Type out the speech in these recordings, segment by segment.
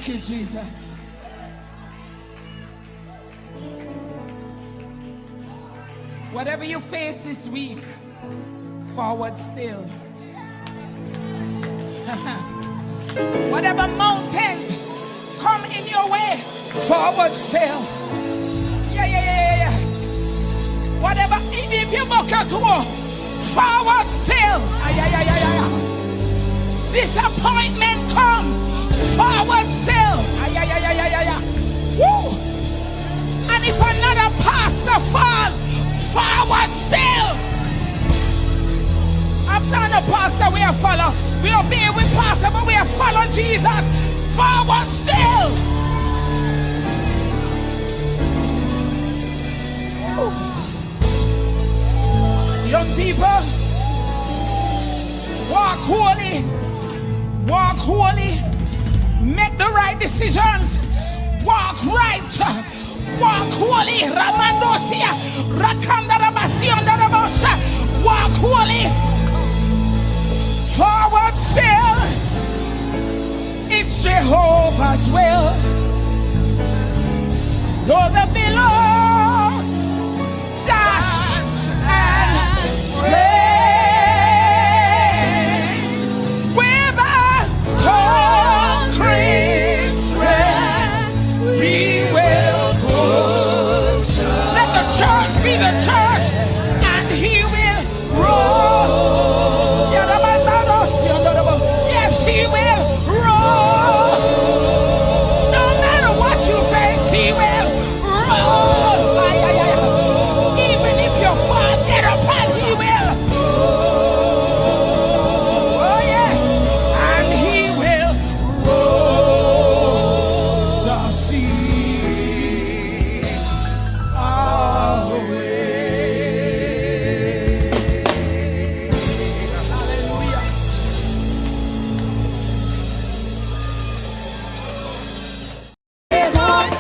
Thank you, Jesus. Whatever you face this week, forward still. Whatever mountains come in your way, forward still. Yeah. Whatever, if you walk out to war, forward still. Disappointment come, forward still. Woo. And if another pastor fall, forward still. After the pastor we are follow. We obey with pastor, but we are follow Jesus. Forward still. Young people, walk holy. Walk holy. Make the right decisions. Walk right. Walk holy. Ramandosia. Rakandarabasiondarabosa. Walk holy. Forward still. It's Jehovah's will. Though the billows dash and sway, with a concrete strength we will push. Let the church be the church, and he will roll. Yes, he will roll. No matter what you face, he will roll. Even if you fall, get up and he will. Oh yes, and he will roll the sea away. Hallelujah.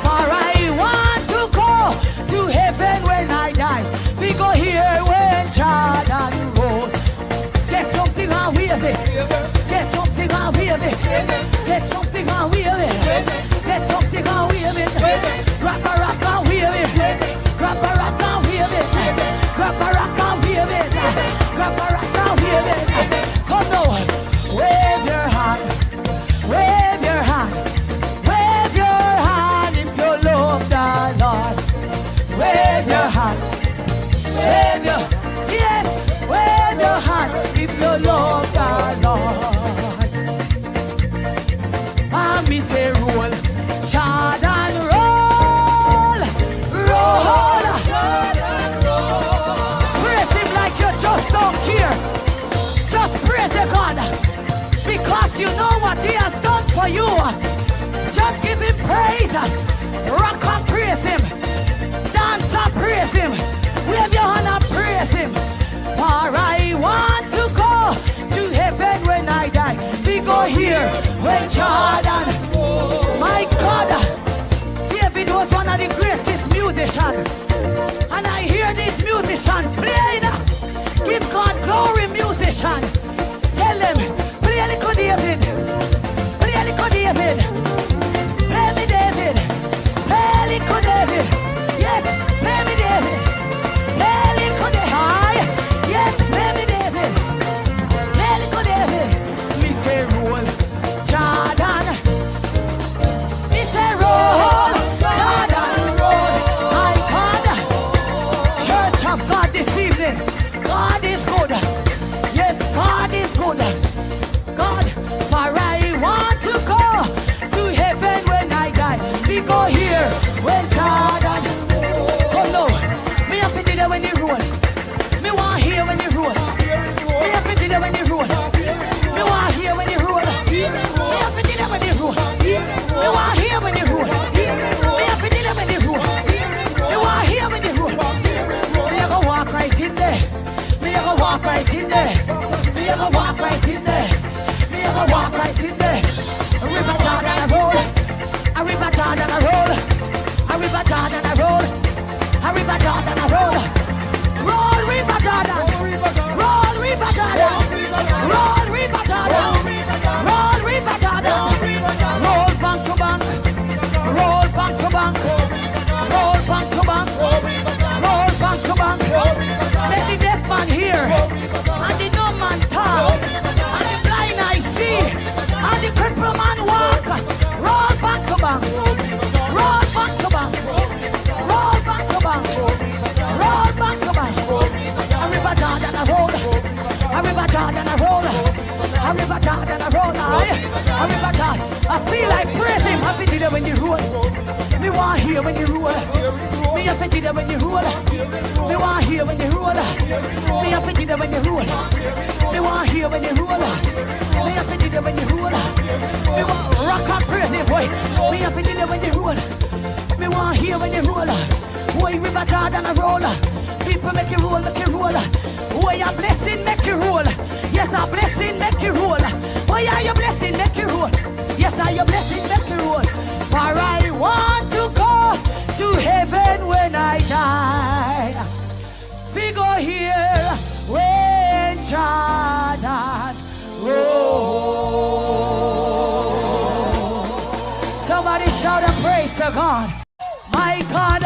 For I want to go to heaven when I die. We go here when Jordan rolls. Get something and wave it. Get something and wave it. Get something and wave it. Get something and wave it. Grab a rock and wave it. Grab a rock and wave it. Grab a rock and wave it. Grab a rock and wave it. Come now, wave your hand. Wave your hand. Wave your hand if you love the Lord. Wave your hand. Wave your, yes, wave your hand if you love the Lord. And me say roll, Jordan roll, roll. Praise him like you just don't care. Just praise the God, because you know what he has done for you. Just give him praise. Rock and praise him. Dance and praise him. Wave your hand and praise him. For I want to go to heaven when I die. We go here when Jordan. My God, David was one of the greatest musicians. And I hear this musician playing. Give God glory, musician. Tell them, play a little David. Play a little David. Play me David. Play a little David. Yes, play me David. Play a little David. Hi. Yes, play me David. Play a little David. Me say roll, Jordan. Me say roll, Jordan roll. My God, Church of God this evening. God is good. Yes, God is good. God, for I want to go to heaven when I die. We go here when Jordan. Come now, me have to do that when you roll. Me want hear when you roll. Me have to do that when you roll. Me want hear when you roll. Me have to do that when you roll. Me want hear when you roll. Me have to do that when you roll. Me want hear when you roll. Me have to walk right in there. Me have to walk right in there. Me have to walk right in there. Me have to walk right in there. A river Jordan a roll. A river Jordan a roll. A river Jordan a roll. A river Jordan a roll. Roll river Jordan. Roll river Jordan. Roll river Jordan. Roll river Jordan. Roll bank to bank. charge and I roll high. A river charge. I feel like praising. I feel it when you roll. Me want hear when you roll. Me I feel it when you roll. Me want hear when you roll. Me I feel it when you roll. Me want hear when you roll. Me I feel it when you roll. Me want rock and praise it, boy. Me I feel it when you roll. Me want hear when you roll. Boy, river charge and a roll. People make you roll, make you roll. Boy, a blessing make you roll. Yes, a blessing make you roll. Boy, are your blessing make you roll. Yes, are your blessing make you roll. For I want to go to heaven when I die. We go here when Jordan rolls. Somebody shout and praise to God. My God.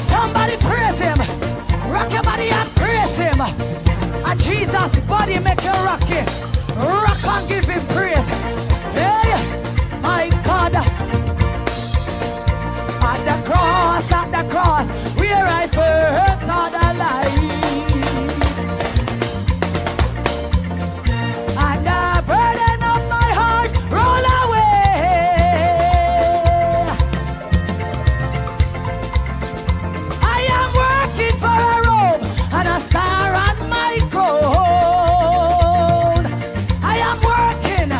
Somebody praise him. Rock your body and praise him. And Jesus' body make you rock it. Rock and give him praise. Hey, my God. At the cross, where I first saw the light. And the burden of my heart roll away. I am working for a robe and a star on my crown. I am working.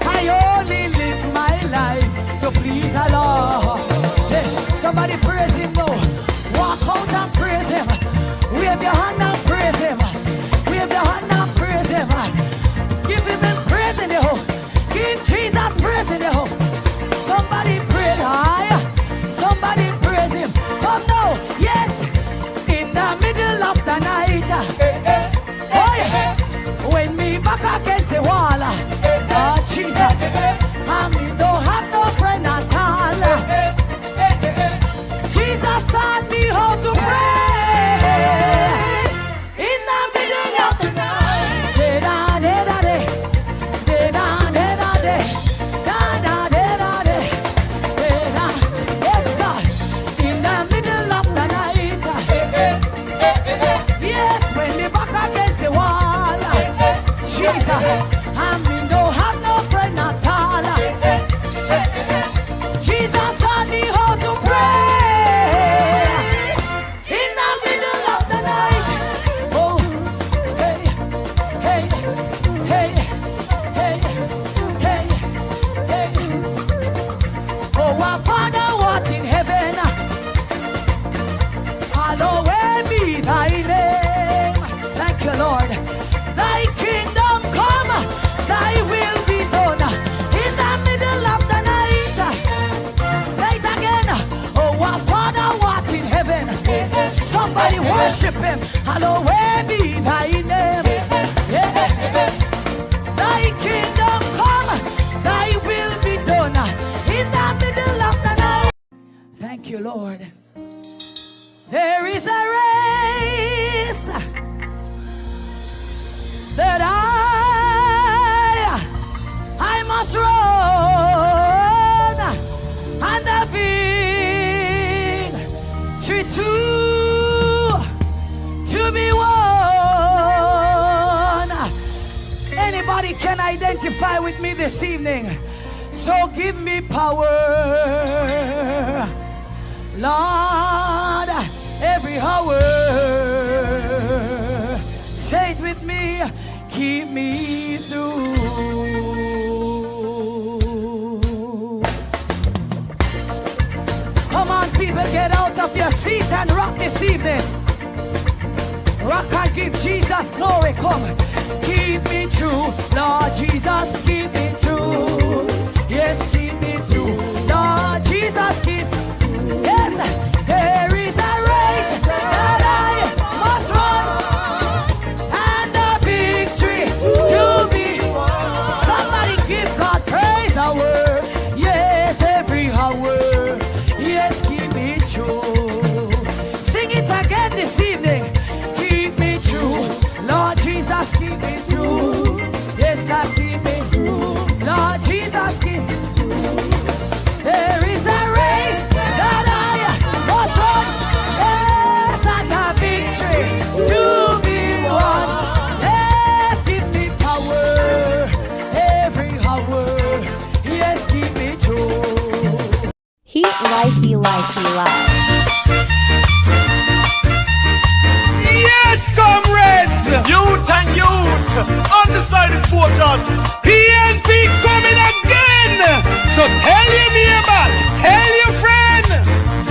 I only live my life to please the Lord. Yes, somebody praise him now. Walk out and praise him. Wave your hand and praise him. Wave your hand and praise him. Give him praise in the home. Give Jesus praise in the home. Somebody praise high. Somebody praise him. Come now. Yes, in the middle of the night. Oh, when me back against the wall. Oh, Jesus. And me don't have no friend at all. Jesus taught me how to pray in the middle of the night. Yes, sir. In the middle of the night. Yes, when me back against the wall. Jesus, and me don't have no friend at all. Jesus taught me how to pray in the middle of the night. Oh, hey, hey, hey, hey, hey, hey. Oh, our Father, what in heaven, hallowed be thy name. Thank you, Lord. Thy kingdom come, thy will be done in the middle of the night. Say it again. Oh, our Father, what in heaven. Somebody worship him. Hallowed be thy name. Yeah. Thy kingdom come, thy will be done in the middle of the night. Thank you, Lord. There is a race that I must run, and the victory to be won. Anybody can identify with me this evening? So give me power, Lord, every hour. Say it with me. Keep me through. Come on, people, get out of your seat and rock this evening. Rock and give Jesus glory. Come, keep me true, Lord Jesus, keep me true. Yes, keep me through, Lord Jesus, keep. Yes, there is a race that I must run. To be, somebody give God praise hour. Yes, every hour. Yes, keep me true. Sing it again this evening. Keep me true, Lord Jesus, keep me true. Yes, I keep me true. like Eli. Yes, comrades! Youth and youth! Undecided voters! PNP coming again! So tell your neighbor, tell your friend!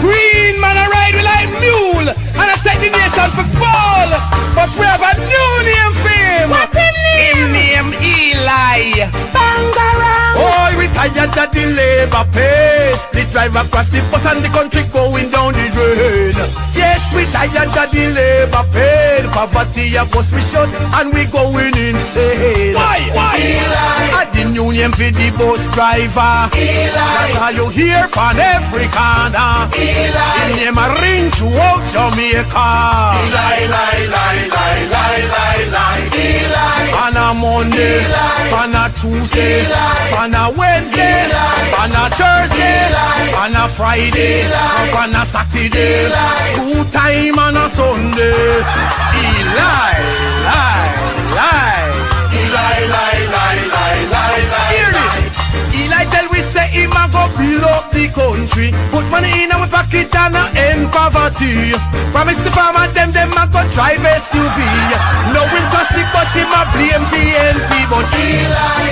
Green man a ride with like mule, and I take the nation for fall! But we have a new name for him! What his name? Him name Eli! Bangarang! Oh, we tired of the labor pay! The drive across the bus and the country going down the drain! Yes, we tired of the labor pay! Poverty of us we shut and we going insane! Why? Eli! At the new name for the bus driver! Eli! That's all you hear from every corner! Eli! His name a ring throughout Jamaica! Eli! On a Monday, on a Tuesday, on a Wednesday, on a Thursday, on a Friday, on a Saturday, 2 times on a Sunday. Eli. Hear this. Eli tell we say him a go build up the country, put money in our pocket and end poverty. Promise the farmer them a go drive SUV. No him crash the bus, him a blame PNP, but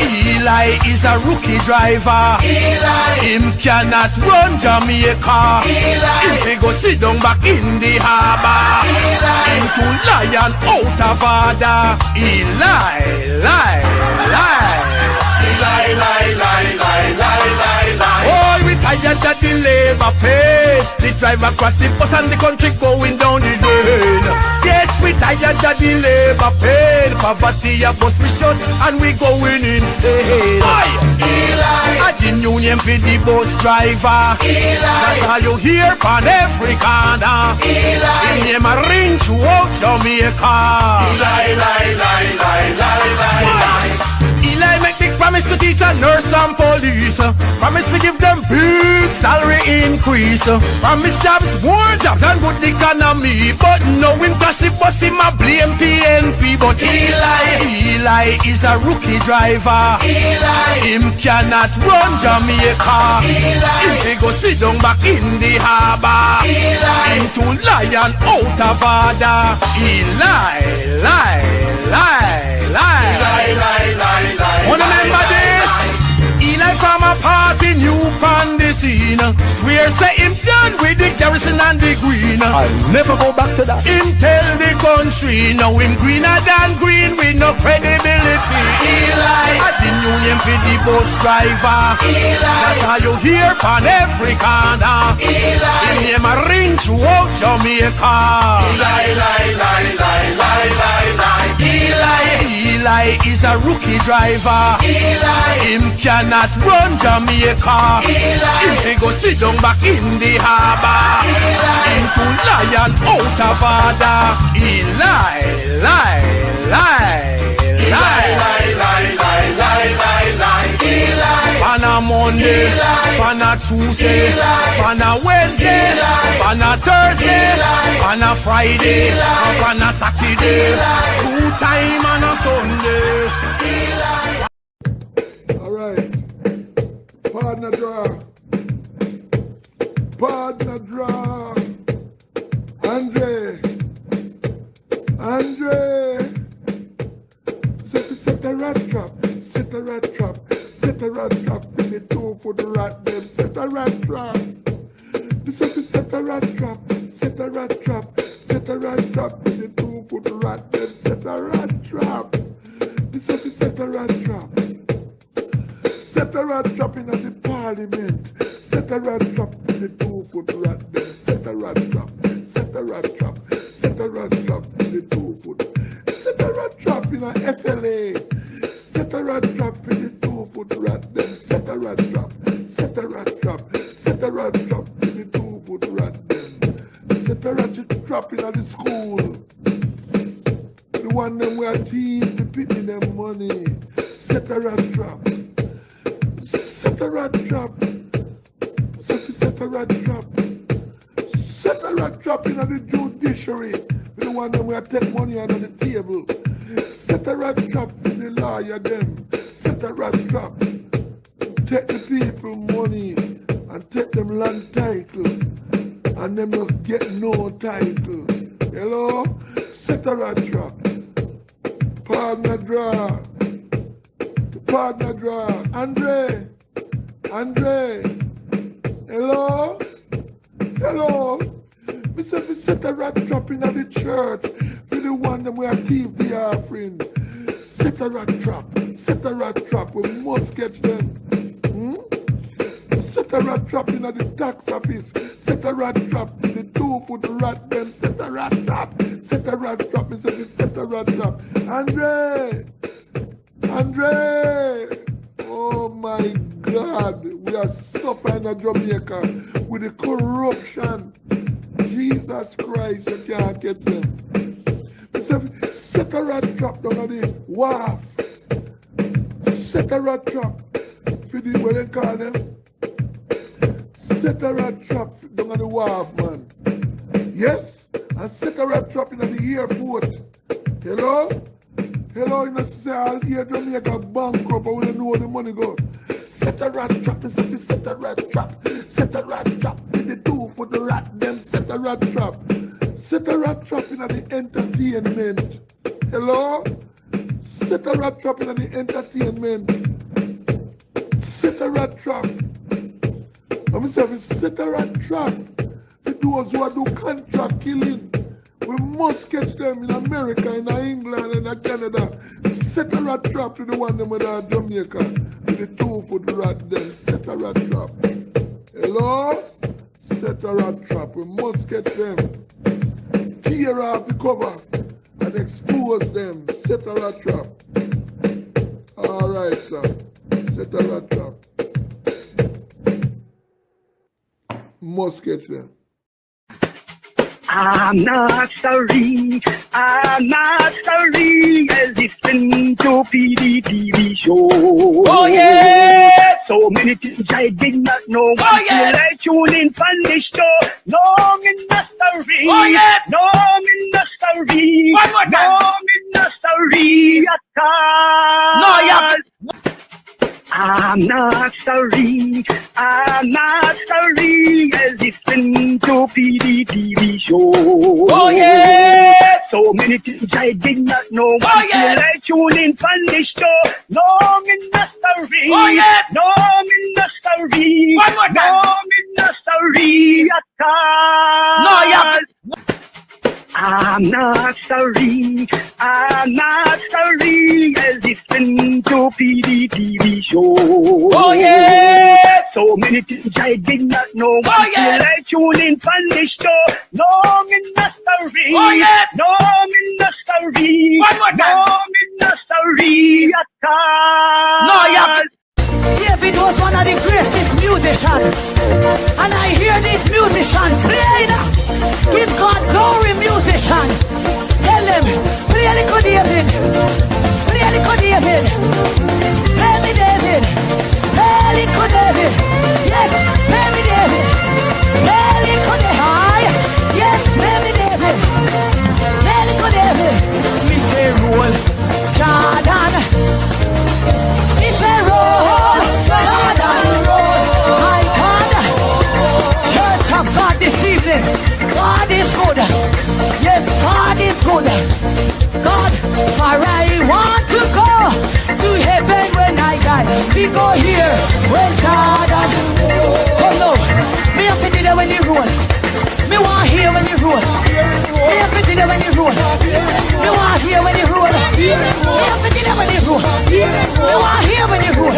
Eli is a rookie driver. Him cannot run Jamaica. Him fi go sit down back in the harbour. Him too lion out of order. Oh, we tired of the labor pay. The drive across the bus and the country going down the drain. Yes, we tired of the labor pay. Poverty of us we shut and we going insane. Eli! At the new name for the bus driver. Eli! That's all you hear from every corner. Eli! His name a ring throughout Jamaica. Eli make big promise to teach a nurse and police. Promise to give them big salary increase. Promise jobs, more jobs and good economy. But no him crash the bus, him a blame PNP. But Eli is a rookie driver. Him cannot run Jamaica. Him fi go sit down back in the harbour. Him too lion out of order. Wanna remember this? Eli from a party new on the scene. Swear say him done with the garrison and the green. I'll never go back to that. Him tell the country now him greener than green with no credibility. Eli at the new name for the bus driver. Eli that's how you hear from every corner. Eli him name a ring throughout Jamaica. Eli is a rookie driver. Him cannot run Jamaica. Him fi go sit down back in the harbour. Him too lion out of order. On a Monday, on a Tuesday, on a Wednesday, on a Thursday, on a Friday, on a Saturday, 2 times on a Sunday. Alright. Partner draw. Partner draw. Andre. Set a rat trap. Set a rat trap. Set a rat trap. In the 2 for the rat them. Set a rat trap. Set a rat trap. Set a rat trap. Set a rat trap. In the 2 for the rat them. Set a rat trap. Set a rat trap. Set a rat trap in the parliament. Set a rat trap in the 2 for the rat them. Set a rat trap. Set a rat trap. Set a rat trap in the 2 for the. Set a rat trap in a FLA. Set a rat trap in the 2 for the rat them. Set a rat trap. Set a rat trap. Set a rat trap in the 2 for the rat them. Set a rat trap in the school. The one them where teeth to pit in them money. Set a rat trap. Set a rat trap. Set a rat trap. Set a rat trap in the judiciary. The one them where take money out of the table. Set a rat trap in the lawyer them. Set a rat trap. Take the people money. and take them land title and them not get no title. Hello? Set a rat trap. Partner draw. Partner draw. Andre. Hello? Hello? Me say we set a rat trap in the church for the one them we are thief the offering. Set a rat trap. Set a rat trap. We must catch them. Set a rat trap in the tax office. Set a rat trap in the 2-foot rat them. Set a rat trap. Set a rat trap. Me say we set a rat trap. Andre. Oh my God. We are suffering in Jamaica with the corruption. Jesus Christ, you can't get them. Set a rat trap down on the wharf. Set a rat trap for the, what they call them? Set a rat trap down on the wharf, man. Yes? And set a rat trap in the airport. Hello? Hello, you know, say I'll hear Jamaica bankrupt, but we don't know where the money go. Set a rat trap, set a rat trap. Set a rat trap with the 2-foot rat, them set a rat trap. Set a rat trap in the entertainment. Hello? Set a rat trap in the entertainment. Set a rat trap. Let me say, set a rat trap for those who are do contract killing. We must catch them in America, in England, and in Canada. Set a rat trap to the one them with Jamaica. With the 2-foot rat, then set a rat trap. Hello? Set a rat trap. We must catch them. Tear off the cover and expose them. Set a rat trap. Alright, sir. Set a rat trap. Must catch them. I'm not sorry, listen to PDTV show. Oh yeah! So many things I did not know. Oh yeah! I tune in from the show. Long in the story. Oh yes! Long in the story. One more time. Long in the story at all. No, yeah. I'm not sorry, listen to PDTV show. Oh yeah! So many things I did not know. Oh yeah! I tune in from the show. Long in the story. Oh yes! Long in the story. One more time. Long in the story at all. No, yeah. I'm not sorry, listen to PDTV show. Oh yeah! So many things I did not know. Oh yeah! I tune in from the show. Long in the story. Oh yes! Long in the story. One more time. Long in the story at all. No, yeah. David was one of the greatest musicians. And I hear this musician playing. Give God glory, musician. Tell them, play a little David. Play a little David. Play me David. Play a little David. Yes, play me David. Play a little David. Yes, play me David. Play a little David. Me say roll, Jordan. Me say roll, Jordan. My God, Church of God this evening. God is good. Yes, God is good. God, for I want to go to heaven when I die. We go here when Jordan. Oh no, me have to do that when you roll. Me want hear when you roll. Me have to do that when you roll. Me want hear when you roll. Me have to do that when you roll. Me want hear when you roll.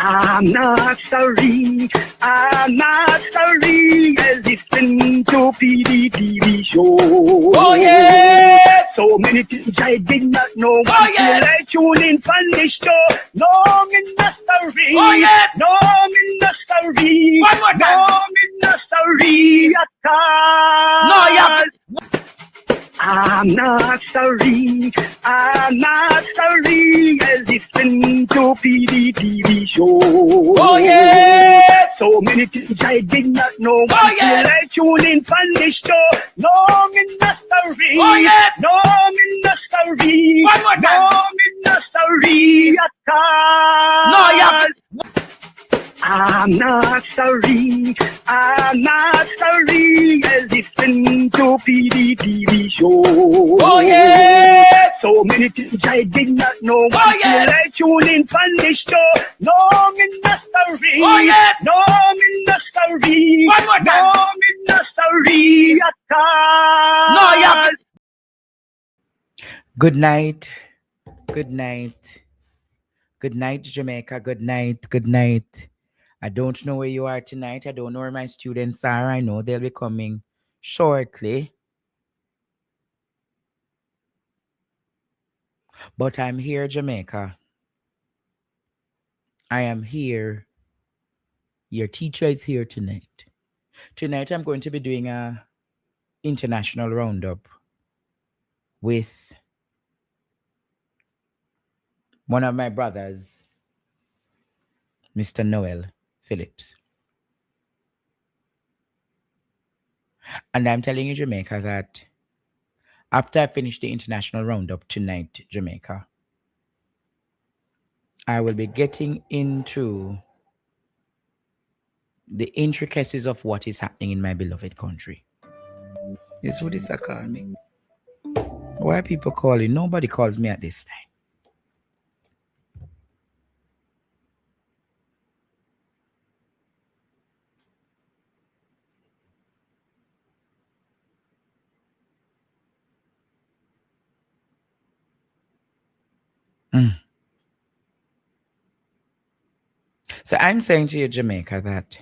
I'm not sorry, listen to PDTV show. Oh yeah! So many things I did not know. Oh yeah! I tune in from the show. Long in the story. Oh yes! Long in the story. One more time. Long in the story at all. No, yeah. I'm not sorry, listen to PDTV show. Oh yeah! So many things I did not know. Oh yeah! I tune in from the show. Long in the story. Oh yes! Long in the story. One more time. Long in not sorry at all. No, you have to. I'm not sorry. I'm not sorry. I listen to PDTV show. Oh, yes. So many things I did not know. Oh, yes. Until I tune in from this show. No, me not sorry. Oh, yes. No, me not sorry. One more time. No, me not sorry at all. No, you have to. Good night. Good night. Good night, Jamaica. Good night. Good night. I don't know where you are tonight. I don't know where my students are. I know they'll be coming shortly. But I'm here, Jamaica. I am here. Your teacher is here tonight. Tonight I'm going to be doing a international roundup with one of my brothers, Mr. Noel Phillips. And I'm telling you, Jamaica, that after I finish the international roundup tonight, Jamaica, I will be getting into the intricacies of what is happening in my beloved country. Is who this I call me? Why are people calling? Nobody calls me at this time. So I'm saying to you, Jamaica, that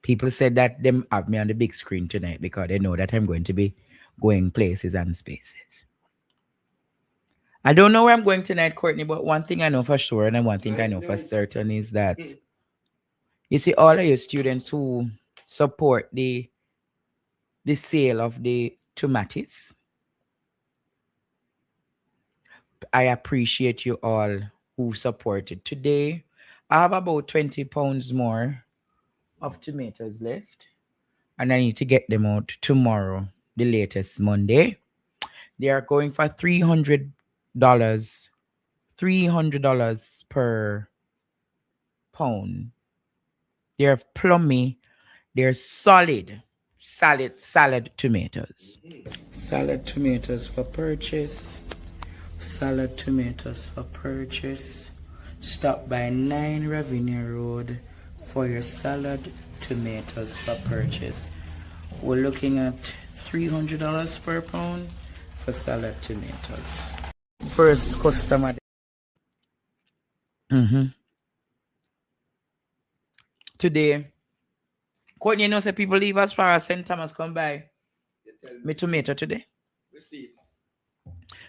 people said that them have me on the big screen tonight because they know that I'm going to be going places and spaces. I don't know where I'm going tonight, Courtney, but one thing I know for sure and one thing I know for certain is that you see all of your students who support the sale of the tomatoes. I appreciate you all who supported. Today, I have about 20 pounds more of tomatoes left, and I need to get them out tomorrow, the latest Monday. They are going for $300, $300 per pound. They're plummy, they're solid, salad tomatoes. Salad tomatoes for purchase. Salad tomatoes for purchase. Stop by 9 Ravinia Road for your salad tomatoes for purchase. We're looking at $300 per pound for salad tomatoes. First customer. Today, Courtney, you know, say people leave as far as St. Thomas come by me tomato today. Receipt.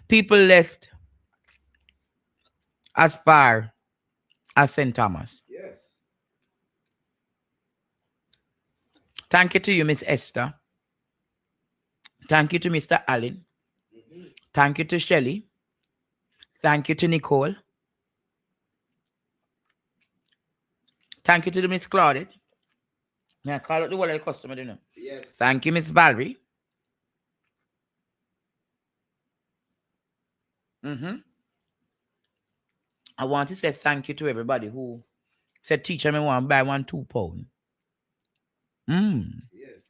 People left as far as St. Thomas. Yes. Thank you to you, Miss Esther. Thank you to Mr. Allen. Thank you to Shelley. Thank you to Nicole. Thank you to the Miss Claudette. May I call out the wallet customer, do you know? Yes. Thank you, Miss Valerie. I want to say thank you to everybody who said, teacher, me want to buy 1 2 pound. Yes.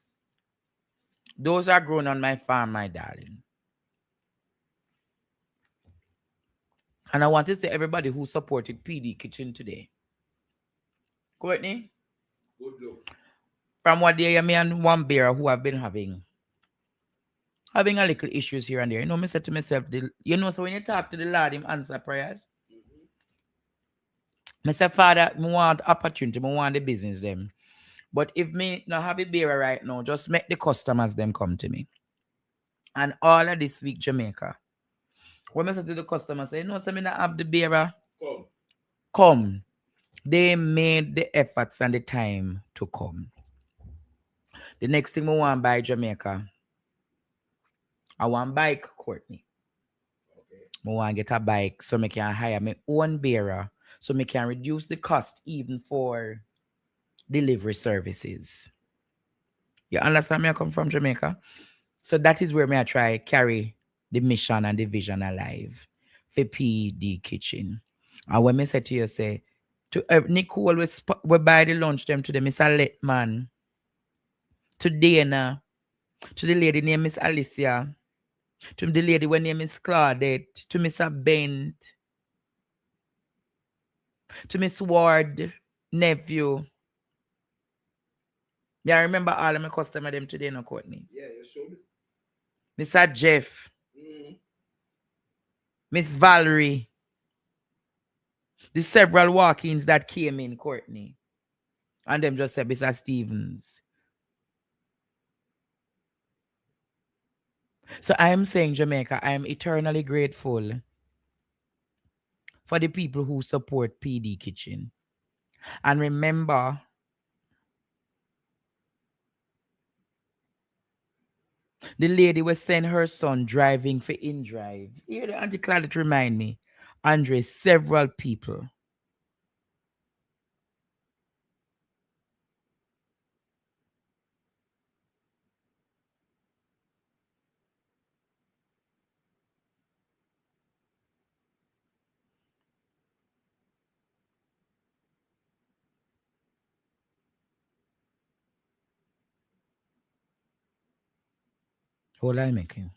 Those are grown on my farm, my darling. And I want to say everybody who supported PD Kitchen today. Courtney? Good luck. From what day me and one bearer who have been having a little issues here and there. You know, me said to myself, so when you talk to the Lord, him answer prayers. I said, Father, I want opportunity, I want the business them. But if me not have a bearer right now, just make the customers them come to me. And all of this week, Jamaica, when I said to the customer, say, no, so me not have the bearer. Come. They made the efforts and the time to come. The next thing I want to buy Jamaica, I want bike, Courtney. Okay. I want to get a bike so I can hire my own bearer so I can reduce the cost even for delivery services. You understand me? I come from Jamaica. So that is where I try carry the mission and the vision alive for PD Kitchen. And when me say to you, say, to Nicole, we buy the lunch them to the Miss Alette man, to Dana, to the lady named Miss Alicia, to the lady when name is Claudette, to Mr. Bent, to Miss Ward, nephew. Yeah, I remember all of my customer them today, no Courtney. Yeah, you showed it. Mr. Jeff, Miss Valerie, the several walk-ins that came in, Courtney. And them just said, Mr. Stevens. So I am saying, Jamaica, I am eternally grateful for the people who support PD Kitchen. And remember, the lady was sent her son driving for in drive. Here, the Auntie Claudette remind me, Andre, several people. Hold I making.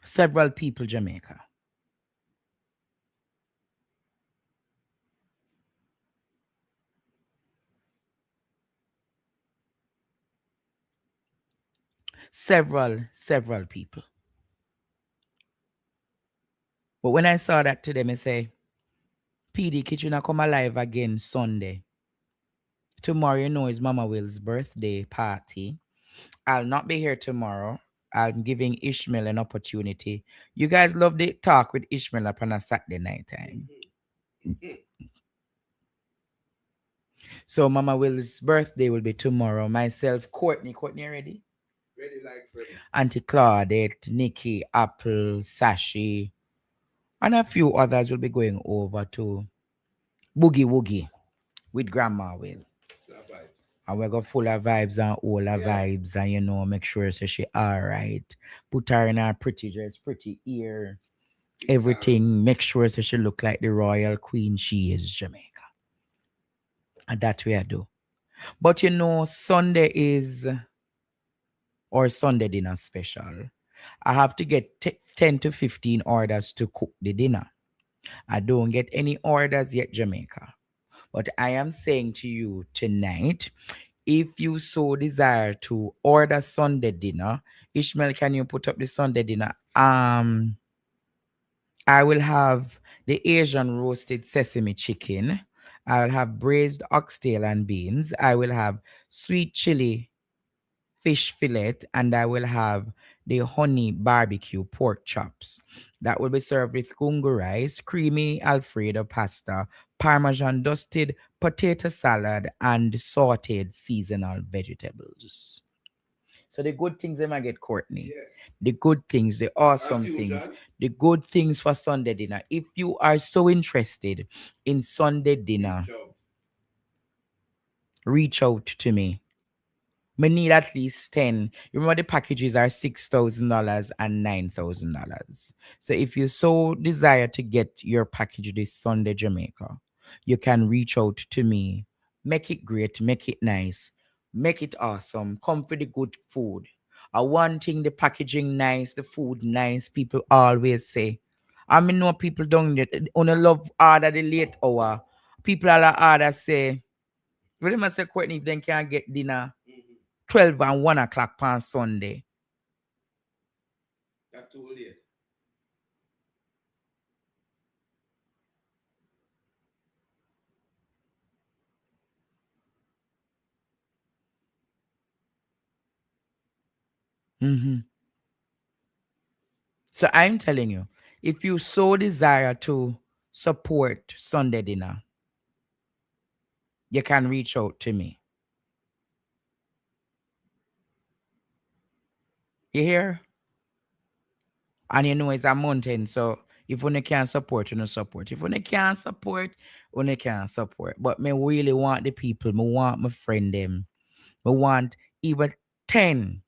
Several people, Jamaica. Several people. But when I saw that today, I say, PD Kitchen will come alive again Sunday. Tomorrow, you know, is Mama Will's birthday party. I'll not be here tomorrow. I'm giving Ishmael an opportunity. You guys love the talk with Ishmael upon a Saturday night time. So Mama Will's birthday will be tomorrow. Myself, Courtney ready? Ready like Freddy. Auntie Claudette, Nikki, Apple, Sashi, and a few others will be going over to Boogie Woogie with Grandma Will. And we're going full of vibes and all her vibes, and you know, make sure so she all right. Put her in her pretty dress, pretty ear, everything. Make sure so she look like the royal queen she is, Jamaica. And that we do. But you know, Sunday is or Sunday dinner special. I have to get 10 to 15 orders to cook the dinner. I don't get any orders yet, Jamaica. But I am saying to you tonight, if you so desire to order Sunday dinner, Ishmael, can you put up the Sunday dinner? I will have the Asian roasted sesame chicken. I will have braised oxtail and beans. I will have sweet chili fish fillet, and I will have the honey barbecue pork chops. That will be served with gungo rice, creamy Alfredo pasta, parmesan dusted potato salad, and sauteed seasonal vegetables. So the good things they might get, Courtney. Yes. The good things, the awesome That's you, things, John. the good things for Sunday dinner. If you are so interested in Sunday dinner, reach out to me. We need at least 10. Remember, the packages are $6,000 and $9,000. So if you so desire to get your package this Sunday, Jamaica, you can reach out to me. Make it great, make it nice, make it awesome. Come for the good food. I one thing, the packaging nice, the food nice, people always say. I mean, know people don't only love order the late hour. People are order say, really must say, Courtney, if they can't get dinner 12 and 1 o'clock on Sunday. That's too late. Mm-hmm. So I'm telling you, if you so desire to support Sunday dinner, you can reach out to me. You hear? And you know it's a mountain, so If you can't support, you no support. If you can't support, you can't support. But me really want the people. Me want my friend them. Me want even 10,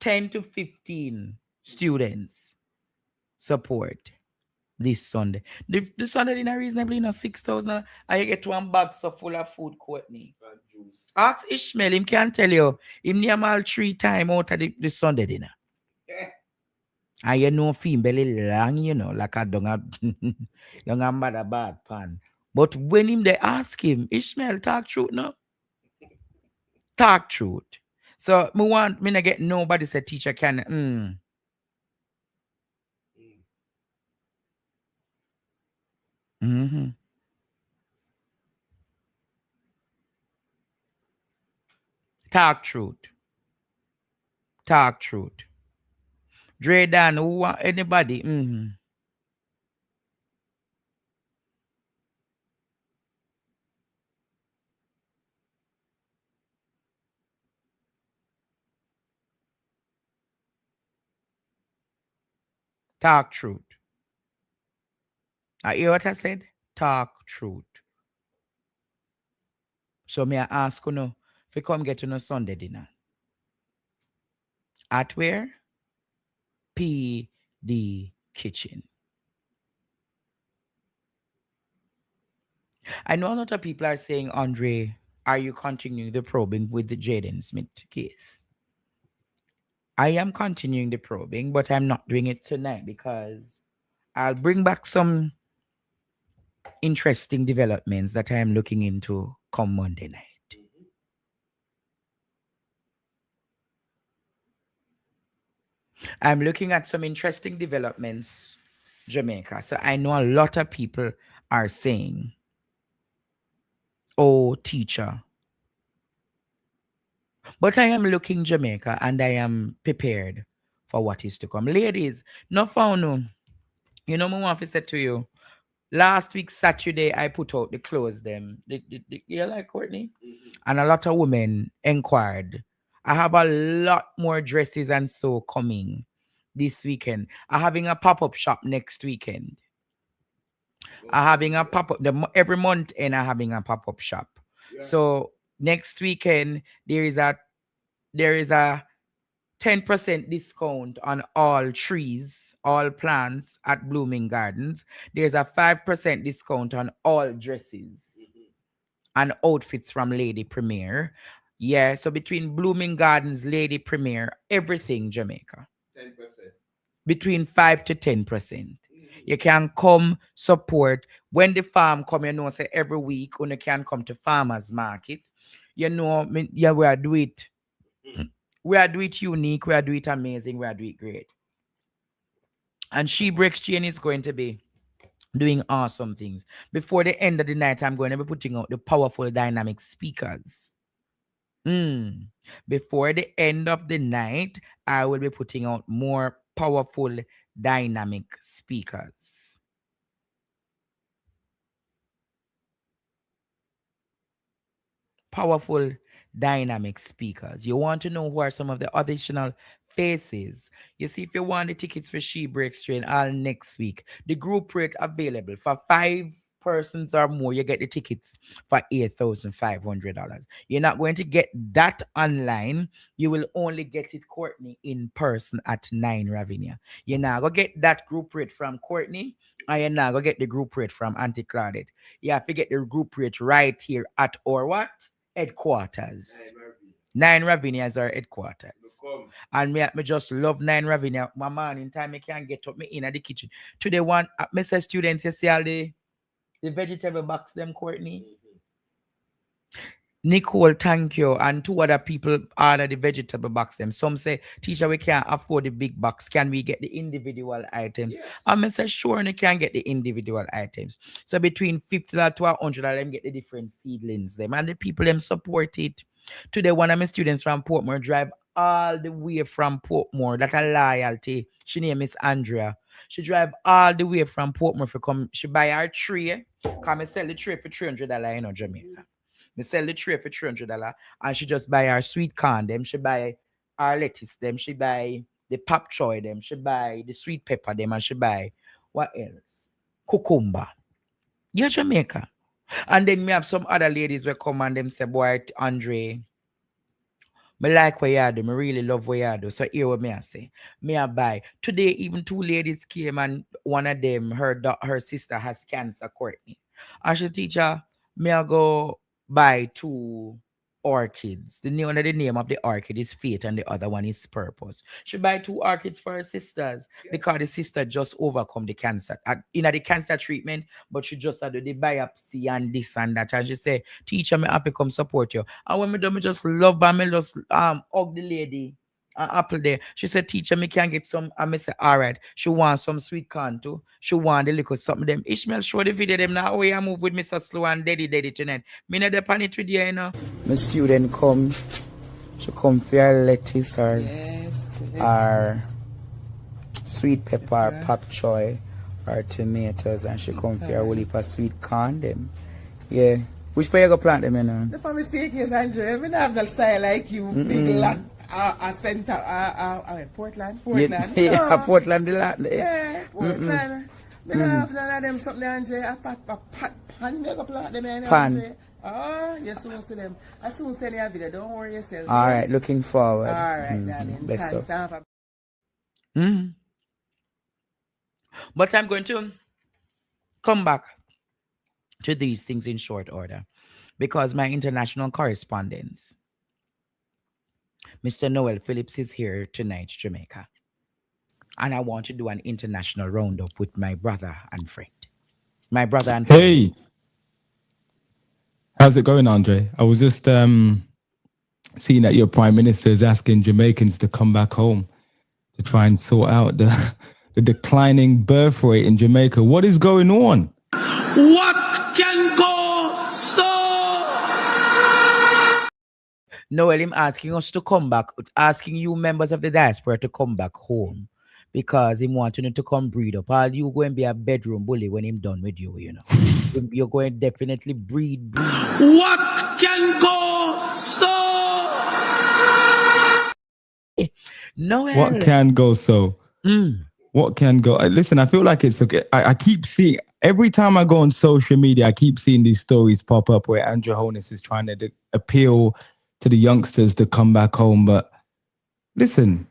10 to 15 students support this Sunday. The Sunday dinner reasonably 6,000. I get one bag so full of food, Courtney. Ask Ishmael, him can tell you. Him name all 3 times out of the Sunday dinner. And you know, feel belly long, like a young mother bad pan. But when him they ask him, Ishmael, talk truth, no? Talk truth. So me want me not get nobody say teacher can mm-hmm. Talk truth. Talk truth. Dre Dan, who want anybody? Mm-hmm. Talk truth. I hear what I said? Talk truth. So me I ask you know, if you come get to no Sunday dinner. At where? PD Kitchen. I know a lot of people are saying, Andre, are you continuing the probing with the Jaden Smith case? I am continuing the probing, but I'm not doing it tonight because I'll bring back some interesting developments that I am looking into come Monday night. I'm looking at some interesting developments, Jamaica. So I know a lot of people are saying, oh, teacher. But I am looking Jamaica and I am prepared for what is to come. Ladies, no found no. You know, I want to say to you, last week, Saturday, I put out the clothes them. You like Courtney? And a lot of women inquired. I have a lot more dresses and so coming this weekend. I'm having a pop-up shop next weekend. I'm having a pop-up every month and I'm having a pop-up shop. Yeah. So next weekend there is a 10% discount on all trees, all plants at Blooming Gardens. There's a 5% discount on all dresses and outfits from Lady Premier. Yeah, so between Blooming Gardens, Lady Premier, everything Jamaica. 10%. Between 5 to 10%. You can come support. When the farm come, say every week, you can come to farmers market. Yeah, we are do it. We are do it unique. We are do it amazing. We are do it great. And Sheba Exchange is going to be doing awesome things. Before the end of the night, I'm going to be putting out the powerful dynamic speakers. Before the end of the night, I will be putting out more powerful dynamic speakers. Powerful dynamic speakers. You want to know who are some of the additional faces. You see, if you want the tickets for She Breaks Train all next week, the group rate available for 5 persons or more, you get the tickets for $8,500. You're not going to get that online. You will only get it, Courtney, in person at 9 Ravinia. You're not going to get that group rate from Courtney, and you're not going to get the group rate from Auntie Claudette. You have to get the group rate right here at our what? Headquarters. 9 Ravinia is our headquarters. And me just love 9 Ravinia. My man, in time I can get up me in at the kitchen. Today one, me say students, you see all the vegetable box them, Courtney. Nicole, thank you. And 2 other people order the vegetable box them. Some say, teacher, we can't afford the big box. Can we get the individual items? Yes. And I say, sure, and you can get the individual items. So between $50 to $100, them get the different seedlings them. And the people them support it. Today, one of my students from Portmore drive all the way from Portmore. That's a loyalty. She name is Andrea. She drive all the way from Portmore for come. She buy her tray. Come and sell the tray for $300 in Jamaica. Me sell the tray for $300 and she just buy her sweet corn them. She buy her lettuce them. She buy the pop choy them, she buy the sweet pepper them, and she buy what else? Cucumber. Yeah, Jamaica. And then we have some other ladies will come and them say, boy, Andre, me like what you do. Me really love what you do. So here what me I say. Me I buy. Today, even two ladies came and one of them, her sister has cancer, Courtney. And she teach her, me I go buy two orchids. One of the name of the orchid is Fate and the other one is Purpose. She buy two orchids for her sisters because the sister just overcome the cancer. In the cancer treatment, but she just had to do the biopsy and this and that. And she say, teacher, me happy come support you. And when me do, me just love her, me just hug the lady. Apple there. She said, teacher, me can get some. And me say, all right. She want some sweet corn too. She want the little something them. Ishmael show the video them now. How I move with Mr. Slow and Daddy tonight. Me not depend it with you, you know. My student come. She come for her lettuce or sweet pepper, pop choy, or tomatoes, and she come for her whole heap of sweet corn them. Yeah. Which part you go plant them, you know? The mistake is, Andrew, I don't have the style like you, big lot, center, Portland. Yeah, Portland, the lot. Yeah, Portland. I don't have none of them something, Andrew. A pan, you go plant them, Andrew. Oh, you're soon to them. I soon send you a video, don't worry yourself. All right, looking forward. All right, darling. Thanks. But I'm going to come back to these things in short order because my international correspondence, Mr. Noel Phillips, is here tonight, Jamaica. And I want to do an international roundup with my brother and friend. My brother and friend. Hey, how's it going, Andre? I was just seeing that your prime minister is asking Jamaicans to come back home to try and sort out the declining birth rate in Jamaica. What is going on? What can go so? Noel, him asking us to come back, asking you members of the diaspora to come back home because he wants you to come breed up. All you going to be a bedroom bully when him done with you, you know. You're going to definitely breed. What can go so? Noel. What can go so? What can go? Listen, I feel like it's okay. I keep seeing, every time I go on social media, I keep seeing these stories pop up where Andrew Holness is trying to appeal to the youngsters to come back home. But listen,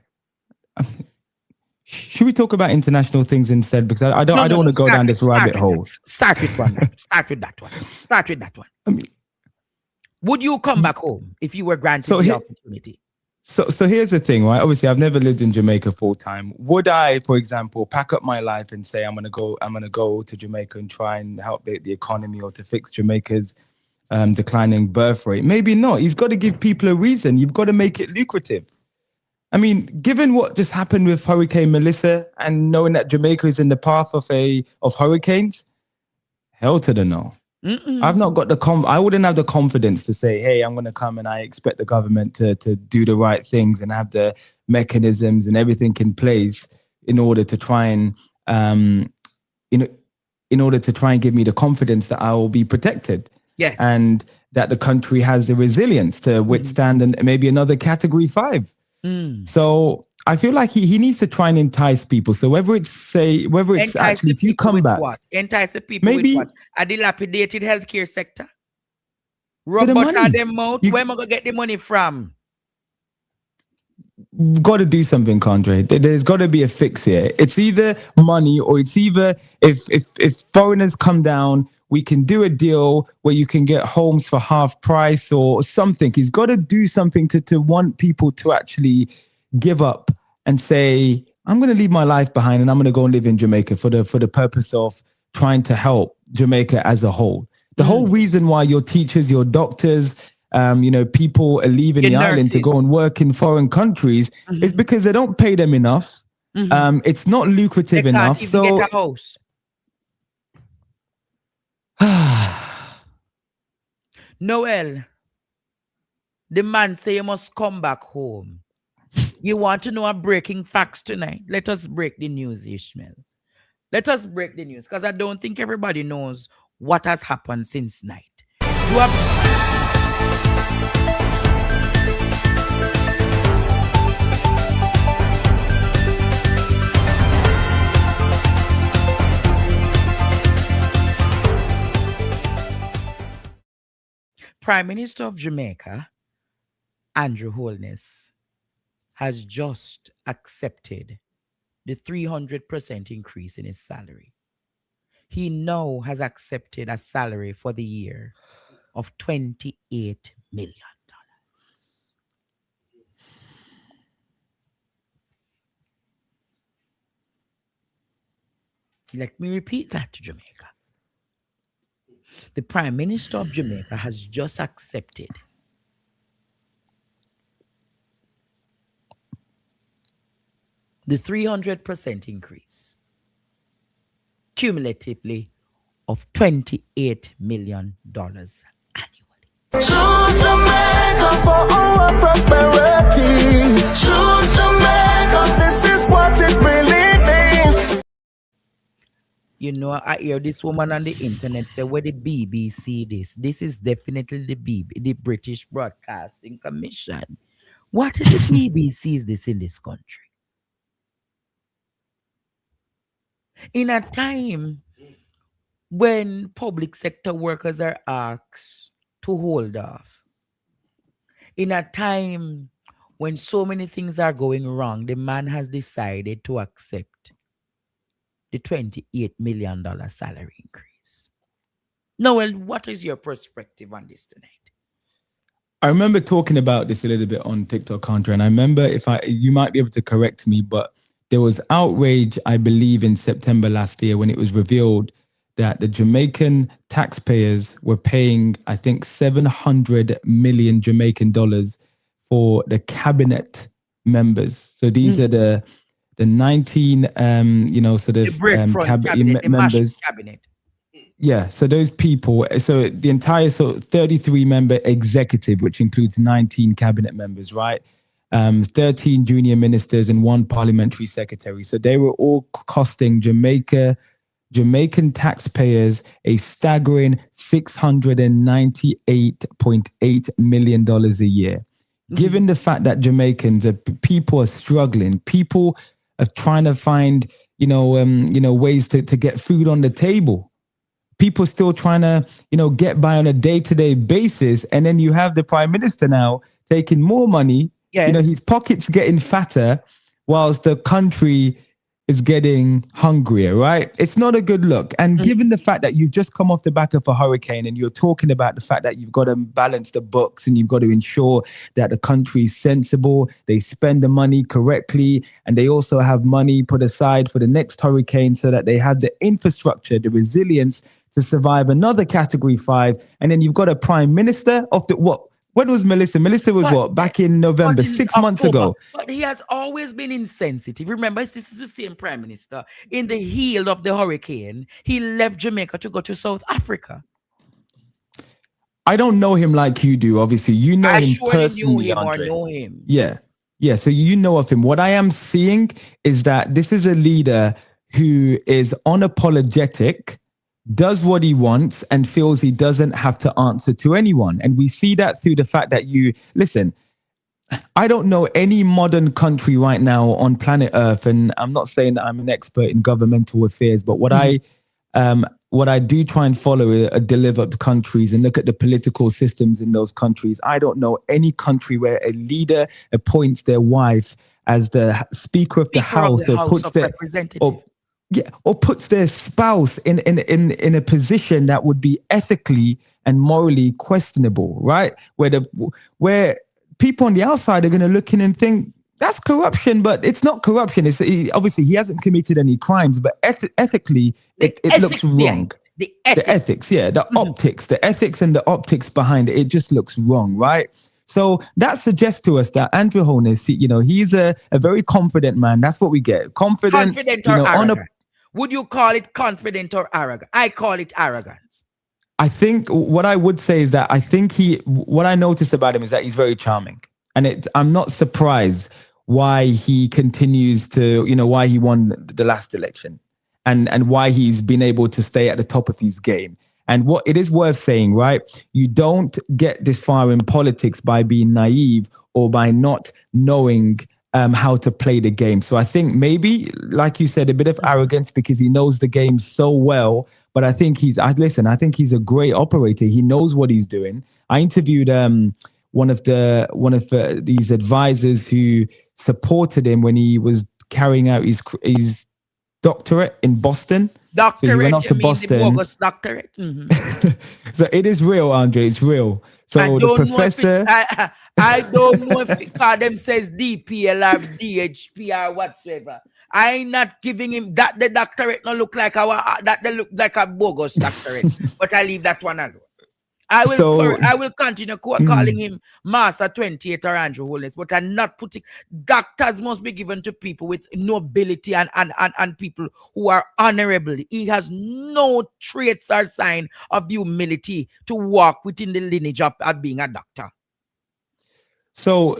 should we talk about international things instead? Because I don't want to go down this rabbit hole. Start with one. Start with that one. I mean, would you come back home if you were granted the opportunity? So here's the thing, right? Obviously, I've never lived in Jamaica full time. Would I, for example, pack up my life and say I'm gonna go to Jamaica and try and help the economy or to fix Jamaica's declining birth rate? Maybe not. He's got to give people a reason. You've got to make it lucrative. I mean, given what just happened with Hurricane Melissa and knowing that Jamaica is in the path of hurricanes, hell to the no. I've not got I wouldn't have the confidence to say, hey, I'm going to come and I expect the government to do the right things and have the mechanisms and everything in place in order to try and, in order to try and give me the confidence that I will be protected. Yes. And that the country has the resilience to withstand and maybe another category 5. So I feel like he needs to try and entice people. So whether it's actually if you come back, entice the people maybe with what? A dilapidated healthcare sector. Rub butter them out. Where am I gonna get the money from? Got to do something, Andre. There's got to be a fix here. It's either money or it's either if foreigners come down, we can do a deal where you can get homes for half price or something. He's got to do something to want people to actually give up and say, I'm going to leave my life behind and I'm going to go and live in Jamaica for the purpose of trying to help Jamaica as a whole. The whole reason why your teachers, your doctors, people are leaving the island to go and work in foreign countries is because they don't pay them enough. It's not lucrative enough. So get a house. Noel, the man say you must come back home. You want to know a breaking facts tonight? Let us break the news, Ishmael. Let us break the news because I don't think everybody knows what has happened since night. You have... Prime Minister of Jamaica, Andrew Holness, has just accepted the 300% increase in his salary. He now has accepted a salary for the year of $28 million. Let me repeat that to Jamaica. The Prime Minister of Jamaica has just accepted the 300% increase, cumulatively, of $28 million annually. Choose Jamaica for our prosperity. Choose Jamaica, this is what it really means. You know, I hear this woman on the internet say, where the BBC this? This is definitely the British Broadcasting Commission. What is the BBC is this in this country? In a time when public sector workers are asked to hold off, in a time when so many things are going wrong, the man has decided to accept the $28 million salary increase. Noel, what is your perspective on this tonight? I remember talking about this a little bit on TikTok, Contra, and I remember you might be able to correct me, but there was outrage, I believe, in September last year when it was revealed that the Jamaican taxpayers were paying, I think, 700 million Jamaican dollars for the cabinet members. So these are the 19, cabinet members. Cabinet. Yeah, so those people, so the entire 33 member executive, which includes 19 cabinet members, right? 13 junior ministers and 1 parliamentary secretary. So they were all costing Jamaican taxpayers a staggering $698.8 million a year. Given the fact that people are struggling, people are trying to find, ways to get food on the table. People still trying to, get by on a day-to-day basis. And then you have the prime minister now taking more money. Yes. His pocket's getting fatter whilst the country is getting hungrier, right? It's not a good look. And given the fact that you've just come off the back of a hurricane and you're talking about the fact that you've got to balance the books and you've got to ensure that the country is sensible, they spend the money correctly, and they also have money put aside for the next hurricane so that they have the infrastructure, the resilience to survive another category 5. And then you've got a prime minister of when was Melissa? Melissa was back in November, 6 months ago. But he has always been insensitive. Remember, this is the same prime minister. In the heel of the hurricane, he left Jamaica to go to South Africa. I don't know him like you do, obviously. You know him personally, Andre. Know him. Yeah. So you know of him. What I am seeing is that this is a leader who is unapologetic, does what he wants, and feels he doesn't have to answer to anyone. And we see that through the fact that I don't know any modern country right now on planet Earth, and I'm not saying that I'm an expert in governmental affairs, but what I do try and follow are developed countries and look at the political systems in those countries. I don't know any country where a leader appoints their wife as the Speaker of the House or puts their representative. Or puts their spouse in a position that would be ethically and morally questionable, right? Where people on the outside are going to look in and think that's corruption, but it's not corruption. Obviously he hasn't committed any crimes, but ethically it looks wrong. The ethics, the optics, the ethics and the optics behind it just looks wrong, right? So that suggests to us that Andrew Holness, he's a very confident man. That's what we get. Confident or arrogant. Would you call it confident or arrogant? I call it arrogance. I think what I would say is that what I noticed about him is that he's very charming. And I'm not surprised why he continues to, why he won the last election and why he's been able to stay at the top of his game. And what it is worth saying, right? You don't get this far in politics by being naive or by not knowing how to play the game. So I think maybe, like you said, a bit of arrogance because he knows the game so well. But I think I think he's a great operator. He knows what he's doing. I interviewed one of these advisors who supported him when he was carrying out his doctorate in Boston. Doctorate, so he went off you to mean Boston. the bogus doctorate? So it is real, Andre. It's real. So the professor. I don't know if it call them says DPL or DHP or whatsoever. I ain't not giving him that. The doctorate no look like that. They look like a bogus doctorate. But I leave that one alone. I will continue calling him Master 28 or Andrew Holness, but I'm not putting. Doctors must be given to people with nobility and people who are honorable. He has no traits or sign of humility to walk within the lineage of being a doctor. So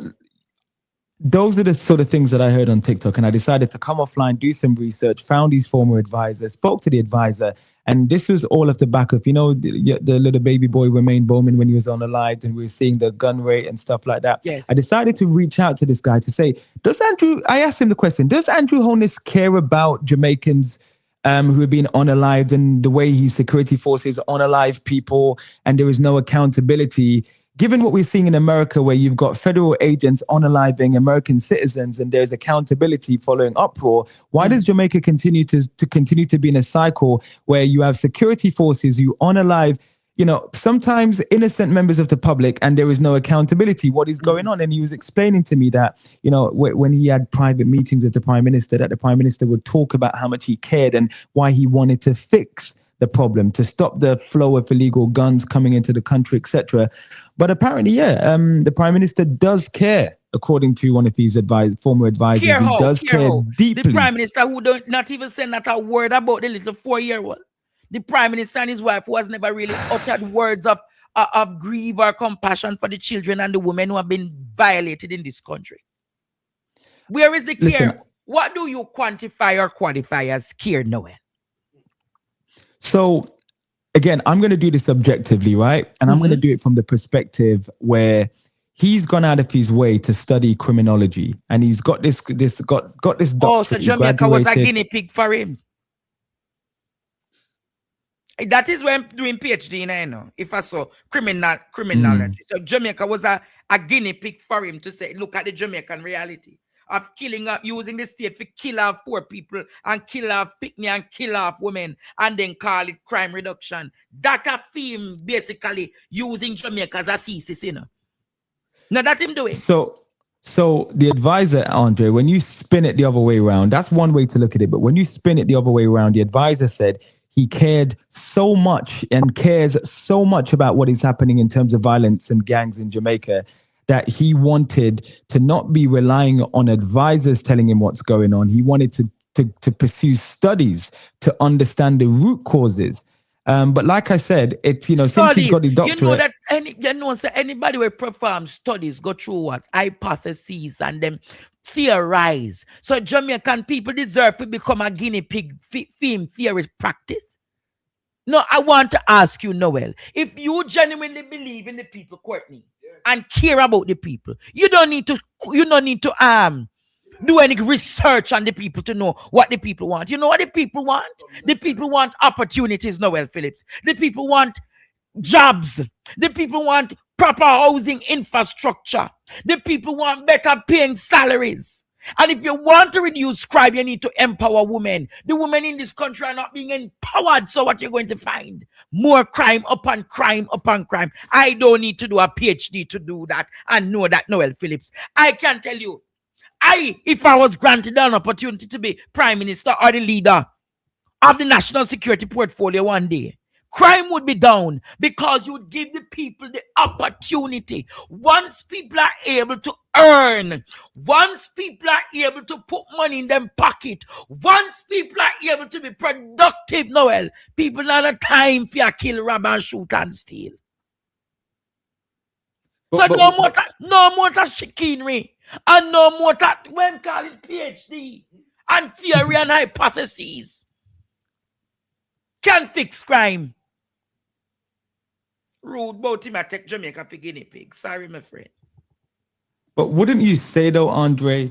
those are the sort of things that I heard on TikTok, and I decided to come offline, do some research, found his former advisor, spoke to the advisor, and this was all off the back of, the little baby boy Remain Bowman when he was on the live, and we were seeing the gun rate and stuff like that. Yes. I decided to reach out to this guy to say, I asked him the question, does Andrew Holness care about Jamaicans who have been unalived and the way his security forces unalive people and there is no accountability? Given what we're seeing in America, where you've got federal agents unaliving American citizens and there's accountability following uproar, why does Jamaica continue to be in a cycle where you have security forces who unalive, sometimes innocent members of the public, and there is no accountability? What is going on? And he was explaining to me that, when he had private meetings with the Prime Minister, that the Prime Minister would talk about how much he cared and why he wanted to fix the problem, to stop the flow of illegal guns coming into the country, etc. But apparently, the Prime Minister does care, according to one of his former advisors. He does care deeply. The Prime Minister who don't not even say not a word about the little 4-year-old. The Prime Minister and his wife who has never really uttered words of grief or compassion for the children and the women who have been violated in this country. Where is the care? Listen, what do you quantify as care, Noel? So, again, I'm going to do this objectively, right? And I'm going to do it from the perspective where he's gone out of his way to study criminology, and he's got this doctorate. Oh, so Jamaica was a guinea pig for him. That is why I'm doing PhD in, if I saw criminology. So Jamaica was a guinea pig for him to say, look at the Jamaican reality of killing up, using the state for kill off poor people and kill off picnic and kill off women and then call it crime reduction. That a theme basically using Jamaica as a thesis, Now that him do it. So the advisor, Andre, when you spin it the other way around, that's one way to look at it. But when you spin it the other way around, the advisor said he cared so much and cares so much about what is happening in terms of violence and gangs in Jamaica that he wanted to not be relying on advisors telling him what's going on. He wanted to pursue studies to understand the root causes. But like I said, it's, since he's got the doctorate. So anybody will perform studies, go through what? Hypotheses and then theorize. So Jamaican people deserve to become a guinea pig theme theorist practice. No, I want to ask you, Noel, if you genuinely believe in the people, Courtney, and care about the people, you don't need to do any research on the people to know what the people want. You know what the people want? The people want opportunities, Noel Phillips. The people want jobs. The people want proper housing infrastructure. The people want better paying salaries. And if you want to reduce crime, you need to empower women. The women in this country are not being empowered. So what you're going to find? More crime upon crime upon crime. I don't need to do a PhD to do that and know that, Noel Phillips. I can tell you, if I was granted an opportunity to be Prime Minister or the leader of the national security portfolio one day, crime would be down because you would give the people the opportunity. Once people are able to earn, once people are able to put money in their pocket, once people are able to be productive, Noel, people don't have time for you kill, rob, and shoot and steal. So no more that chicanery and no more that when call it PhD and theory and hypotheses can fix crime. Rude about him, I take Jamaica for guinea pig. Sorry, my friend. But wouldn't you say, though, Andre,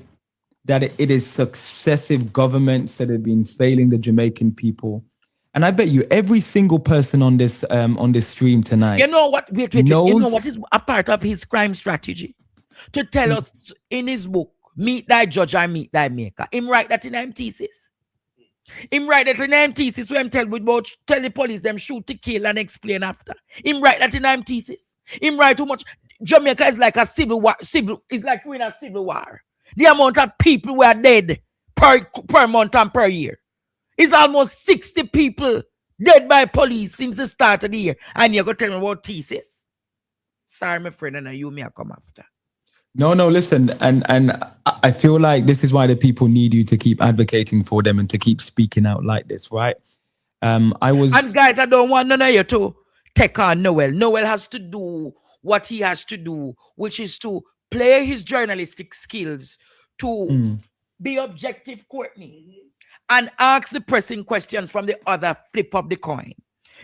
that it is successive governments that have been failing the Jamaican people? And I bet you every single person on this stream tonight. You know what? Wait. You know knows- what is a part of his crime strategy? To tell us in his book, Meet Thy Judge and Meet Thy Maker. Him write that in him thesis. Him write that in him thesis where him tell the police them shoot to kill and explain after. Him write that in him thesis. Him write too much. Jamaica is like a civil war. It's like we're in a civil war. The amount of people who are dead per month and per year is almost 60 people dead by police since the start of the year. And you're going to tell me about thesis? Sorry, my friend, and you may come after. No, listen, and I feel like this is why the people need you to keep advocating for them and to keep speaking out like this, right? And guys, I don't want none of you to take on Noel. Noel has to do what he has to do, which is to play his journalistic skills to be objective, Courtney, and ask the pressing questions from the other flip of the coin.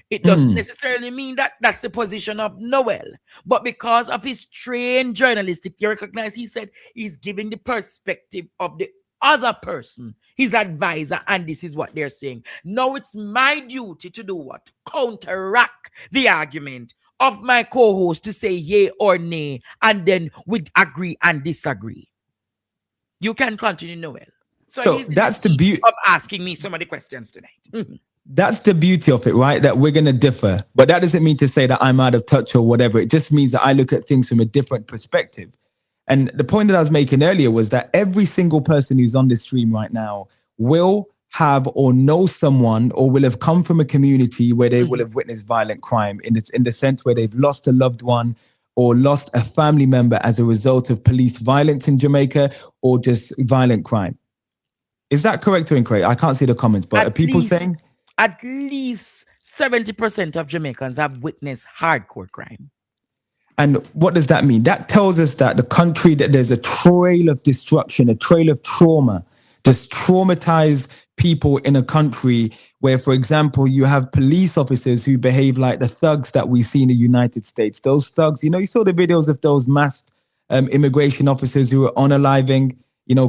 It doesn't necessarily mean that that's the position of Noel, but because of his trained journalistic, you recognize he said he's giving the perspective of the other person, his advisor, and this is what they're saying. Now it's my duty to do what? Counteract the argument of my co-host to say yay or nay, and then we'd agree and disagree. You can continue, Noel. So that's the beauty of asking me some of the questions tonight. That's the beauty of it, right? That we're going to differ, but that doesn't mean to say that I'm out of touch or whatever. It just means that I look at things from a different perspective. And the point that I was making earlier was that every single person who's on this stream right now will have or know someone or will have come from a community where they will have witnessed violent crime in the sense where they've lost a loved one or lost a family member as a result of police violence in Jamaica or just violent crime. Is that correct or incorrect? I can't see the comments, but are people saying? At least 70% of Jamaicans have witnessed hardcore crime. And what does that mean? That tells us that the country, that there's a trail of destruction, a trail of trauma, just traumatized people in a country where, for example, you have police officers who behave like the thugs that we see in the United States. Those thugs, you saw the videos of those masked immigration officers who were unaliving,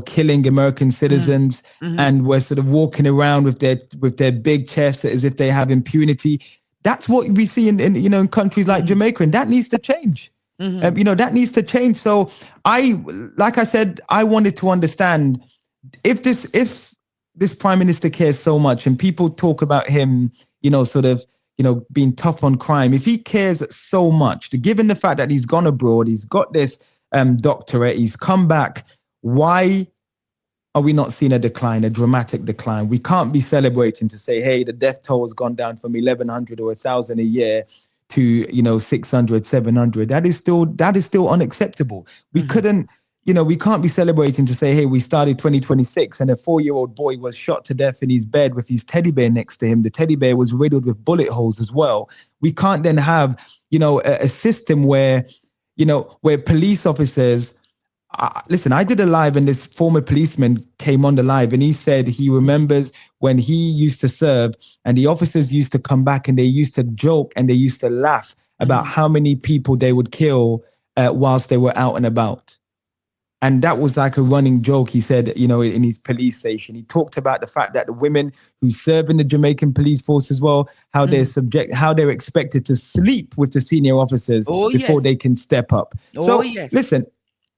killing American citizens, and we're sort of walking around with their big chests as if they have impunity. That's what we see in countries like Jamaica, and that needs to change. That needs to change. So like I said, I wanted to understand if this prime minister cares so much, and people talk about him, being tough on crime. If he cares so much, given the fact that he's gone abroad, he's got this doctorate, he's come back. Why are we not seeing a dramatic decline? We can't be celebrating to say, hey, the death toll has gone down from 1,100 or 1,000 a year to 600, 700. That is still unacceptable. We couldn't, we can't be celebrating to say, hey, we started 2026 and a 4-year-old boy was shot to death in his bed with his teddy bear next to him. The teddy bear was riddled with bullet holes as well. We can't then have, a system where police officers. Listen, I did a live and this former policeman came on the live and he said he remembers when he used to serve and the officers used to come back and they used to joke and they used to laugh about how many people they would kill whilst they were out and about. And that was like a running joke, he said, in his police station. He talked about the fact that the women who serve in the Jamaican police force as well, how they're expected to sleep with the senior officers before they can step up. Listen,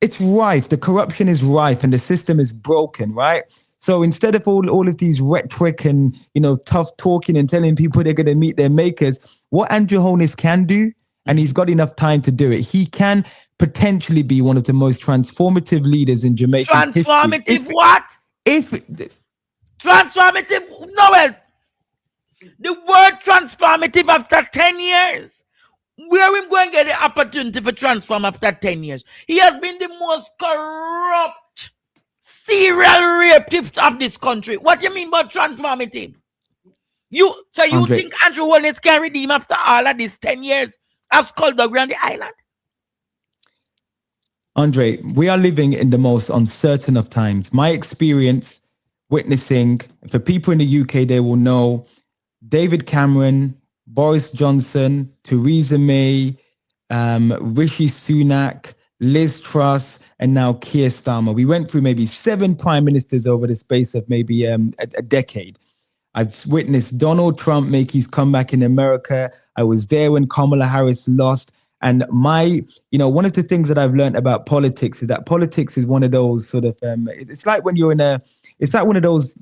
it's rife. The corruption is rife and the system is broken, right? So instead of all of these rhetoric and, tough talking and telling people they're going to meet their makers, what Andrew Holness can do, and he's got enough time to do it, he can potentially be one of the most transformative leaders in Jamaican history. Transformative what? Transformative, Noel. The word transformative after 10 years. Where are we going to get the opportunity for transform after 10 years? He has been the most corrupt serial rapist of this country. What do you mean by transformative? You think Andrew Holness can redeem after all of these 10 years of skullduggery on the island? Andre, we are living in the most uncertain of times. My experience witnessing, for people in the UK, they will know David Cameron, Boris Johnson, Theresa May, Rishi Sunak, Liz Truss, and now Keir Starmer. We went through maybe 7 prime ministers over the space of maybe a decade. I've witnessed Donald Trump make his comeback in America. I was there when Kamala Harris lost. And one of the things that I've learned about politics is that politics is one of those sort of, it's like when you're it's like one of those,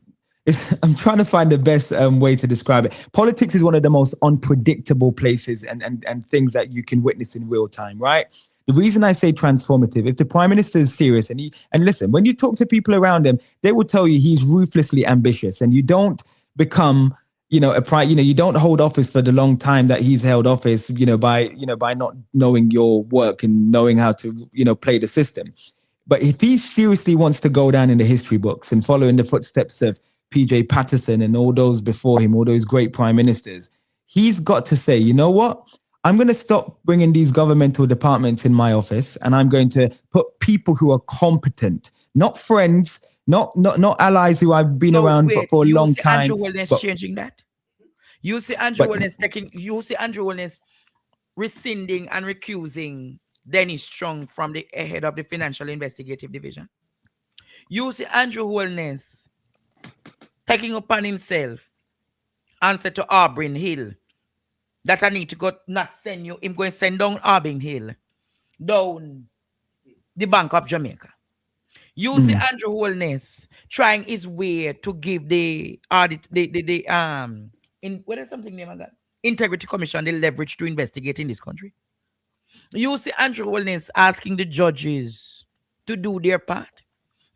I'm trying to find the best way to describe it. Politics is one of the most unpredictable places and things that you can witness in real time, right? The reason I say transformative, if the prime minister is serious and listen, when you talk to people around him, they will tell you he's ruthlessly ambitious, and you don't become, you don't hold office for the long time that he's held office, by not knowing your work and knowing how to, play the system. But if he seriously wants to go down in the history books and follow in the footsteps of PJ Patterson and all those before him, all those great prime ministers, he's got to say, you know what? I'm going to stop bringing these governmental departments in my office, and I'm going to put people who are competent, not friends, not allies who I've been around for a long time. Andrew Holness changing that. You see Andrew Holness rescinding and recusing Dennis Strong from the head of the Financial Investigative Division. You see Andrew Holness taking upon himself answer to Auburn Hill that I need to go not send you. I'm going to send down Auburn Hill down the Bank of Jamaica. You see Andrew Holness trying his way to give the audit what is something name again? Integrity Commission the leverage to investigate in this country. You see Andrew Holness asking the judges to do their part.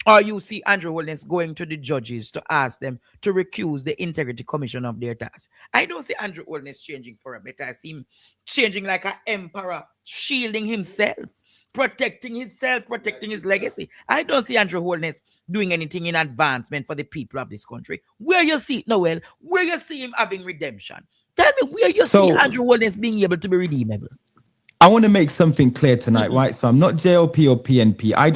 Or you see Andrew Holness going to the judges to ask them to recuse the Integrity Commission of their task. I don't see Andrew Holness changing for a better. I see him changing like an emperor, shielding himself, protecting himself, protecting his legacy. I don't see Andrew Holness doing anything in advancement for the people of this country. Where you see it, Noel, where you see him having redemption. Tell me where you see Andrew Holness being able to be redeemable. I want to make something clear tonight, right? So I'm not JLP or PNP. I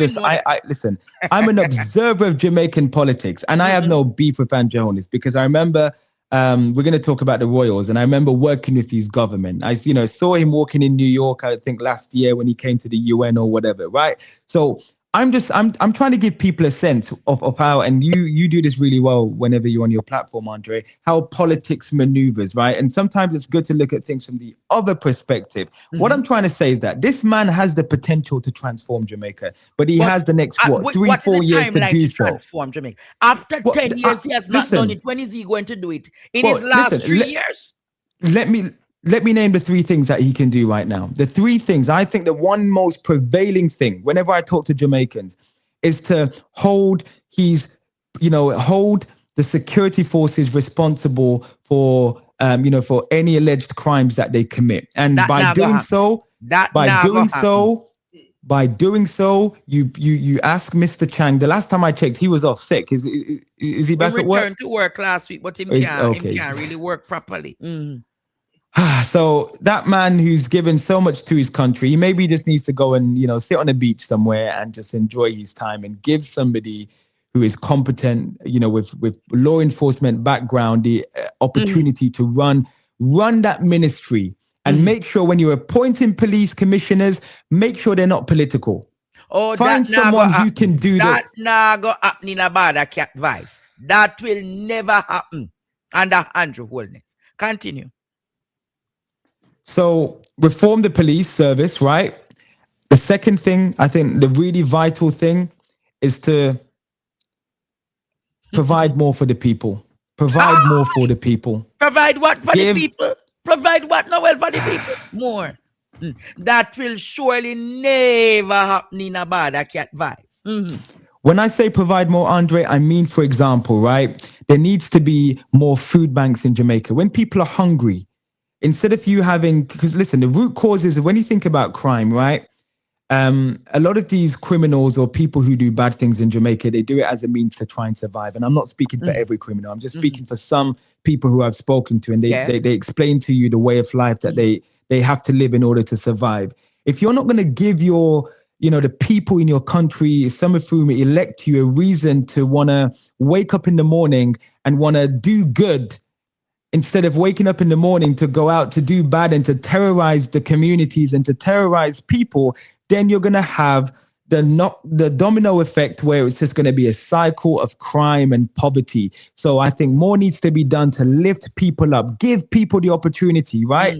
listen, I'm an observer of Jamaican politics, and I have no beef with Andrew Holness, because I remember we're going to talk about the Royals, and I remember working with his government. I saw him walking in New York, I think last year when he came to the UN or whatever, right? So I'm trying to give people a sense of how, and you do this really well whenever you're on your platform, Andre, how politics maneuvers, right? And sometimes it's good to look at things from the other perspective. What I'm trying to say is that this man has the potential to transform Jamaica, but he has the next 3-4 years to do so. Transform Jamaica. After 10 years, he has not done it. When is he going to do it? In his last 3 years? Let me name the 3 things that he can do right now. The 3 things, I think the one most prevailing thing, whenever I talk to Jamaicans, is to hold the security forces responsible for, for any alleged crimes that they commit. And by doing so, you ask Mr. Chang. The last time I checked, he was off sick. Is he back at work? He returned to work last week, but he can't really work properly. So that man who's given so much to his country, he maybe just needs to go and, sit on a beach somewhere and just enjoy his time and give somebody who is competent, with law enforcement background, the opportunity to run that ministry and make sure when you're appointing police commissioners, make sure they're not political. Find someone who can do that. That nah go happen in a bad cat vice. That will never happen under Andrew Holness. Continue. So reform the police service, right? The second thing, I think the really vital thing is to provide more for the people. Provide more for the people. Provide what for the people? Provide what, Noel, for the people? More. That will surely never happen in a bad cat vice. When I say provide more, Andre, I mean, for example, right? There needs to be more food banks in Jamaica. When people are hungry, instead of you having, because listen, the root causes, when you think about crime, right? A lot of these criminals or people who do bad things in Jamaica, they do it as a means to try and survive. And I'm not speaking for every criminal. I'm just speaking for some people who I've spoken to, and they explain to you the way of life that they have to live in order to survive. If you're not going to give the people in your country, some of whom elect you, a reason to want to wake up in the morning and want to do good, instead of waking up in the morning to go out to do bad and to terrorize the communities and to terrorize people, then you're going to have the domino effect where it's just going to be a cycle of crime and poverty. So I think more needs to be done to lift people up, give people the opportunity, right?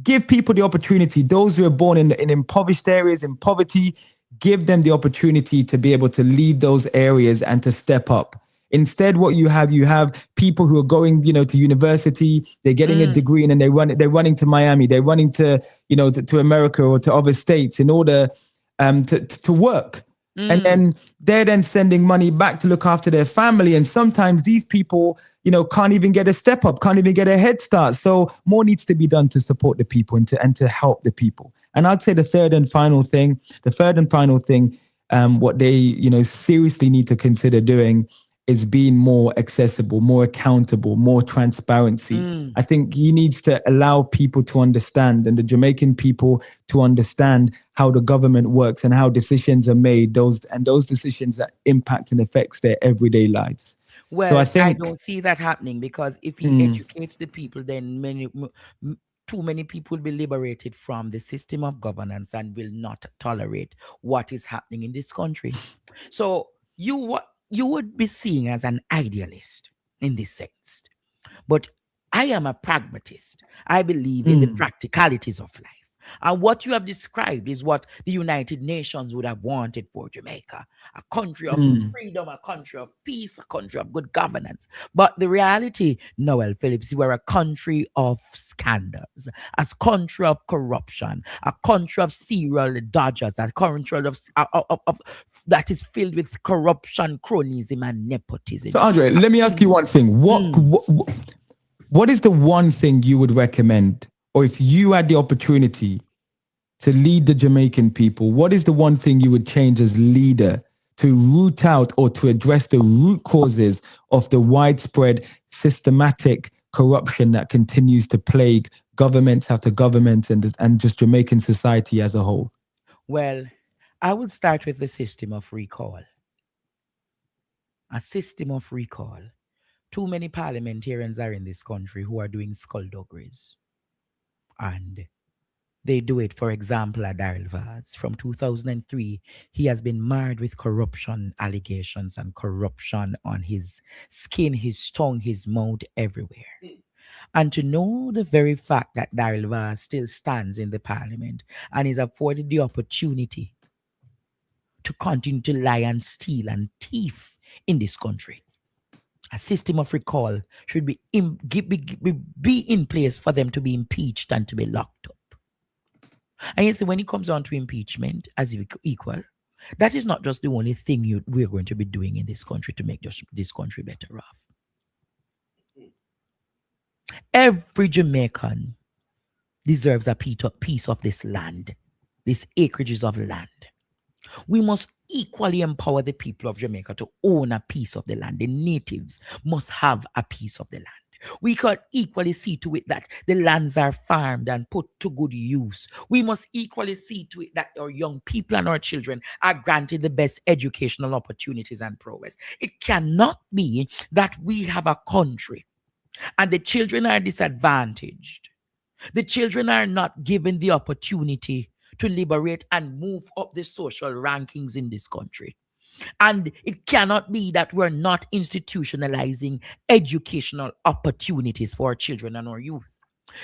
Give people the opportunity. Those who are born in impoverished areas, in poverty, give them the opportunity to be able to leave those areas and to step up. Instead, what you have people who are going, to university, they're getting a degree, and then they're running to Miami, they're running to, to America or to other states in order to work. And then they're then sending money back to look after their family. And sometimes these people, can't even get a step up, can't even get a head start. So more needs to be done to support the people and to help the people. And I'd say the third and final thing, what they, seriously need to consider doing is being more accessible, more accountable, more transparency. I think he needs to allow people to understand, and the Jamaican people to understand how the government works and how decisions are made, those decisions that impact and affects their everyday lives. Well, So I I think don't see that happening, because if he educates the people, then too many people will be liberated from the system of governance and will not tolerate what is happening in this country. So you would be seen as an idealist in this sense. But I am a pragmatist. I believe in the practicalities of life. And what you have described is what the United Nations would have wanted for Jamaica. A country of freedom, a country of peace, a country of good governance. But the reality, Noel Phillips, we're a country of scandals, a country of corruption, a country of serial dodgers, a country of that is filled with corruption, cronyism, and nepotism. So, Andre, let me ask you one thing. What is the one thing you would recommend, or if you had the opportunity to lead the Jamaican people, what is the one thing you would change as leader to root out or to address the root causes of the widespread systematic corruption that continues to plague governments after governments and just Jamaican society as a whole? Well, I would start with the system of recall. A system of recall. Too many parliamentarians are in this country who are doing skullduggeries. And they do it, for example, at Daryl Vaz. From 2003, he has been marred with corruption allegations and corruption on his skin, his tongue, his mouth, everywhere. And to know the very fact that Daryl Vaz still stands in the parliament and is afforded the opportunity to continue to lie and steal and thief in this country. A system of recall should be in place for them to be impeached and to be locked up. And you see, when it comes down to impeachment as equal, that is not just the only thing we're going to be doing in this country to make this country better off. Every Jamaican deserves a piece of this land, these acreages of land. We must equally empower the people of Jamaica to own a piece of the land. The natives must have a piece of the land. We can equally see to it that the lands are farmed and put to good use. We must equally see to it that our young people and our children are granted the best educational opportunities and progress. It cannot be that we have a country and the children are disadvantaged. The children are not given the opportunity to liberate and move up the social rankings in this country. And it cannot be that we're not institutionalizing educational opportunities for our children and our youth.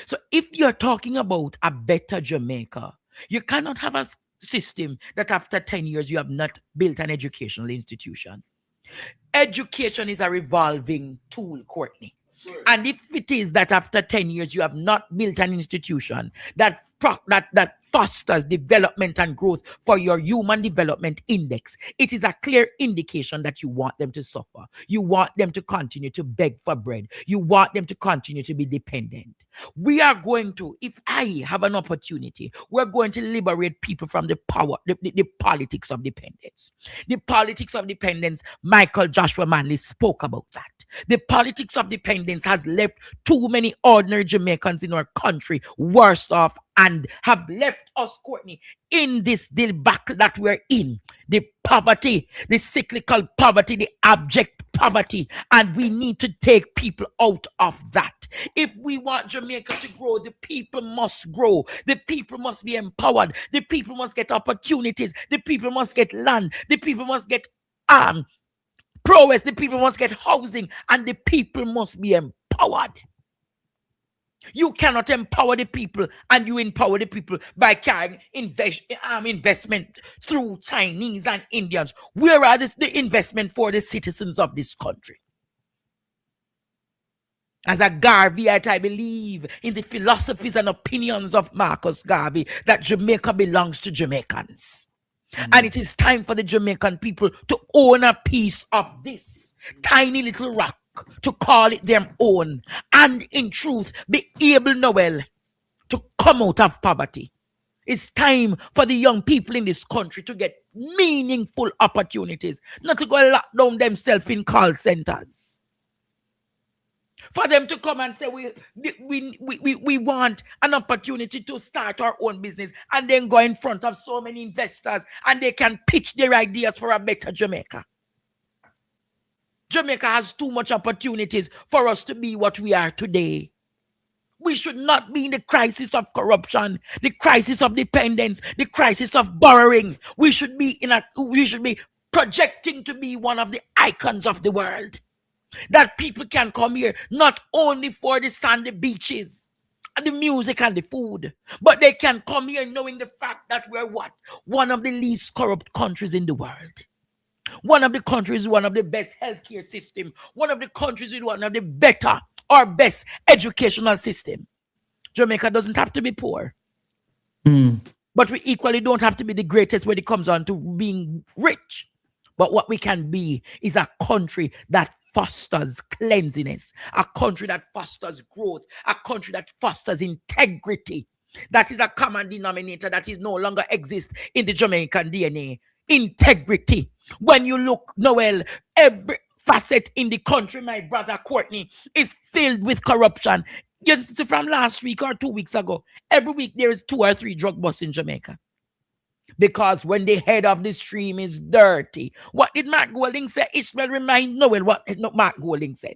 So if you're talking about a better Jamaica, you cannot have a system that after 10 years you have not built an educational institution. Education is a revolving tool, Courtney. And if it is that after 10 years you have not built an institution that fosters development and growth for your human development index, it is a clear indication that you want them to suffer. You want them to continue to beg for bread. You want them to continue to be dependent. We are going to, if I have an opportunity, we're going to liberate people from the power, the politics of dependence. The politics of dependence, Michael Joshua Manley spoke about that. The politics of dependence has left too many ordinary Jamaicans in our country worse off and have left us, Courtney, in this debacle that we're in. The poverty, the cyclical poverty, the abject poverty. And we need to take people out of that. If we want Jamaica to grow, the people must grow. The people must be empowered. The people must get opportunities. The people must get land. The people must get prowess. The people must get housing. And the people must be empowered. You cannot empower the people, and you empower the people by carrying investment through Chinese and Indians. Where are the investment for the citizens of this country? As a Garveyite, I believe in the philosophies and opinions of Marcus Garvey that Jamaica belongs to Jamaicans. And it is time for the Jamaican people to own a piece of this tiny little rock, to call it their own, and in truth be able, Noel, to come out of poverty. It's time for the young people in this country to get meaningful opportunities, not to go lock down themselves in call centers. For them to come and say we want an opportunity to start our own business, and then go in front of so many investors and they can pitch their ideas for a better Jamaica. Jamaica has too much opportunities for us to be what we are today. We should not be in the crisis of corruption, the crisis of dependence, the crisis of borrowing. We should be projecting to be one of the icons of the world. That people can come here not only for the sandy beaches and the music and the food, but they can come here knowing the fact that we're what? One of the least corrupt countries in the world. One of the countries with one of the best healthcare system. One of the countries with one of the better or best educational system. Jamaica doesn't have to be poor. But we equally don't have to be the greatest when it comes on to being rich. But what we can be is a country that fosters cleanliness, a country that fosters growth, a country that fosters integrity. That is a common denominator that is no longer exists in the Jamaican DNA. Integrity. When you look, Noel, every facet in the country, my brother Courtney, is filled with corruption. You see, from last week or 2 weeks ago, every week there is 2 or 3 drug busts in Jamaica. Because when the head of the stream is dirty. What did Mark Golding say? Ishmael remind Noel what Mark Golding said.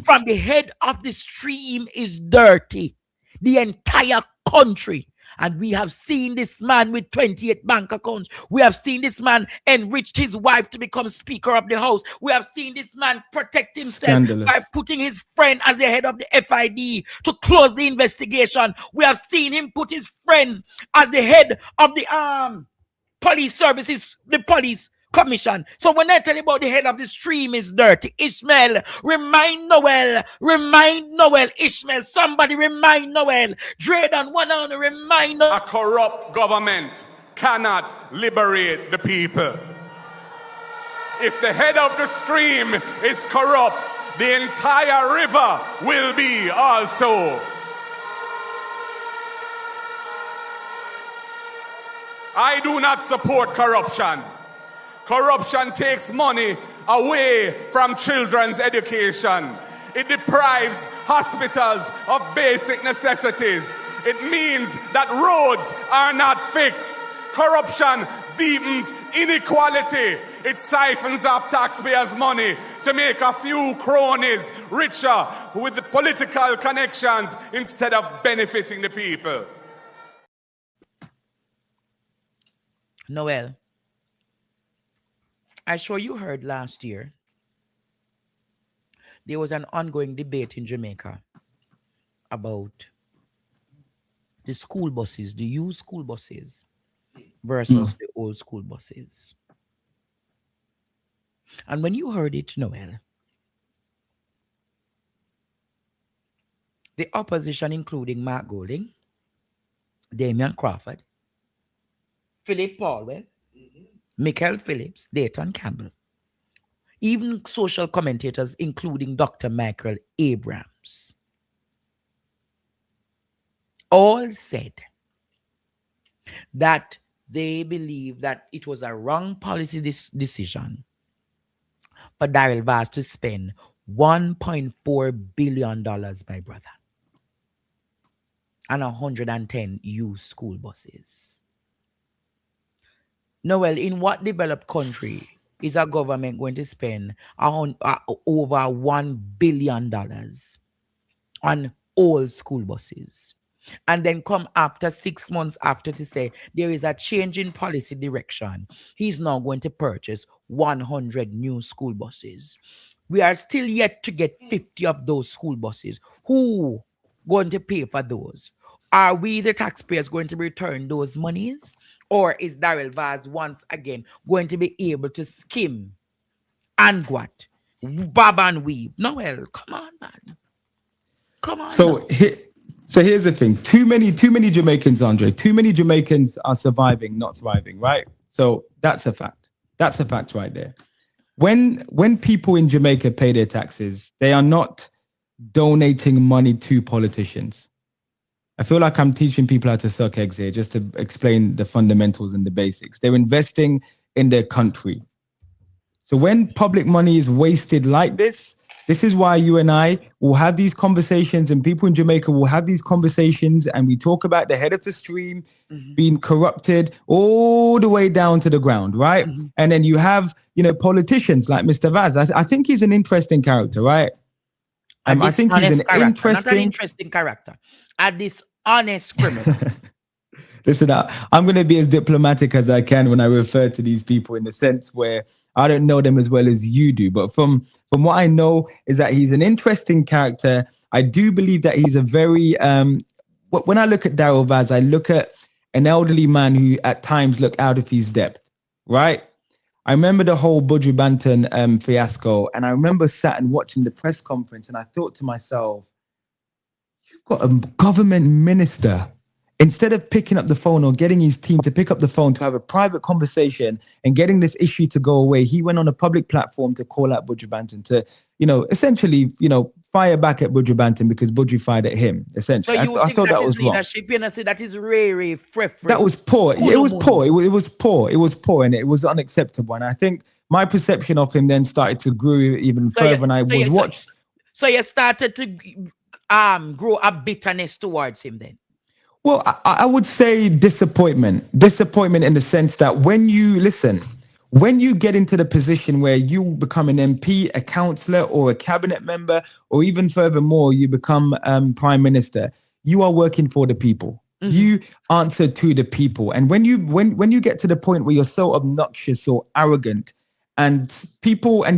From the head of the stream is dirty. The entire country. And we have seen this man with 28 bank accounts. We have seen this man enriched his wife to become Speaker of the House. We have seen this man protect himself by putting his friend as the head of the FID to close the investigation. We have seen him put his friends as the head of the police services, the police commission. So when I tell you about the head of the stream is dirty, Ishmael, remind Noel, Ishmael, somebody remind Noel, Drayden, one on remind Noel. A corrupt government cannot liberate the people. If the head of the stream is corrupt, the entire river will be also. I do not support corruption. Corruption takes money away from children's education. It deprives hospitals of basic necessities. It means that roads are not fixed. Corruption deepens inequality. It siphons off taxpayers' money to make a few cronies richer with the political connections instead of benefiting the people. Noel, I'm sure you heard last year there was an ongoing debate in Jamaica about the school buses, the used school buses versus the old school buses. And when you heard it, Noel, the opposition, including Mark Golding, Damian Crawford, Philip Paulwell, Michael Phillips, Dayton Campbell, even social commentators, including Dr. Michael Abrams, all said that they believe that it was a wrong policy decision for Daryl Vaz to spend $1.4 billion, my brother. And 110 used school buses. Noel, in what developed country is our government going to spend over $1 billion on old school buses? And then come after 6 months after to say there is a change in policy direction. He's now going to purchase 100 new school buses. We are still yet to get 50 of those school buses. Who going to pay for those? Are we, the taxpayers, going to return those monies? Or is Daryl Vaz once again going to be able to skim and what? Bob and weave? Noel, come on, man. Come on. So here's the thing. Too many Jamaicans, Andre. Too many Jamaicans are surviving, not thriving, right? So that's a fact. That's a fact right there. When people in Jamaica pay their taxes, they are not donating money to politicians. I feel like I'm teaching people how to suck eggs here, just to explain the fundamentals and the basics. They're investing in their country. So when public money is wasted like this is why you and I will have these conversations, and people in Jamaica will have these conversations, and we talk about the head of the stream being corrupted all the way down to the ground, right? And then you have, politicians like Mr. Vaz. I think he's an interesting character, right? I think he's an interesting character. A dishonest criminal. Listen, I'm going to be as diplomatic as I can when I refer to these people, in the sense where I don't know them as well as you do. But from what I know is that he's an interesting character. I do believe that he's a very, when I look at Daryl Vaz, I look at an elderly man who at times look out of his depth, right? I remember the whole Buju Banton fiasco, and I remember sat and watching the press conference, and I thought to myself, you've got a government minister. Instead of picking up the phone or getting his team to pick up the phone to have a private conversation and getting this issue to go away, he went on a public platform to call out Buju Banton to, essentially, fire back at Buju Banton because Buju fired at him. Essentially, so I thought that was wrong. That is really that was poor. It was poor. It was poor. It was poor, and it was unacceptable. And I think my perception of him then started to grow even further. And I was watching. So you started to grow a bitterness towards him then. Well, I would say disappointment in the sense that when you get into the position where you become an MP, a councillor, or a cabinet member, or even furthermore, you become prime minister, you are working for the people. You answer to the people. And when you get to the point where you're so obnoxious or arrogant, and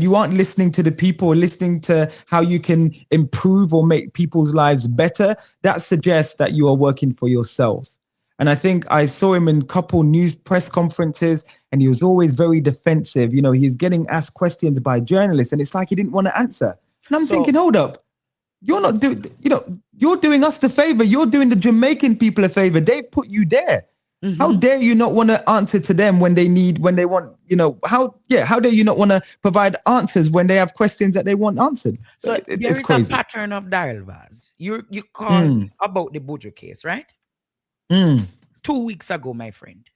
you aren't listening to the people, or listening to how you can improve or make people's lives better, that suggests that you are working for yourselves. And I think I saw him in a couple news press conferences, and he was always very defensive. He's getting asked questions by journalists, and it's like he didn't want to answer. And I'm thinking, hold up, you're not doing, you're doing us the favor. You're doing the Jamaican people a favor. They've put you there. How dare you not want to answer to them when they want, how dare you not want to provide answers when they have questions that they want answered? So it's crazy. A pattern of Daryl Vaz. You called about the Buju case, right? 2 weeks ago, my friend,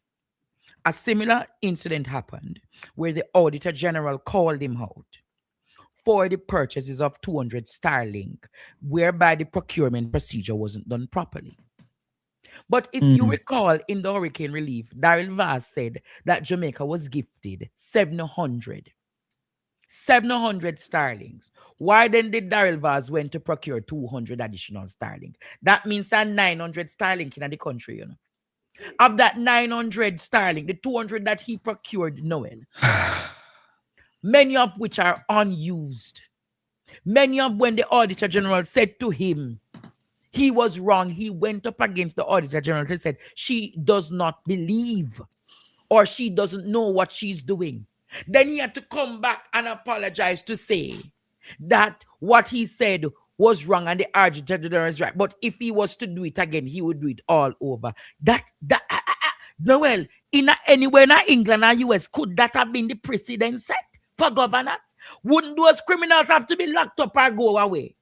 a similar incident happened where the Auditor General called him out for the purchases of 200 Starlink, whereby the procurement procedure wasn't done properly. But if you recall, in the hurricane relief, Daryl Vaz said that Jamaica was gifted 700 Starlinks. Why then did Daryl Vaz went to procure 200 additional Starlink? That means that 900 Starlink in the country, Of that 900 Starlink, the 200 that he procured, Noel, many of which are unused. Many of when the Auditor General said to him, he was wrong. He went up against the Auditor General and said, she does not believe, or she doesn't know what she's doing. Then he had to come back and apologize to say that what he said was wrong and the Auditor General is right. But if he was to do it again, he would do it all over. Noel, anywhere in England or US, could that have been the precedent set for governance? Wouldn't those criminals have to be locked up or go away?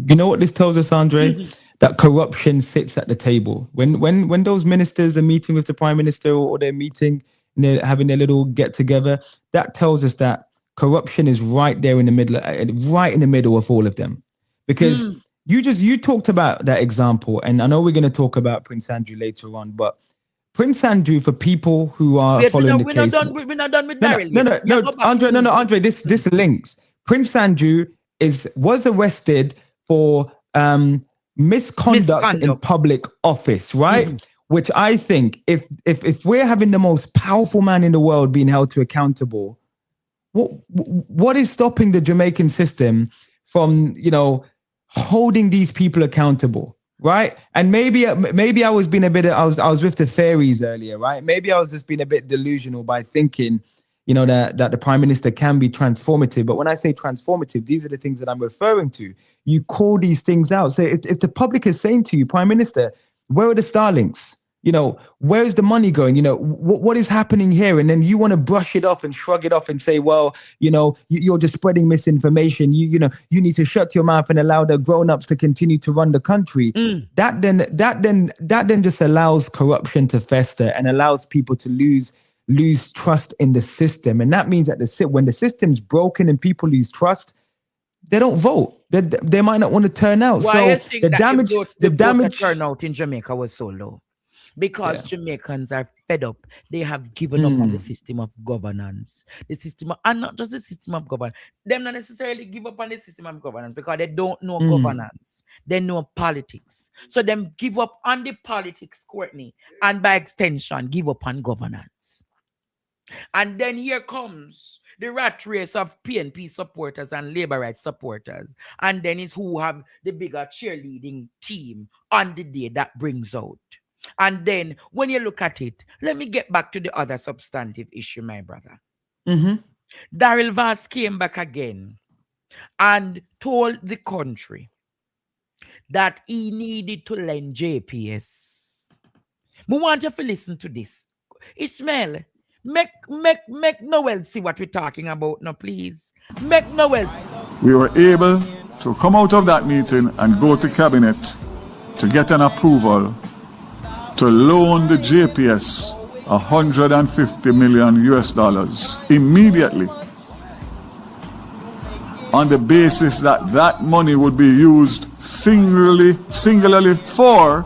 You know what this tells us, Andre? That corruption sits at the table. When those ministers are meeting with the prime minister, or they're meeting and they're having their little get together. That tells us that corruption is right there in the middle, right in the middle of all of them. Because you talked about that example, and I know we're going to talk about Prince Andrew later on, but Prince Andrew, for people who are following the case, we're not done with Daryl yet. Andre, this links. Prince Andrew was arrested for misconduct in public office, right? Which I think, if we're having the most powerful man in the world being held to accountable, what is stopping the Jamaican system from, holding these people accountable, right? And maybe I was being a bit, I was with the fairies earlier, right? Maybe I was just being a bit delusional by thinking, that the Prime Minister can be transformative. But when I say transformative, these are the things that I'm referring to. You call these things out. So if the public is saying to you, Prime Minister, where are the Starlinks? Where is the money going? What is happening here? And then you want to brush it off and shrug it off and say, well, you're just spreading misinformation. You need to shut your mouth and allow the grown-ups to continue to run the country. That then just allows corruption to fester and allows people to lose trust in the system. And that means that when the system's broken and people lose trust, they don't vote. They might not want to turn out. Why So the damage turnout in Jamaica was so low? Because Jamaicans are fed up. They have given up on the system of governance. And not just the system of governance. They not necessarily give up on the system of governance because they don't know governance. They know politics. So them give up on the politics, Courtney, and by extension, give up on governance. And then here comes the rat race of PNP supporters and labor rights supporters. And then it's who have the bigger cheerleading team on the day that brings out. And then when you look at it, let me get back to the other substantive issue, my brother. Daryl Vass came back again and told the country that he needed to lend JPS. We want you to listen to this. Ishmael, make Noel see what we're talking about now, please. Make Noel. We were able to come out of that meeting and go to cabinet to get an approval to loan the JPS $150 million immediately, on the basis that money would be used singularly for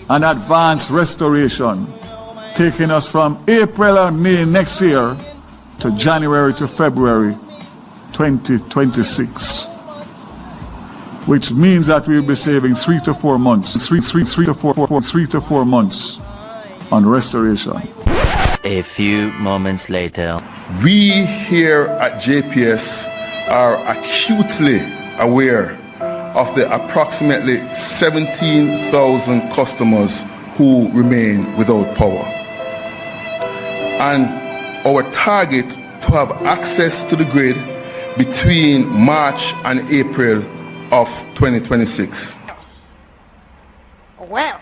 an advanced restoration, taking us from April or May next year to January to February 2026. Which means that we'll be saving 3 to 4 months, 3 to 4 months on restoration. A few moments later, we here at JPS are acutely aware of the approximately 17,000 customers who remain without power. And our target to have access to the grid between March and April of 2026. Well.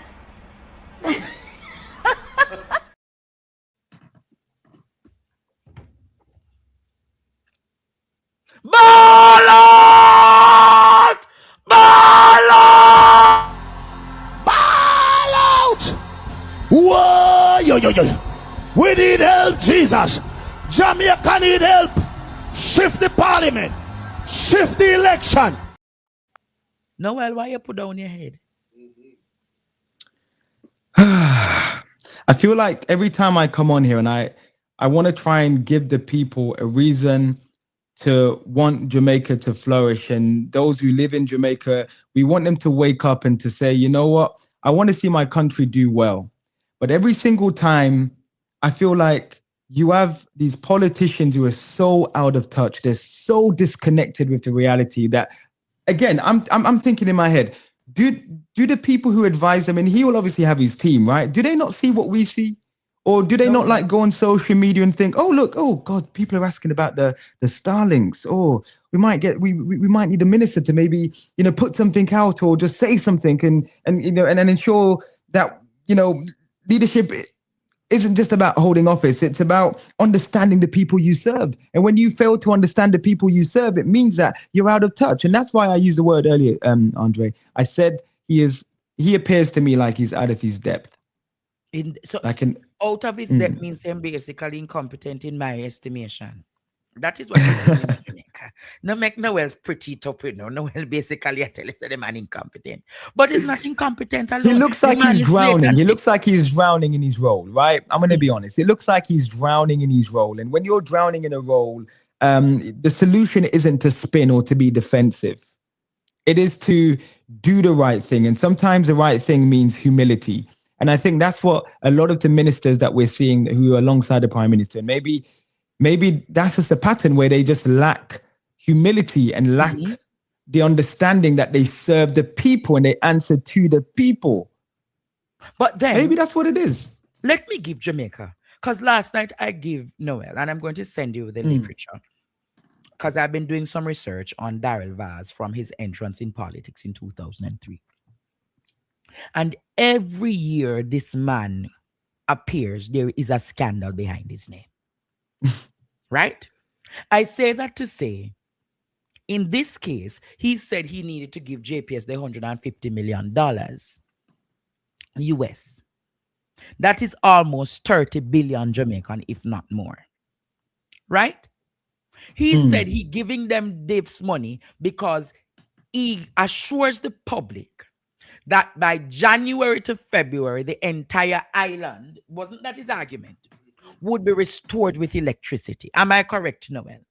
Ball out! Ball out! Ball out! Whoa! Yo. We need help, Jesus. Jamaica need help. Shift the parliament. Shift the election. Noel, why you put down your head? I feel like every time I come on here and I want to try and give the people a reason to want Jamaica to flourish, and those who live in Jamaica, we want them to wake up and to say, you know what, I want to see my country do well. But every single time, I feel like you have these politicians who are so out of touch. They're so disconnected with the reality that, again, I'm thinking in my head, do the people who advise them, and he will obviously have his team, right? Do they not see what we see? Or do they not like go on social media and think, oh, look, oh God, people are asking about the Starlinks. Oh, we might need a minister to maybe, put something out or just say something and ensure that, leadership isn't just about holding office. It's about understanding the people you serve. And when you fail to understand the people you serve, it means that you're out of touch. And that's why I used the word earlier, Andre. I said he appears to me like he's out of his depth. out of his debt means him basically incompetent in my estimation. That is what he's doing in Jamaica. No make Noel pretty top, you know. Noel basically I tell us that the man incompetent. But he's not incompetent alone. He looks like he's drowning. He looks like he's drowning in his role, right? I'm going to be honest. It looks like he's drowning in his role. And when you're drowning in a role, the solution isn't to spin or to be defensive. It is to do the right thing. And sometimes the right thing means humility. And I think that's what a lot of the ministers that we're seeing who are alongside the prime minister, maybe that's just a pattern where they just lack humility and lack the understanding that they serve the people and they answer to the people. But then maybe that's what it is. Let me give Jamaica, because last night I gave Noel, and I'm going to send you the literature, because I've been doing some research on Darrell Vaz from his entrance in politics in 2003. And every year this man appears, there is a scandal behind his name. Right? I say that to say, in this case, he said he needed to give JPS the $150 million US. That is almost 30 billion Jamaican, if not more. Right? He said he giving them this money because he assures the public that by January to February, the entire island, wasn't that his argument, would be restored with electricity. Am I correct, Noel?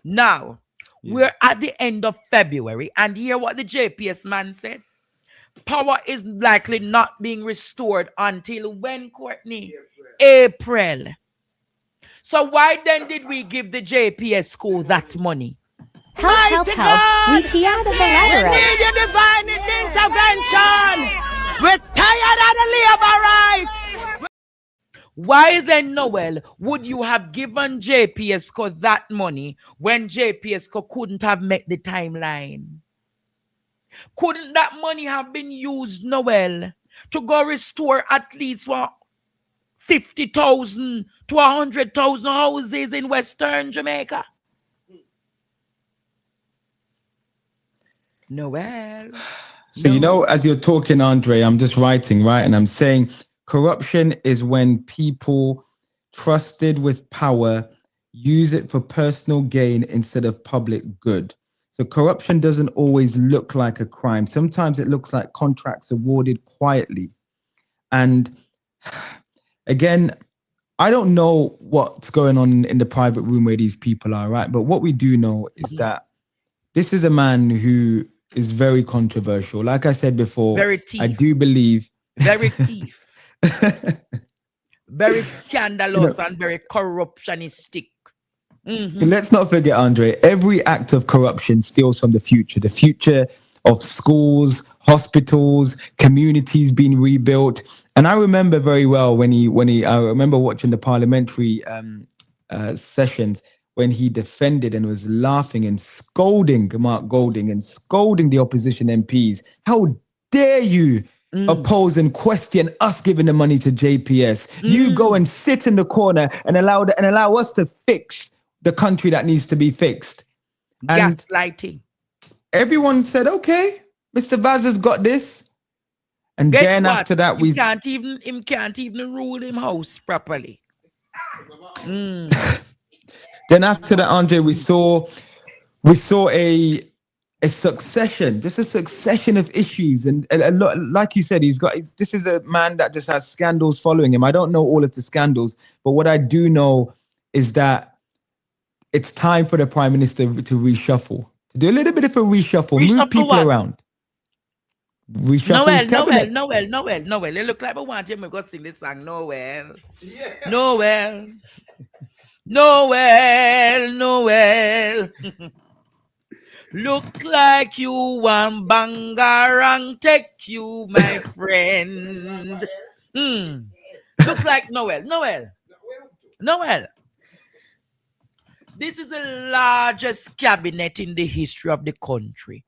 Now, we're at the end of February, and hear what the JPS man said. Power is likely not being restored until when, Courtney? April. So why then did we give the JPS school that money? Help. We hear the We Belarus. need your divine intervention. We're tired of the labor rights. Why then, Noel, would you have given JPSCO that money when JPSCO couldn't have met the timeline? Couldn't that money have been used, Noel, to go restore at least 50,000 to 100,000 houses in Western Jamaica? Noel. So, you know, as you're talking, Andre, I'm just writing, right? And I'm saying corruption is when people trusted with power use it for personal gain instead of public good. So corruption doesn't always look like a crime. Sometimes it looks like contracts awarded quietly. And again, I don't know what's going on in the private room where these people are, right? But what we do know is that this is a man who is very controversial. Like I said before, I do believe very thief, very scandalous, and very corruptionistic. Let's not forget, Andre, every act of corruption steals from the future of schools, hospitals, communities being rebuilt. And I remember very well when I remember watching the parliamentary sessions when he defended and was laughing and scolding Mark Golding and scolding the opposition MPs. How dare you oppose and question us giving the money to JPS? You go and sit in the corner and allow us to fix the country that needs to be fixed. And gaslighting. Everyone said, okay, Mr. Vaz has got this. And then after that, we can't even rule him house properly. Then after that, Andre, we saw a succession of issues, and a lot, like you said, this is a man that just has scandals following him. I don't know all of the scandals, but what I do know is that it's time for the prime minister to reshuffle, to do a little bit of a reshuffle, move people around. Reshuffle his cabinet. Noel. It look like we want him to go sing this song. Noel. Look like you want Bangarang take you, my friend. Look like Noel. This is the largest cabinet in the history of the country.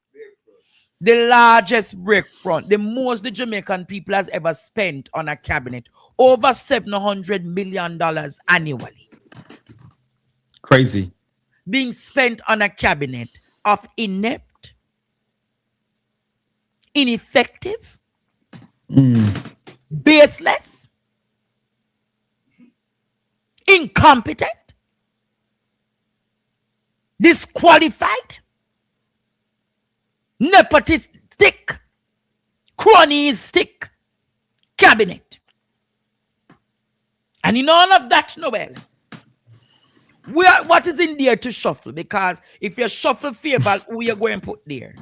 The largest break front, the most the Jamaican people has ever spent on a cabinet, over $700 million annually. Crazy. Being spent on a cabinet of inept, ineffective, baseless, incompetent, disqualified, nepotistic, cronyistic cabinet. And in all of that, Noel, what is in there to shuffle? Because if you shuffle favor, who you going to put there?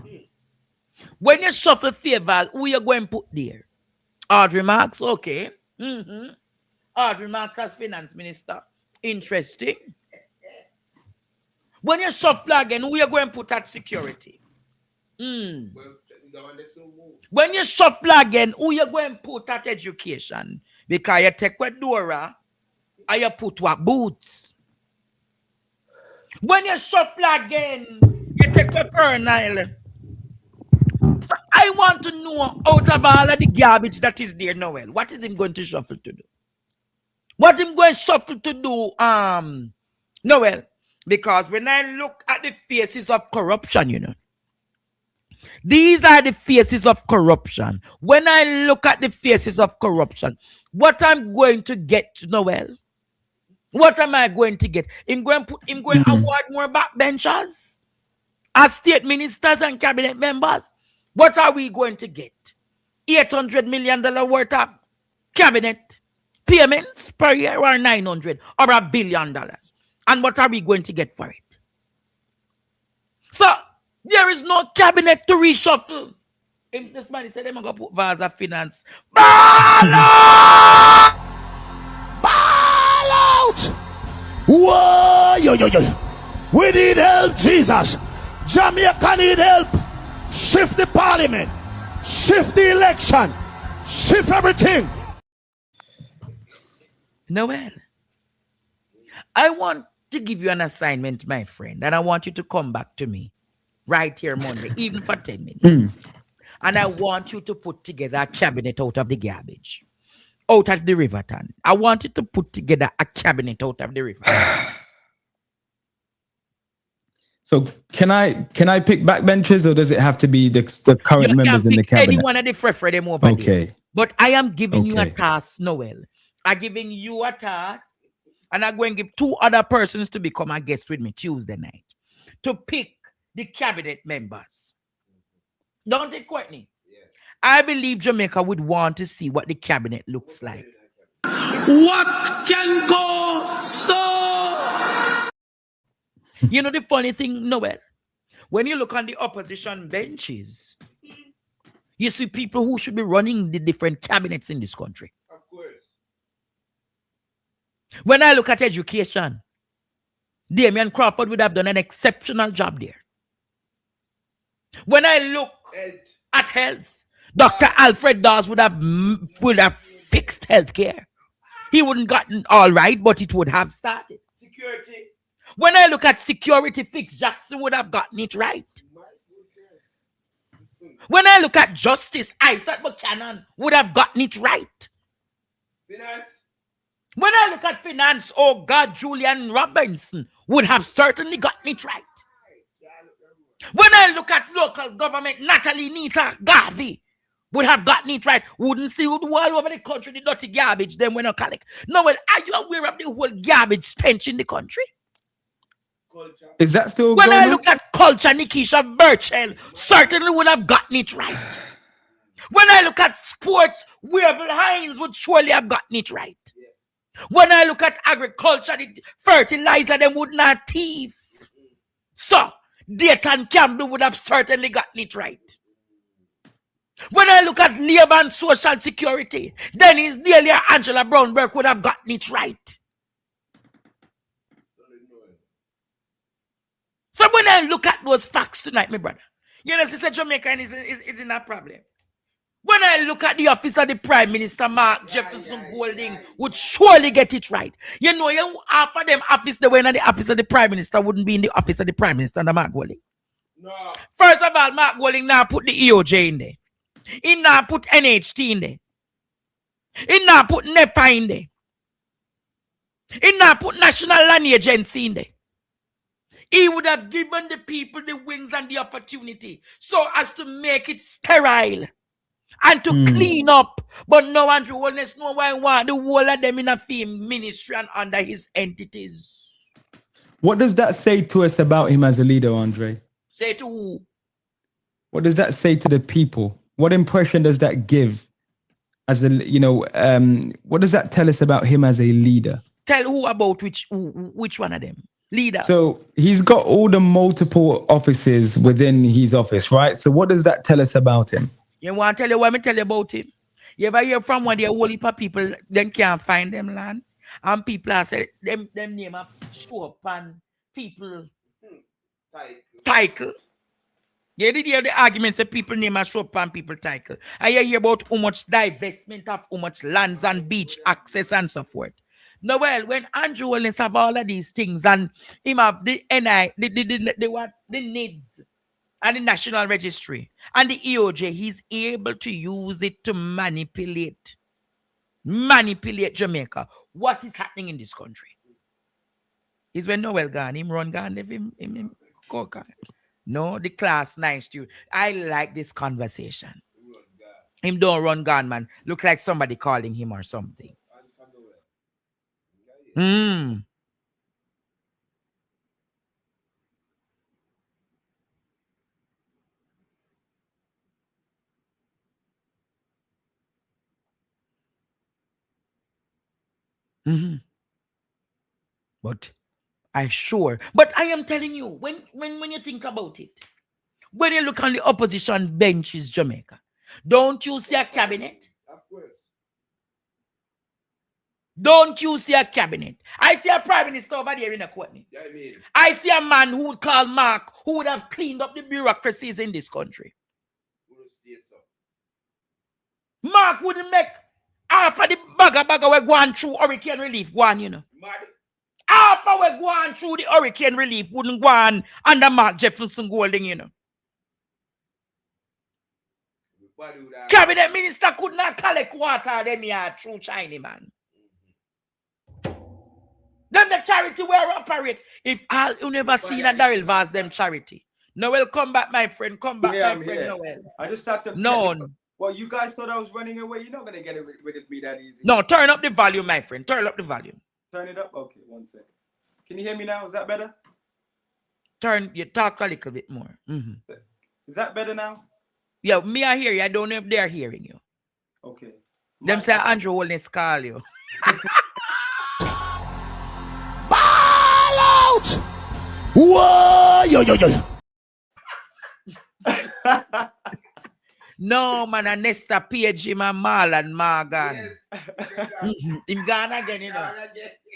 When you shuffle favor, who you going to put there? Audrey Marks, okay. Audrey Marks as finance minister. Interesting. When you shuffle again, who you going to put at security? When you shuffle again, who you going to put at education? Because you take with Dora and you put what boots. When you shuffle again, you take with Pernile. So I want to know out of all of the garbage that is there, Noel, what is him going to shuffle to do? What him going to shuffle to do, Noel? Because when I look at the faces of corruption, you know, these are the faces of corruption. When I look at the faces of corruption, what I'm going to get, Noel? What am I going to get? I'm going to award more backbenchers as state ministers and cabinet members. What are we going to get? $800 million worth of cabinet payments per year, or 900 or $1 billion. And what are we going to get for it? So there is no cabinet to reshuffle. If this man said, I'm going to put Vaza Finance. Ball out! Ball out! Whoa, yo. We need help, Jesus. Jamaica need help. Shift the parliament. Shift the election. Shift everything. Noel, I want to give you an assignment, my friend, and I want you to come back to me right here Monday, even for 10 minutes. And I want you to put together a cabinet out of the garbage, out of the Riverton. I want you to put together a cabinet out of the Riverton. So can I pick backbenchers, or does it have to be the current members in the cabinet? Any one of the prefer them over there. But I am giving you a task, Noel. I'm giving you a task, and I'm going to give 2 other persons to become a guest with me Tuesday night to pick the cabinet members. Don't it, Courtney? Yeah. I believe Jamaica would want to see what the cabinet looks like. What can go so? You know the funny thing, Noel? When you look on the opposition benches, you see people who should be running the different cabinets in this country. Of course. When I look at education, Damian Crawford would have done an exceptional job there. When I look at health, Dr. Alfred Dawes would have fixed healthcare. He wouldn't gotten all right, but it would have started. Security. When I look at security, Fix Jackson would have gotten it right. When I look at justice, Isaac Buchanan would have gotten it right. Finance. When I look at finance, oh God, Julian Robinson would have certainly gotten it right. When I look at local government, Natalie Nita Garvey would have gotten it right. Wouldn't see who all over the country, the dirty garbage, then when I collect. No, well, are you aware of the whole garbage stench in the country? Culture. Is that still when going I on? look at culture, Nikisha Burchell certainly would have gotten it right. When I look at sports, Wearville Hines would surely have gotten it right. When I look at agriculture, the fertilizer, them would not thief. So, Dayton Campbell would have certainly gotten it right. When I look at labor and social security, Dennis Daly or Angela Brownberg would have gotten it right. So when I look at those facts tonight, my brother, you know, Sister Jamaican is in a problem. When I look at the office of the Prime Minister, Mark Jefferson Golding would surely get it right. You know, half of them office, they were in the office of the Prime Minister wouldn't be in the office of the Prime Minister under Mark Golding. No. First of all, Mark Golding now put the EOJ in there. He now put NHT in there. He now put NEPA in there. He now put National Land Agency in there. He would have given the people the wings and the opportunity so as to make it sterile. and to clean up. But no Andrew Holness, no why want the whole of them in a film ministry and under his entities. What does that say to us about him as a leader, Andre? Say to who? What does that say to the people? What impression does that give as a, what does that tell us about him as a leader? Tell who about which one of them? Leader. So he's got all the multiple offices within his office, right? So what does that tell us about him? You want to tell you what me tell you about him? You ever hear from one of the whole heap of people, them can't find them land? And people are saying, them name up show up and people title. You did hear the arguments that people name a show up and people title. And you hear about how much divestment of how much lands and beach access and so forth. No, well, when Andrew Holness have all of these things and him have the NI, the needs and the National Registry and the EOJ, he's able to use it to manipulate Jamaica. What is happening in this country? Is when Noel gone, him run gone, leave him go gone. No, the class 9 student. I like this conversation. Him don't run gone, man. Look like somebody calling him or something. But I am telling you, when you think about it, when you look on the opposition benches, Jamaica, don't you see a cabinet? Of course. Don't you see a cabinet? I see a prime minister over there in a Courtney. Yeah, I mean. I see a man who would call Mark, who would have cleaned up the bureaucracies in this country. Mark wouldn't make half of the bagger we're going through hurricane relief go on, you know. Half of we're going through the hurricane relief wouldn't go on under Mark Jefferson Golding, you know. Cabinet minister could not collect water them here through China, man. Then the charity where operate. If all you never seen a Daryl Vaz them charity. Noel, come back, my friend. Come back, my friend, here. Noel. I just had to. No. Well, you guys thought I was running away. You're not gonna get rid of me that easy. No, turn up the volume, my friend. Turn up the volume. Turn it up. Okay, 1 second. Can you hear me now? Is that better? You talk a little bit more. Is that better now? Yeah, me I hear you. I don't know if they're hearing you. Okay. Them say Andrew Holness call you. Ball out! Whoa! Yo. No, man, a Nesta page him and Marlon Morgan. Him gone again, you know.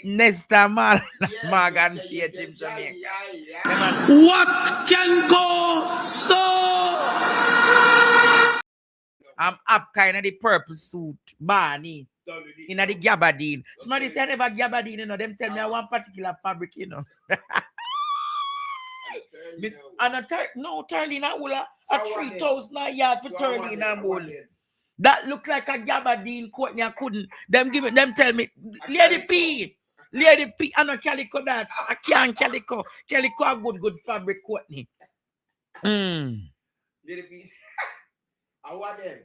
Nesta Marlon Morgan page him Jamaica. What can go so? I'm up kind of the purple suit, Barney. In the gabardine. Somebody say never gabardine, you know. Them tell me I want particular fabric, you know. Miss Turlina will a 3,000 yard for Turlina wool. That look like a gabardine Courtney. I couldn't. Them tell me, Lady P, I know calico that. I can't calico. Calico a good fabric Courtney. Lady P. I want them.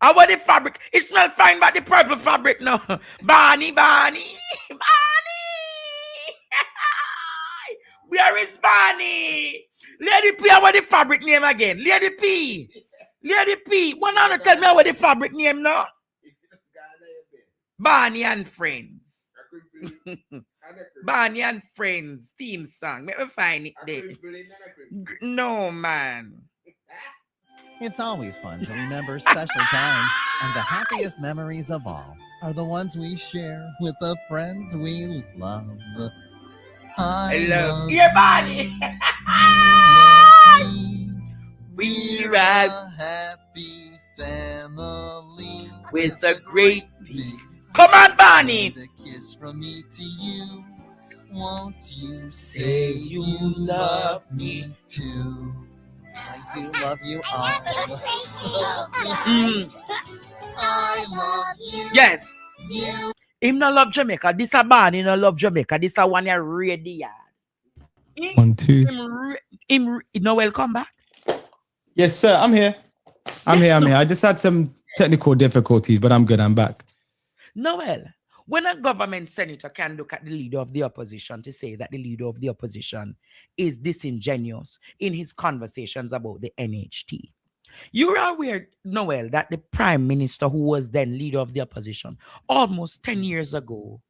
I want the fabric. It smells fine, but the purple fabric now. Barney. Where is Barney? Lady P, I want the fabric name again. Lady P. One hour tell me what the fabric name now. Barney and Friends. Barney and Friends theme song. Let me find it there. No, man. It's always fun to remember special times, and the happiest memories of all are the ones we share with the friends we love. I love you, Barney. We're a happy family with a great big. Come on, Barney. A kiss from me to you. Won't you say you love me too? I do love you all. I love you. Yes. Him no love Jamaica. This a man, he no love Jamaica. This a one ya ready yard. 1, 2. Him no welcome back. Yes, sir. I'm here. I'm here. I just had some technical difficulties, but I'm good. I'm back. Noel, when a government senator can look at the leader of the opposition to say that the leader of the opposition is disingenuous in his conversations about the NHT, you are aware, Noel, that the prime minister who was then leader of the opposition almost 10 years ago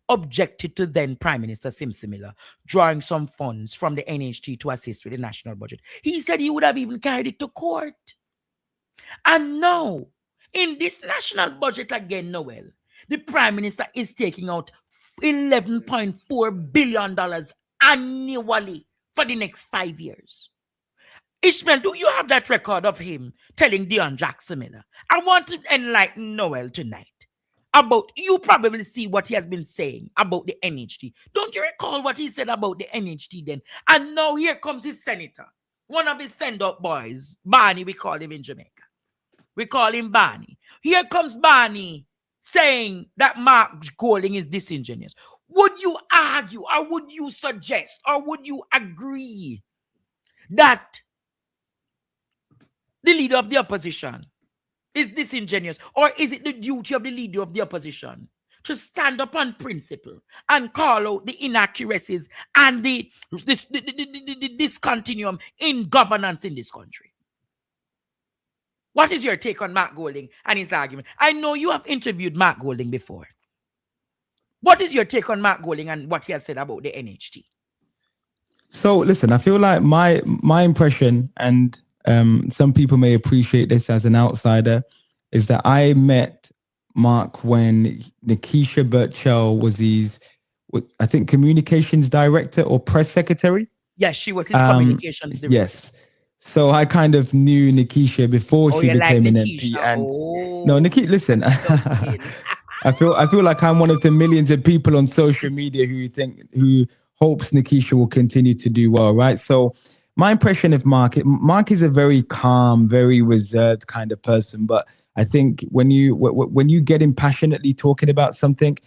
objected to then Prime Minister Simsimila drawing some funds from the NHT to assist with the national budget. He said he would have even carried it to court. And now, in this national budget again, Noel, the Prime Minister is taking out $11.4 billion annually for the next 5 years. Ishmael, do you have that record of him telling Dion Jackson Miller? I want to enlighten Noel tonight about, you probably see what he has been saying about the NHT. Don't you recall what he said about the NHT then? And now here comes his senator, one of his send-up boys, Barney, we call him in Jamaica. We call him Barney. Here comes Barney saying that Mark Golding is disingenuous. Would you argue, or would you suggest, or would you agree that the leader of the opposition is disingenuous? Or is it the duty of the leader of the opposition to stand up on principle and call out the inaccuracies and the discontinuum in governance in this country? What is your take on Mark Golding and his argument? I know you have interviewed Mark Golding before. What is your take on Mark Golding and what he has said about the NHT? So listen, I feel like my impression, and some people may appreciate this as an outsider, is that I met Mark when Nikisha Burchell was his, I think, communications director or press secretary. Yes, she was his communications director. Yes. So I kind of knew Nikisha before she became an MP. And no, Nikki, listen, I feel like I'm one of the millions of people on social media who hopes Nikisha will continue to do well, right? So my impression of Mark is a very calm, very reserved kind of person. But I think when you get him passionately talking about something,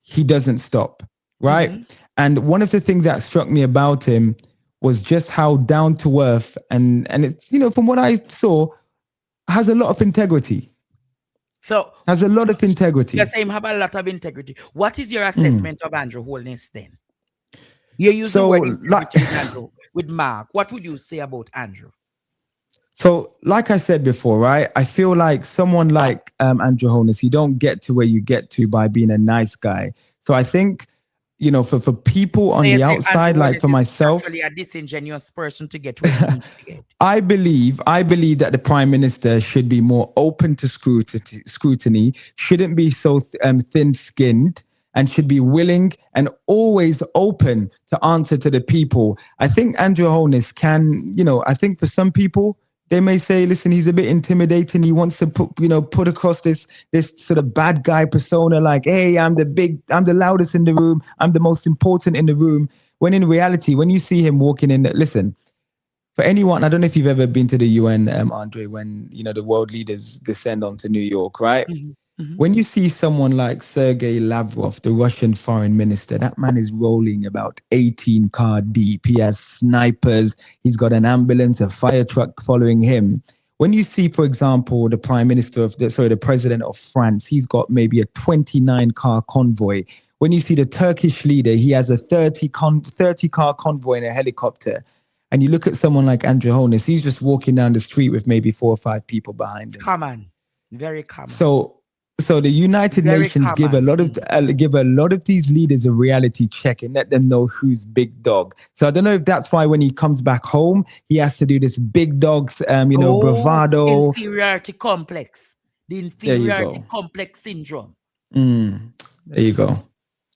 he doesn't stop, right? Mm-hmm. And one of the things that struck me about him was just how down to earth and it's, from what I saw, has a lot of integrity. So has a lot of integrity. Yes, him have a lot of integrity. What is your assessment of Andrew Holness then? You use the word integrity with Andrew, with Mark. What would you say about Andrew? So, like I said before, right? I feel like someone like Andrew Holness, you don't get to where you get to by being a nice guy. So I think, for people on the outside, like for myself, actually a disingenuous person to get where he needs to get. I believe that the Prime Minister should be more open to scrutiny, shouldn't be so thin-skinned, and should be willing and always open to answer to the people. I think Andrew Holness can, I think for some people, they may say, listen, he's a bit intimidating. He wants to put across this sort of bad guy persona, like, hey, I'm the loudest in the room. I'm the most important in the room. When in reality, when you see him walking in, listen, for anyone, I don't know if you've ever been to the UN, Andre, when, the world leaders descend onto New York, right? Mm-hmm. Mm-hmm. When you see someone like Sergei Lavrov, the Russian foreign minister, that man is rolling about 18 car deep. He has snipers. He's got an ambulance, a fire truck following him. When you see, for example, the the president of France, he's got maybe a 29 car convoy. When you see the Turkish leader, he has a 30 car convoy in a helicopter. And you look at someone like Andrew Holness, he's just walking down the street with maybe 4 or 5 people behind him. Common, very common. So the United Nations give a lot of these leaders a reality check and let them know who's big dog. So I don't know if that's why when he comes back home, he has to do this big dog's, bravado. Inferiority complex. The inferiority complex syndrome. There you go.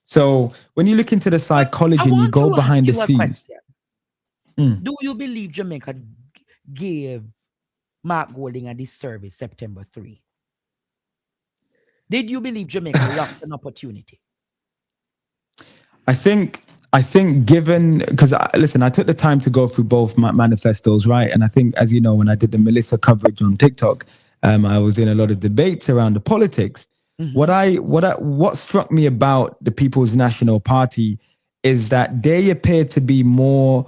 So when you look into the psychology and you go behind the scenes. Do you believe Jamaica gave Mark Golding a disservice September 3? Did you believe Jamaica lost an opportunity? I think given, because listen, I took the time to go through both manifestos, right? And I think, as you know, when I did the Melissa coverage on TikTok, I was in a lot of debates around the politics. Mm-hmm. What struck me about the People's National Party is that they appear to be more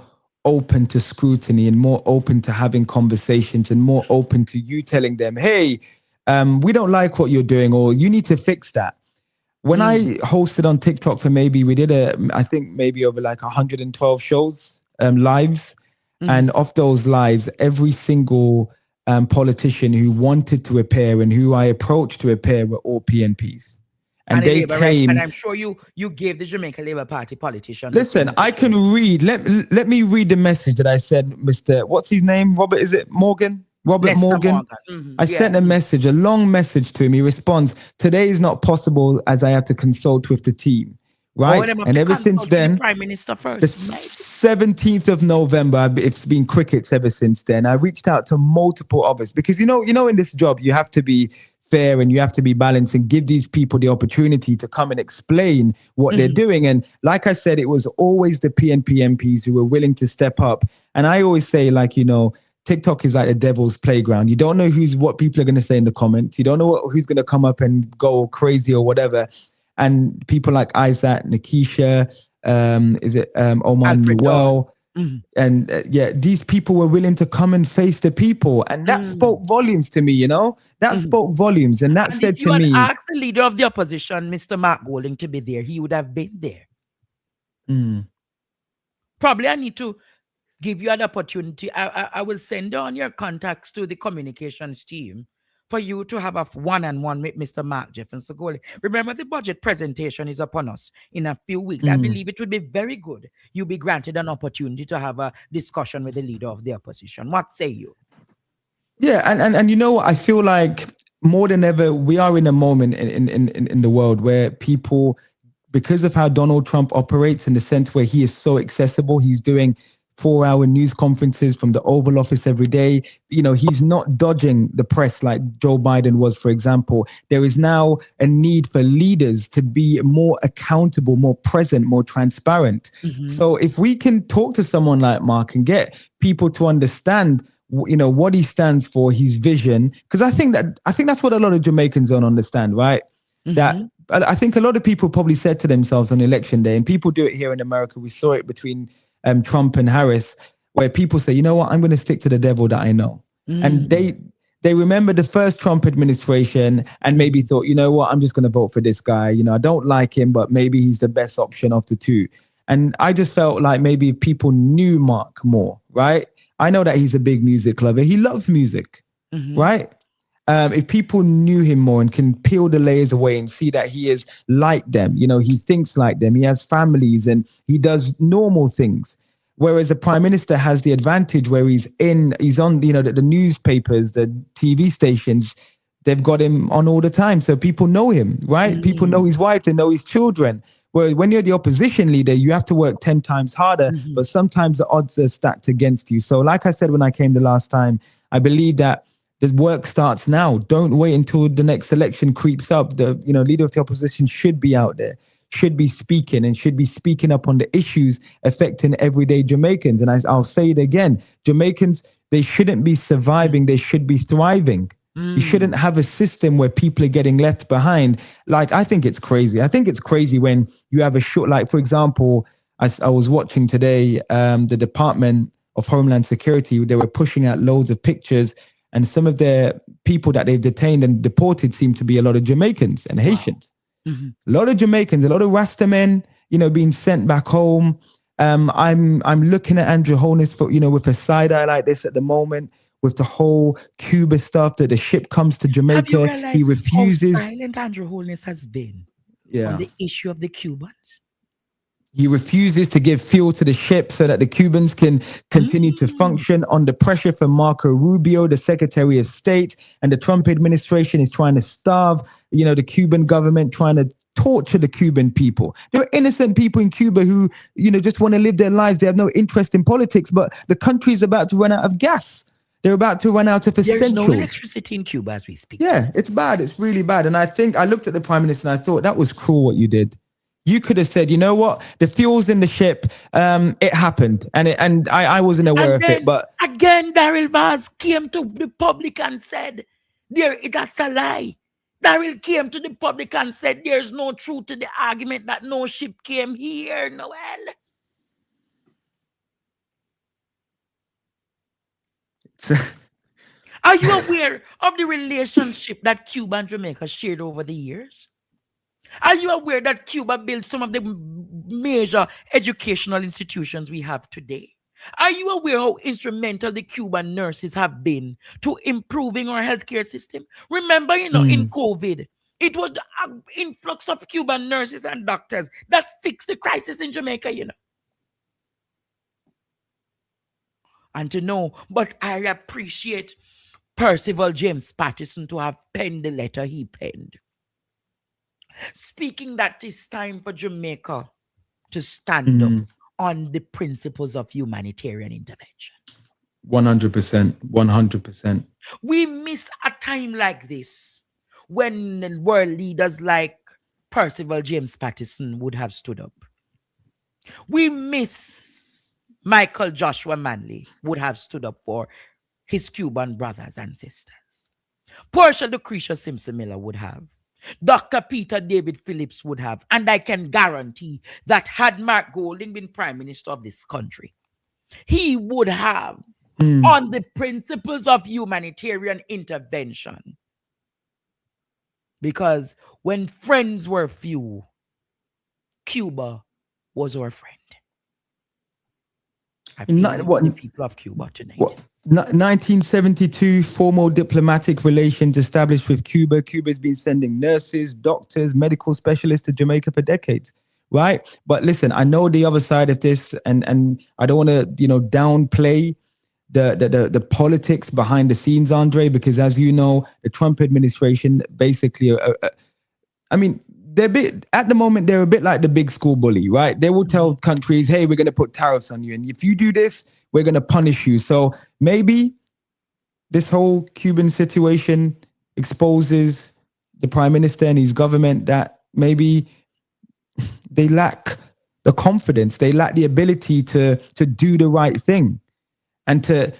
open to scrutiny and more open to having conversations and more open to you telling them, hey, we don't like what you're doing, or you need to fix that. When I hosted on TikTok for we did I think maybe over like 112 shows, lives. And of those lives, every single politician who wanted to appear and who I approached to appear were all PNPs. And they came. And I'm sure you gave the Jamaica Labour Party politician. Listen, I can read. Let me read the message that I sent, Mr. What's his name? Robert, is it Morgan? Robert Morgan. I sent a message, a long message to him. He responds, today is not possible as I have to consult with the team. Right? And ever since then, the Prime Minister first, the 17th of November, it's been crickets ever since then. I reached out to multiple others because, you know, in this job, you have to be fair and you have to be balanced and give these people the opportunity to come and explain what they're doing. And like I said, it was always the PNP MPs who were willing to step up. And I always say, like, you know, TikTok is like the devil's playground. You don't know what people are going to say in the comments. You don't know who's going to come up and go crazy or whatever. And people like Isaac, Nikisha, Oman Newell, and these people were willing to come and face the people, and that spoke volumes to me. You know, that spoke volumes, and that said to me, you had asked the leader of the opposition, Mr. Mark Golding, to be there, he would have been there. Probably I need to give you an opportunity. I will send on your contacts to the communications team for you to have a one-on-one with Mr. Mark Jefferson Golding. Remember, the budget presentation is upon us in a few weeks. I believe it would be very good. You'll be granted an opportunity to have a discussion with the leader of the opposition. What say you? Yeah, and you know, I feel like more than ever, we are in a moment in the world where people, because of how Donald Trump operates, in the sense where he is so accessible, he's doing 4-hour news conferences from the Oval Office every day. You know, he's not dodging the press like Joe Biden was, for example. There is now a need for leaders to be more accountable, more present, more transparent. So if we can talk to someone like Mark and get people to understand, you know, what he stands for, his vision, because I think that's what a lot of Jamaicans don't understand, right? That I think a lot of people probably said to themselves on election day, and people do it here in America. We saw it between Trump and Harris, where people say, you know what, I'm going to stick to the devil that I know. And they remember the first Trump administration and maybe thought, you know what, I'm just going to vote for this guy. You know, I don't like him, but maybe he's the best option of the two. And I just felt like maybe if people knew Mark more, right? I know that he's a big music lover. He loves music, right? If people knew him more and can peel the layers away and see that he is like them, you know, he thinks like them, he has families and he does normal things. Whereas the prime minister has the advantage where he's on, you know, the newspapers, the TV stations, they've got him on all the time. So people know him, right? People know his wife, they know his children. Where when you're the opposition leader, you have to work 10 times harder, but sometimes the odds are stacked against you. So like I said, when I came the last time, I believe that the work starts now. Don't wait until the next election creeps up. The leader of the opposition should be out there, should be speaking and should be speaking up on the issues affecting everyday Jamaicans. And I'll say it again, Jamaicans, they shouldn't be surviving. They should be thriving. You shouldn't have a system where people are getting left behind. Like, I think it's crazy. I think it's crazy when you have like, for example, I was watching today, the Department of Homeland Security, they were pushing out loads of pictures, and some of their people that they've detained and deported seem to be a lot of Jamaicans and Haitians. A lot of Jamaicans, a lot of Rasta men, you know, being sent back home. I'm looking at Andrew Holness for, you know, with a side eye like this at the moment, with the whole Cuba stuff, that the ship comes to Jamaica, he refuses. How silent Andrew Holness has been on the issue of the Cubans. He refuses to give fuel to the ship so that the Cubans can continue to function under pressure from Marco Rubio, the Secretary of State, and the Trump administration is trying to starve, you know, the Cuban government, trying to torture the Cuban people. There are innocent people in Cuba who, you know, just want to live their lives. They have no interest in politics, but the country is about to run out of gas. They're about to run out of essentials. There's no electricity in Cuba as we speak. Yeah, it's bad. It's really bad. And I think I looked at the Prime Minister and I thought that was cruel what you did. You could have said, you know what, the fuel's in the ship. It happened, and I wasn't aware of it. But again, Daryl Mars came to the public and said, that's a lie. Daryl came to the public and said, there's no truth to the argument that no ship came here, Noel. Are you aware of the relationship that Cuba and Jamaica shared over the years? Are you aware that Cuba built some of the major educational institutions we have today? Are you aware how instrumental the Cuban nurses have been to improving our healthcare system? Remember, in COVID, it was the influx of Cuban nurses and doctors that fixed the crisis in Jamaica, And to know, but I appreciate Percival James Patterson to have penned the letter he penned, speaking that it's time for Jamaica to stand up on the principles of humanitarian intervention. 100%. 100%. We miss a time like this when world leaders like Percival James Patterson would have stood up. We miss Michael Joshua Manley would have stood up for his Cuban brothers and sisters. Portia Lucretia Simpson Miller would have. Dr. Peter David Phillips would have. And I can guarantee that had Mark Golding been Prime Minister of this country, he would have on the principles of humanitarian intervention. Because when friends were few, Cuba was our friend. I the people of Cuba tonight. 1972, formal diplomatic relations established with Cuba. Cuba's been sending nurses, doctors, medical specialists to Jamaica for decades, right? But listen, I know the other side of this, and I don't want to, downplay the politics behind the scenes, Andre, because as you know, the Trump administration basically, at the moment, they're a bit like the big school bully, right? They will tell countries, hey, we're going to put tariffs on you. And if you do this, we're going to punish you. So maybe this whole Cuban situation exposes the prime minister and his government that maybe they lack the confidence. They lack the ability to do the right thing and to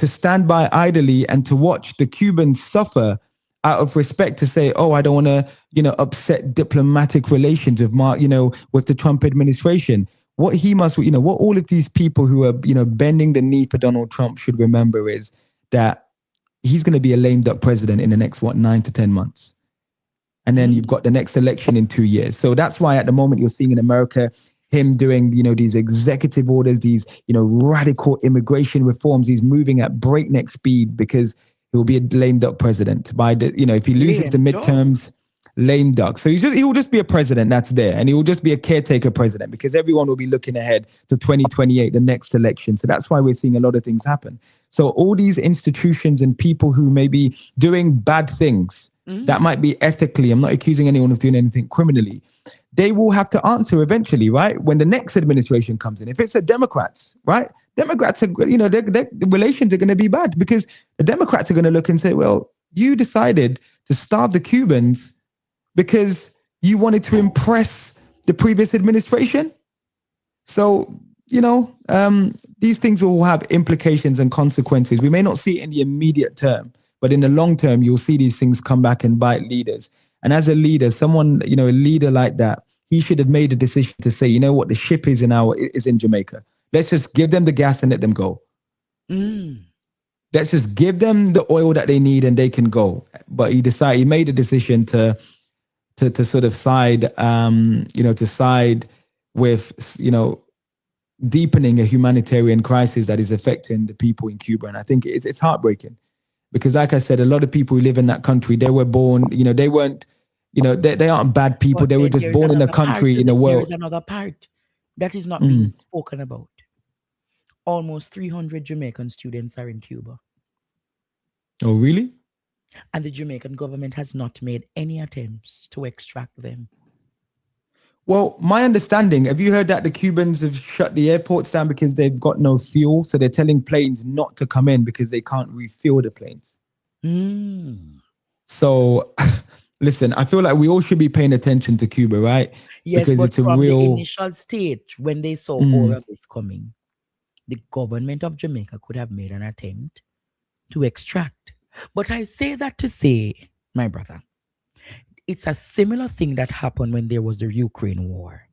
stand by idly and to watch the Cubans suffer out of respect, to say, oh, I don't want to, upset diplomatic relations with the Trump administration. What he must, what all of these people who are, bending the knee for Donald Trump should remember is that he's going to be a lame duck president in the next, 9 to 10 months. And then you've got the next election in 2 years. So that's why at the moment you're seeing in America, him doing, these executive orders, these, radical immigration reforms. He's moving at breakneck speed because he'll be a lame duck president by the, if he loses the midterms, lame duck. So he will just be a president that's there, and he will just be a caretaker president because everyone will be looking ahead to 2028, the next election. So that's why we're seeing a lot of things happen. So all these institutions and people who may be doing bad things that might be ethically, I'm not accusing anyone of doing anything criminally, they will have to answer eventually, right? When the next administration comes in. If it's a Democrats, right? Democrats are, their relations are going to be bad because the Democrats are going to look and say, well, you decided to starve the Cubans because you wanted to impress the previous administration. So, these things will have implications and consequences. We may not see it in the immediate term, but in the long term, you'll see these things come back and bite leaders. And as a leader, someone, a leader like that, he should have made a decision to say, you know what, the ship is in Jamaica. Let's just give them the gas and let them go. Let's just give them the oil that they need and they can go. But he made a decision to sort of side, to side with, deepening a humanitarian crisis that is affecting the people in Cuba. And I think it's heartbreaking because, like I said, a lot of people who live in that country, they were born, they weren't, they aren't bad people. But they were just born in a country, in a world. There is another part that is not being spoken about. Almost 300 Jamaican students are in Cuba. Oh, really? And the Jamaican government has not made any attempts to extract them. Well, my understanding, have you heard that the Cubans have shut the airports down because they've got no fuel? So they're telling planes not to come in because they can't refuel the planes. So, listen, I feel like we all should be paying attention to Cuba, right? Yes, because but it's a from real... the initial stage, when they saw all of this coming, the government of Jamaica could have made an attempt to extract. But I say that to say, my brother, it's a similar thing that happened when there was the Ukraine war.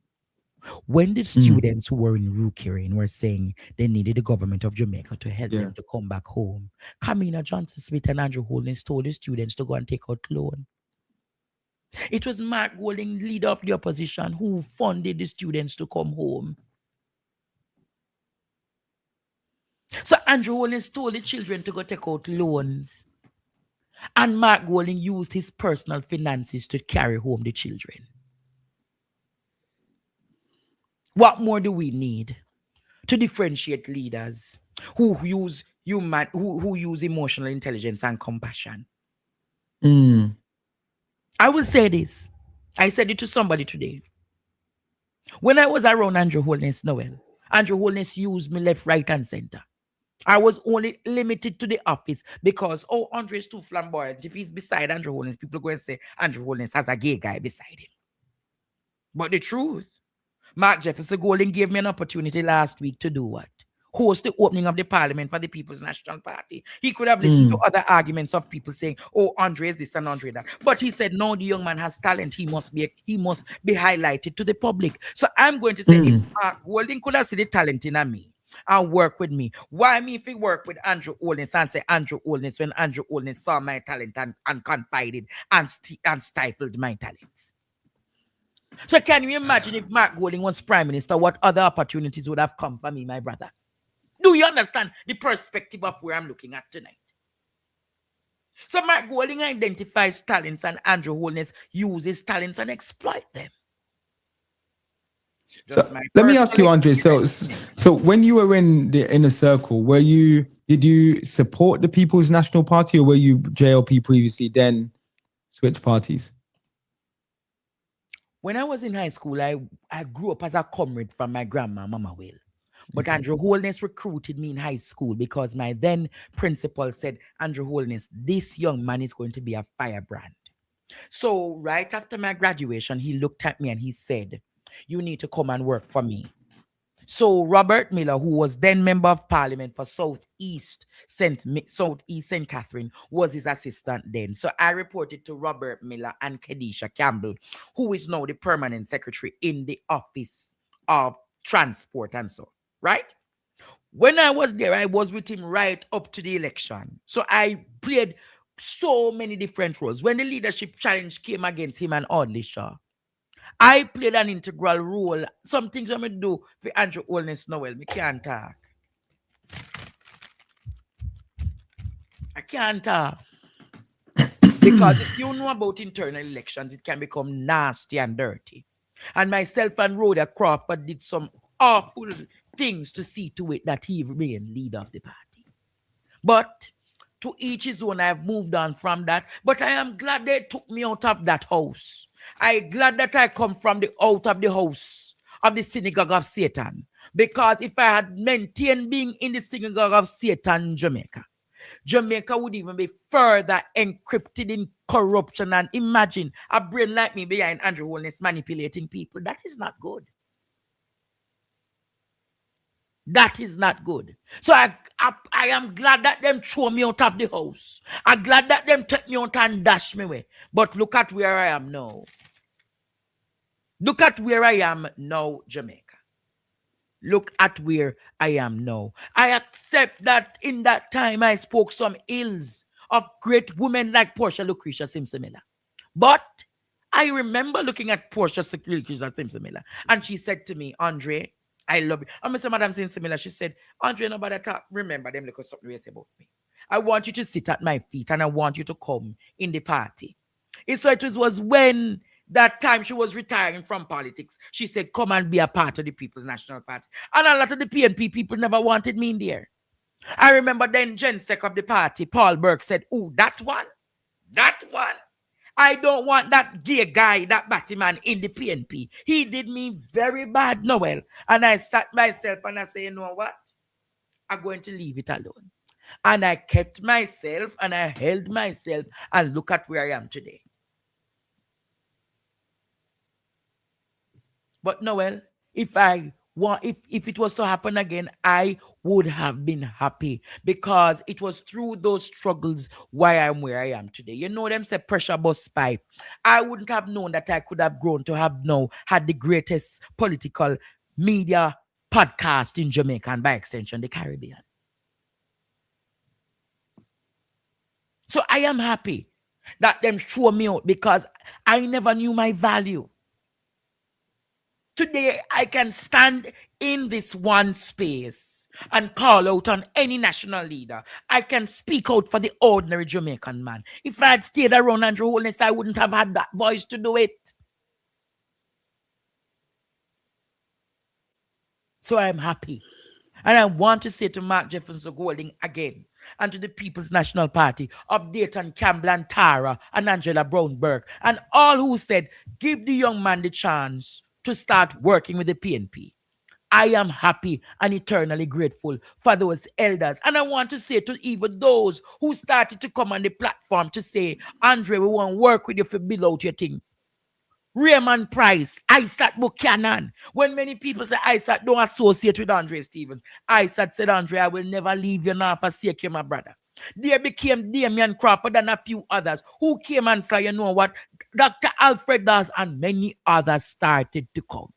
When the students who were in Rookery were saying they needed the government of Jamaica to help them to come back home, Kamina Johnson Smith and Andrew Holness told the students to go and take out loan. It was Mark Golding, leader of the opposition, who funded the students to come home. So Andrew Holness told the children to go take out loans. And Mark Golding used his personal finances to carry home the children. What more do we need to differentiate leaders who use who use emotional intelligence and compassion? I will say this. I said it to somebody today. When I was around Andrew Holness, Noel, Andrew Holness used me left, right, and center. I was only limited to the office because, Andre is too flamboyant. If he's beside Andrew Holness, people are going to say Andrew Holness has a gay guy beside him. But the truth, Mark Jefferson Golding gave me an opportunity last week to do what? Host the opening of the parliament for the People's National Party. He could have listened to other arguments of people saying, Andre is this and Andre that. But he said, no, the young man has talent. He must be highlighted to the public. So I'm going to say, if Mark Golding could have seen the talent in me and work with me, why me if he work with Andrew Holness and say Andrew Holness when Andrew Holness saw my talent and confided and stifled my talents? So can you imagine if Mark Golding was prime minister, what other opportunities would have come for me, my brother? Do you understand the perspective of where I'm looking at tonight? So Mark Golding identifies talents and Andrew Holness uses talents and exploit them. So let me ask you, Andre. So when you were in the inner circle, did you support the People's National Party, or were you JLP previously, then switch parties? When I was in high school, I grew up as a comrade from my grandma, Mama Will. But Andrew Holness recruited me in high school because my then principal said, Andrew Holness, this young man is going to be a firebrand. So right after my graduation, he looked at me and he said, you need to come and work for me. So Robert Miller, who was then member of parliament for Southeast St. Catherine, was his assistant then. So I reported to Robert Miller and Kedisha Campbell, who is now the permanent secretary in the office of transport and so, right? When I was there, I was with him right up to the election. So I played so many different roles. When the leadership challenge came against him and Audley Shaw, I played an integral role. Some things I'm going to do for Andrew Holness Noel. I can't talk. I can't talk. Because if you know about internal elections, it can become nasty and dirty. And myself and Rhoda Crawford did some awful things to see to it that he remained leader of the party. But to each his own, I've moved on from that. But I am glad they took me out of that house. I'm glad that I come from out of the house of the synagogue of Satan. Because if I had maintained being in the synagogue of Satan, Jamaica would even be further encrypted in corruption. And imagine a brain like me behind Andrew Holness manipulating people. That is not good. That is not good. So I am glad that them throw me out of the house. I'm glad that them take me out and dash me away. But look at where I am now. Look at where I am now, Jamaica. Look at where I am now. I accept that in that time I spoke some ills of great women like Portia Lucretia Simpson Miller. But I remember looking at Portia Lucretia Simpson Miller, and she said to me, Andre, I love you. I said, Madam Simpson Miller, she said, Andre, nobody talk. Remember them because something they say about me. I want you to sit at my feet and I want you to come in the party. So it was when that time she was retiring from politics. She said, come and be a part of the People's National Party. And a lot of the PNP people never wanted me in there. I remember then Gen Sec of the party, Paul Burke, said, oh, that one. I don't want that gay guy, that Batman in the PNP. He did me very bad, Noel. And I sat myself and I said, you know what? I'm going to leave it alone. And I kept myself and I held myself, and look at where I am today. But Noel, if I if it was to happen again, I would have been happy because it was through those struggles why I'm where I am today. You know them say pressure bust pipe. I wouldn't have known that I could have grown to have now had the greatest political media podcast in Jamaica and by extension the Caribbean. So I am happy that them show me out because I never knew my value. Today, I can stand in this one space and call out on any national leader. I can speak out for the ordinary Jamaican man. If I had stayed around Andrew Holness, I wouldn't have had that voice to do it. So I'm happy. And I want to say to Mark Jefferson Golding again, and to the People's National Party of Dayton Campbell and Tara and Angela Brown-Burke, and all who said, give the young man the chance to start working with the PNP. I am happy and eternally grateful for those elders. And I want to say to even those who started to come on the platform to say, Andre, we want to work with you for build out your thing. Raymond Price, Isaac Buchanan. When many people say Isaac don't associate with Andre Stevens, Isaac said, Andre, I will never leave you nor forsake you, my brother. There became Damian Crawford and a few others who came and said, you know what, Dr. Alfred does, and many others started to come.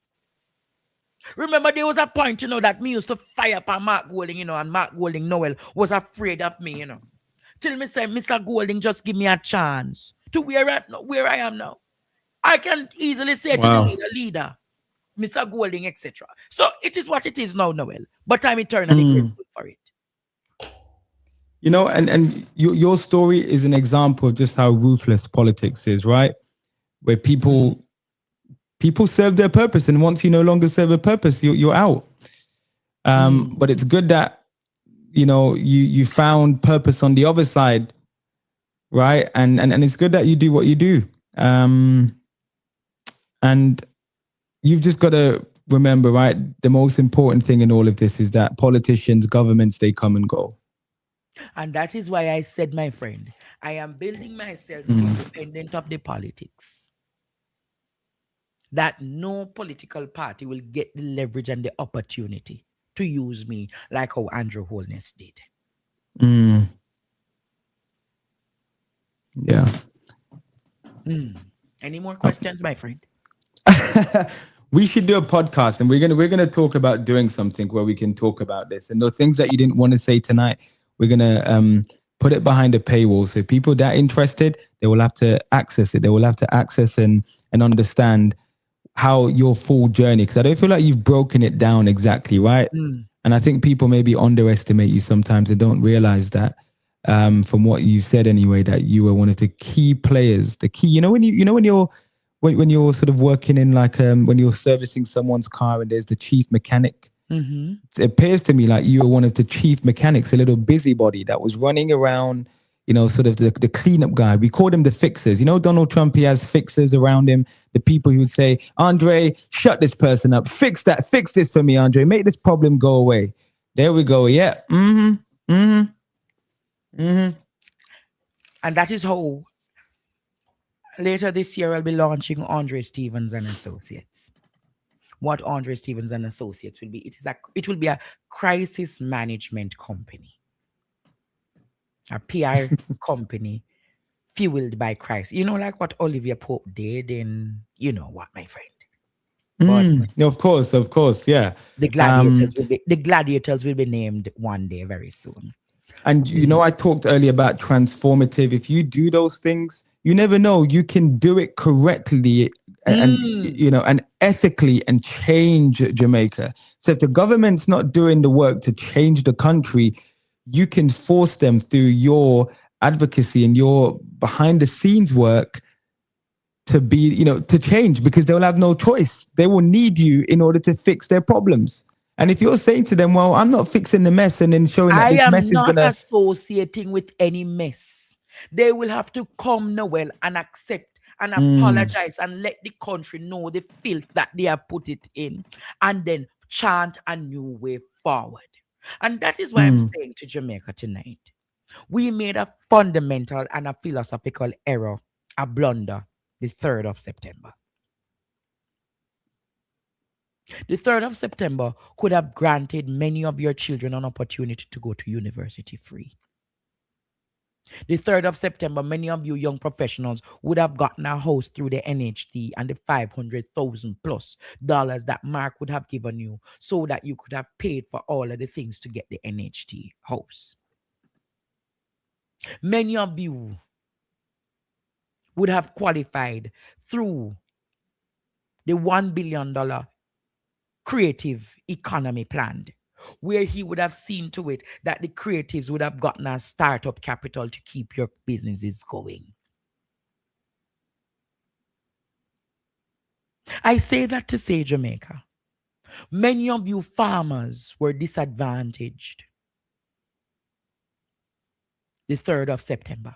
Remember, there was a point, that me used to fire up Mark Golding, and Mark Golding Noel was afraid of me, Till me say, Mr. Golding, just give me a chance to where I am now. I can easily say to the leader, Mr. Golding, etc. So it is what it is now, Noel. But I'm eternally grateful for it. And your story is an example of just how ruthless politics is, right? Where people serve their purpose, and once you no longer serve a purpose, you're out. But it's good that you found purpose on the other side, right? And it's good that you do what you do. And you've just got to remember, right? The most important thing in all of this is that politicians, governments, they come and go. And that is why I said, my friend, I am building myself independent of the politics. That no political party will get the leverage and the opportunity to use me like how Andrew Holness did. Yeah. Any more questions, my friend? We should do a podcast, and we're gonna talk about doing something where we can talk about this, and the things that you didn't want to say tonight, we're gonna put it behind a paywall, so people that are interested, they will have to access it. They will have to access and understand how your full journey, because I don't feel like you've broken it down exactly, right? And I think people maybe underestimate you sometimes and don't realize that. From what you said anyway, that you were one of the key players, the key, when you're sort of working in when you're servicing someone's car and there's the chief mechanic, it appears to me like you were one of the chief mechanics, a little busybody that was running around, sort of the cleanup guy. We called him the fixers. Donald Trump, he has fixers around him, the people who would say, Andre, shut this person up, fix this for me, Andre, make this problem go away. There we go. Yeah. And that is how later this year I'll be launching Andre Stevens and Associates. What Andre Stevens and Associates will be, it will be a crisis management company, a PR company fueled by crisis. Like what Olivia Pope did, and you know what, my friend. But of course, yeah. The gladiators will be named one day very soon. And I talked earlier about transformative. If you do those things, you never know. You can do it correctly and ethically and change Jamaica. So if the government's not doing the work to change the country, you can force them through your advocacy and your behind the scenes work to be, to change, because they'll have no choice. They will need you in order to fix their problems. And if you're saying to them, well, I'm not fixing the mess, and then showing that this mess is going to... I am not associating with any mess. They will have to come, Noel, and accept and apologize and let the country know the filth that they have put it in, and then chant a new way forward. And that is why I'm saying to Jamaica tonight, we made a fundamental and a philosophical error, a blunder, the 3rd of September. The 3rd of September could have granted many of your children an opportunity to go to university free. The 3rd of September, many of you young professionals would have gotten a house through the NHT and the $500,000+ that Mark would have given you so that you could have paid for all of the things to get the NHT house. Many of you would have qualified through the $1 billion creative economy plan, where he would have seen to it that the creatives would have gotten a startup capital to keep your businesses going. I say that to say, Jamaica, many of you farmers were disadvantaged the 3rd of September.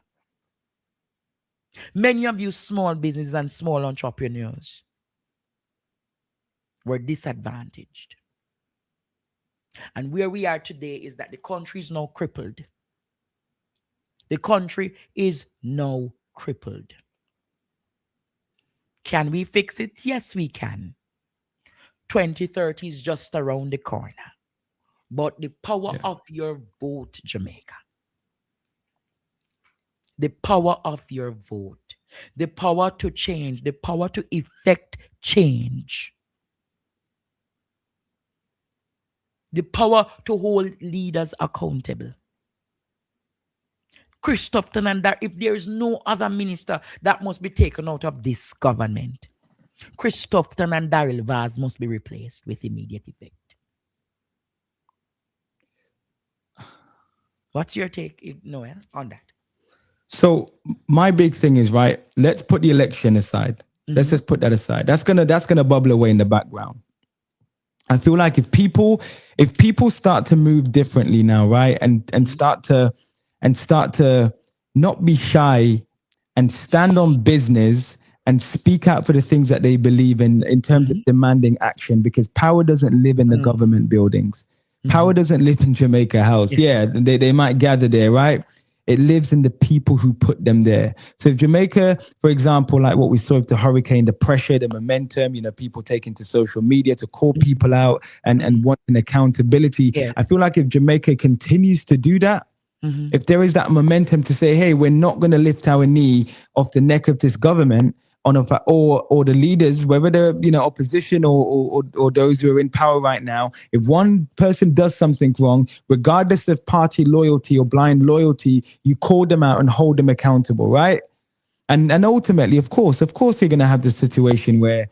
Many of you small businesses and small entrepreneurs were disadvantaged. And where we are today is that the country is now crippled. The country is now crippled. Can we fix it? Yes, we can. 2030 is just around the corner. But the power of your vote, Jamaica, the power of your vote, the power to change, the power to effect change, the power to hold leaders accountable. Christopherton and Dar, if there is no other minister that must be taken out of this government, Christopherton and Daryl Vaz must be replaced with immediate effect. What's your take, Noel, on that? So my big thing is, right, let's put the election aside. Mm-hmm. Let's just put that aside. That's gonna bubble away in the background. I feel like if people start to move differently now, right, and start to not be shy and stand on business and speak out for the things that they believe in terms of demanding action, because power doesn't live in the government buildings. Power doesn't live in Jamaica House. Yeah, they might gather there, right? It lives in the people who put them there. So if Jamaica, for example, like what we saw with the hurricane, the pressure, the momentum, people taking to social media to call people out and wanting accountability. Yeah. I feel like if Jamaica continues to do that, if there is that momentum to say, hey, we're not going to lift our knee off the neck of this government or the leaders, whether they're opposition or those who are in power right now, if one person does something wrong, regardless of party loyalty or blind loyalty, you call them out and hold them accountable, right? And ultimately, of course, you're going to have the situation where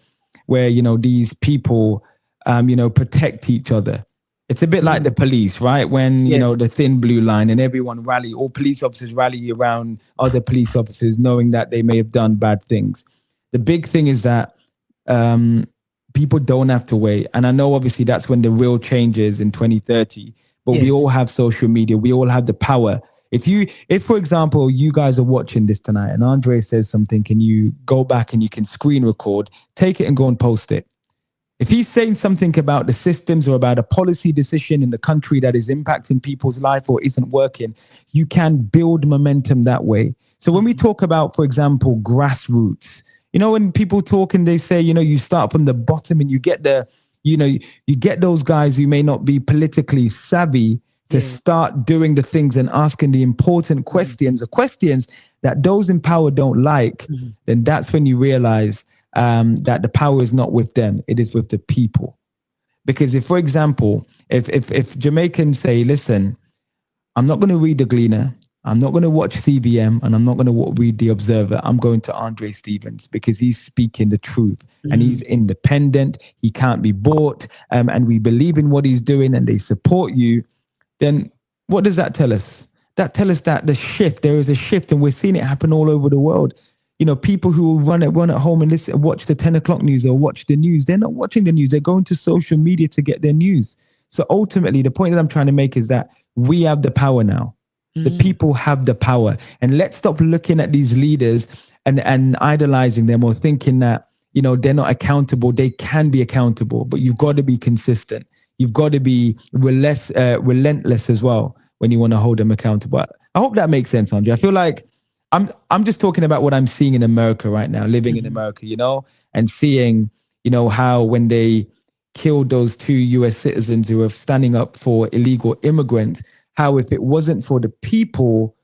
these people protect each other. It's a bit like the police, right? When, the thin blue line and everyone all police officers rally around other police officers knowing that they may have done bad things. The big thing is that people don't have to wait. And I know obviously that's when the real change is in 2030, but we all have social media. We all have the power. If for example, you guys are watching this tonight and Andre says something, can you go back and you can screen record, take it and go and post it. If he's saying something about the systems or about a policy decision in the country that is impacting people's life or isn't working, you can build momentum that way. So when we talk about, for example, grassroots, when people talk and they say, you start from the bottom and you get you get those guys who may not be politically savvy to start doing the things and asking the important questions, the questions that those in power don't like, then that's when you realize that the power is not with them, it is with the people. Because if, for example, if Jamaicans say, listen, I'm not going to read the Gleaner, I'm not going to watch CBM, and I'm not going to read the Observer, I'm going to Andre Stevens because he's speaking the truth and he's independent, he can't be bought, and we believe in what he's doing and they support you, then what does that tell us? That tells us that there is a shift, and we're seeing it happen all over the world. People who run at home and watch the 10 o'clock news or watch the news, they're not watching the news. They're going to social media to get their news. So ultimately, the point that I'm trying to make is that we have the power now. The people have the power. And let's stop looking at these leaders and idolizing them or thinking that, they're not accountable. They can be accountable, but you've got to be consistent. You've got to be relentless as well when you want to hold them accountable. I hope that makes sense, Andre. I feel like I'm just talking about what I'm seeing in America right now, living in America, and seeing, how when they, killed those 2 US citizens who were standing up for illegal immigrants, how if it wasn't for the people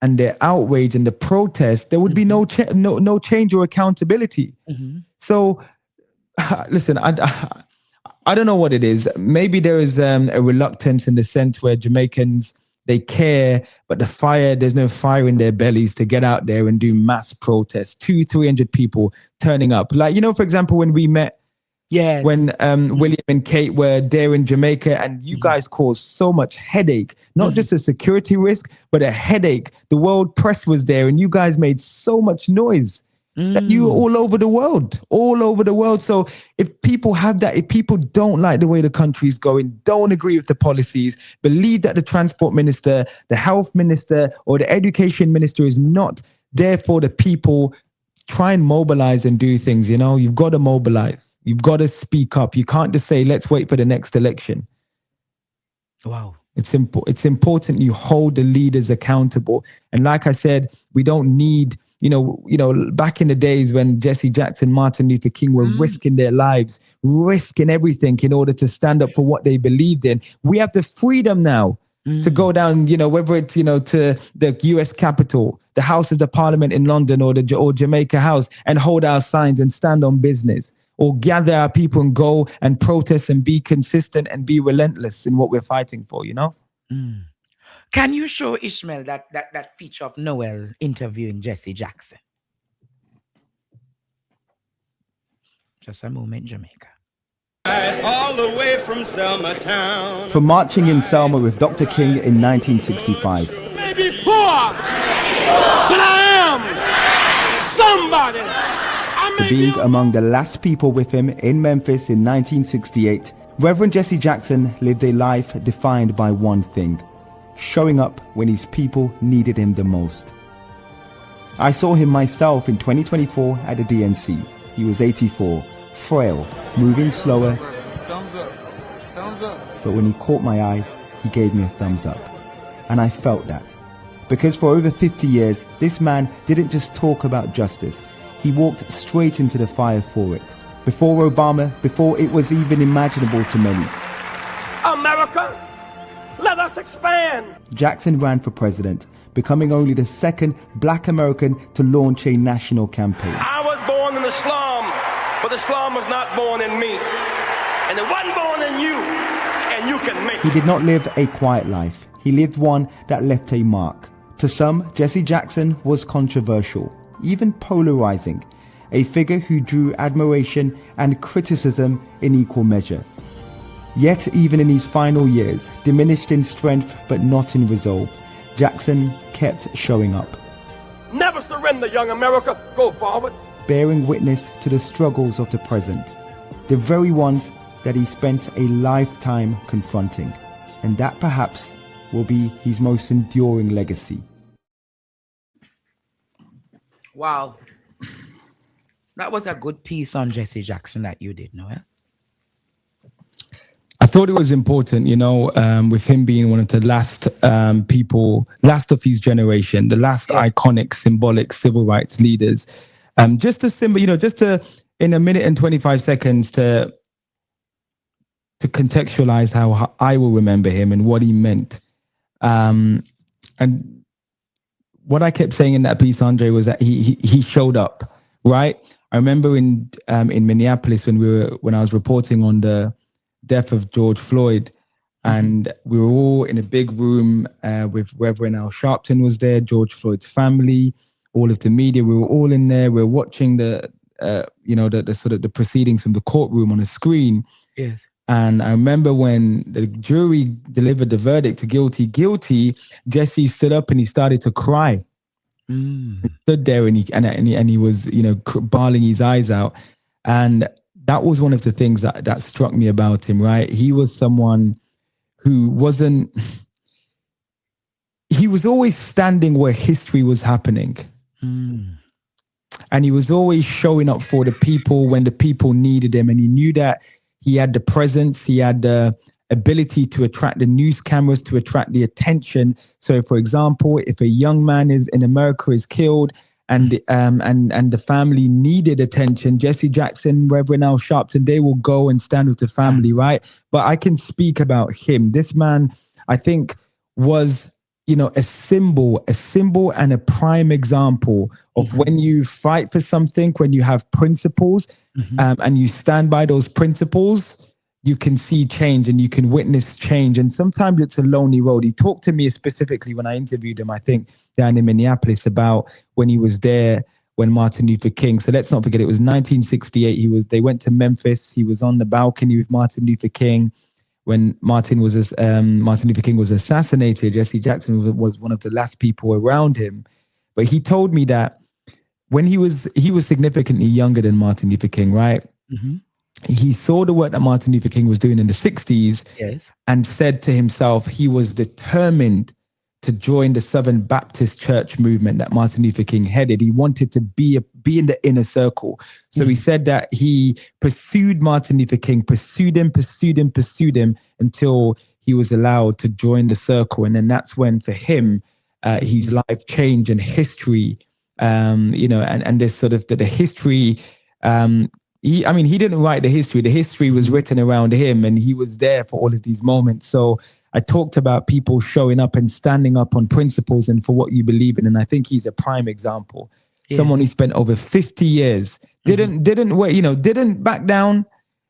and their outrage and the protest, there would be no change or accountability. So, listen, I don't know what it is. Maybe there is a reluctance in the sense where Jamaicans, they care, but there's no fire in their bellies to get out there and do mass protests. 200-300 people turning up. Like, for example, when we met, when William and Kate were there in Jamaica, and you guys caused so much headache, not just a security risk, but a headache. The world press was there, and you guys made so much noise. That you were all over the world. So if people have that, if people don't like the way the country's going, don't agree with the policies, believe that the transport minister, the health minister, or the education minister is not there for the people, try and mobilize and do things. You've got to mobilize. You've got to speak up. You can't just say, let's wait for the next election. Wow. It's important you hold the leaders accountable. And like I said, we don't need, back in the days when Jesse Jackson, Martin Luther King were risking their lives, risking everything in order to stand up for what they believed in. We have the freedom now to go down, whether it's, to the US Capitol, the Houses of Parliament in London, or Jamaica House, and hold our signs and stand on business, or gather our people and go and protest and be consistent and be relentless in what we're fighting for, Can you show Ishmael that feature of Noel interviewing Jesse Jackson? Just a moment, Jamaica. All the way from Selma town. From marching in Selma with Dr. King in 1965. Maybe poor, but I am somebody. To being among the last people with him in Memphis in 1968, Reverend Jesse Jackson lived a life defined by one thing: showing up when his people needed him the most. I saw him myself in 2024 at the DNC. He was 84, frail, moving slower. Thumbs up. Thumbs up. But when he caught my eye, he gave me a thumbs up. And I felt that. Because for over 50 years, this man didn't just talk about justice. He walked straight into the fire for it. Before Obama, before it was even imaginable to many. America, let us expand. Jackson ran for president, becoming only the second black American to launch a national campaign. I was born in the slum, but the slum was not born in me. And it wasn't born in you, and you can make it. He did not live a quiet life. He lived one that left a mark. To some, Jesse Jackson was controversial, even polarizing, a figure who drew admiration and criticism in equal measure. Yet, even in his final years, diminished in strength but not in resolve, Jackson kept showing up. Never surrender, young America. Go forward. Bearing witness to the struggles of the present, the very ones that he spent a lifetime confronting. And that perhaps will be his most enduring legacy. Wow. That was a good piece on Jesse Jackson that you did, Noel. I thought it was important, with him being one of the last people, last of his generation, the last iconic, symbolic civil rights leaders. Just to, in a minute and 25 seconds to contextualize how I will remember him and what he meant. And what I kept saying in that piece, Andre, was that he showed up, right? I remember in Minneapolis when I was reporting on the death of George Floyd, and we were all in a big room with Reverend Al Sharpton was there, George Floyd's family, all of the media. We were all in there. We were watching the sort of the proceedings from the courtroom on a screen. Yes. And I remember when the jury delivered the verdict to guilty, Jesse stood up and he started to cry. He stood there and he was, bawling his eyes out. And that was one of the things that struck me about him, right? He was someone who he was always standing where history was happening. And he was always showing up for the people when the people needed him. And he knew that he had the presence, he had the ability to attract the news cameras, to attract the attention. So, for example, if a young man in America is killed and the family needed attention, Jesse Jackson, Reverend Al Sharpton, they will go and stand with the family, right? But I can speak about him. This man, I think, was, you know, a symbol and a prime example of when you fight for something, when you have principles, and you stand by those principles, you can see change and you can witness change. And sometimes it's a lonely road. He talked to me specifically when I interviewed him, I think down in Minneapolis, about when he was there when Martin Luther King. So let's not forget, it was 1968. They went to Memphis. He was on the balcony with Martin Luther King. When Martin Luther King was assassinated, Jesse Jackson was one of the last people around him. But he told me that when he was significantly younger than Martin Luther King, right? He saw the work that Martin Luther King was doing in the 60s, and said to himself he was determined to join the Southern Baptist Church movement that Martin Luther King headed. He wanted to be in the inner circle. So he said that he pursued Martin Luther King, pursued him until he was allowed to join the circle. And then that's when, for him, his life changed and history, you know, and this sort of the history, he didn't write the history. The history was written around him, and he was there for all of these moments. So I talked about people showing up and standing up on principles and for what you believe in. And I think he's a prime example. Yes. Someone who spent over 50 years, didn't wait, you know, didn't back down,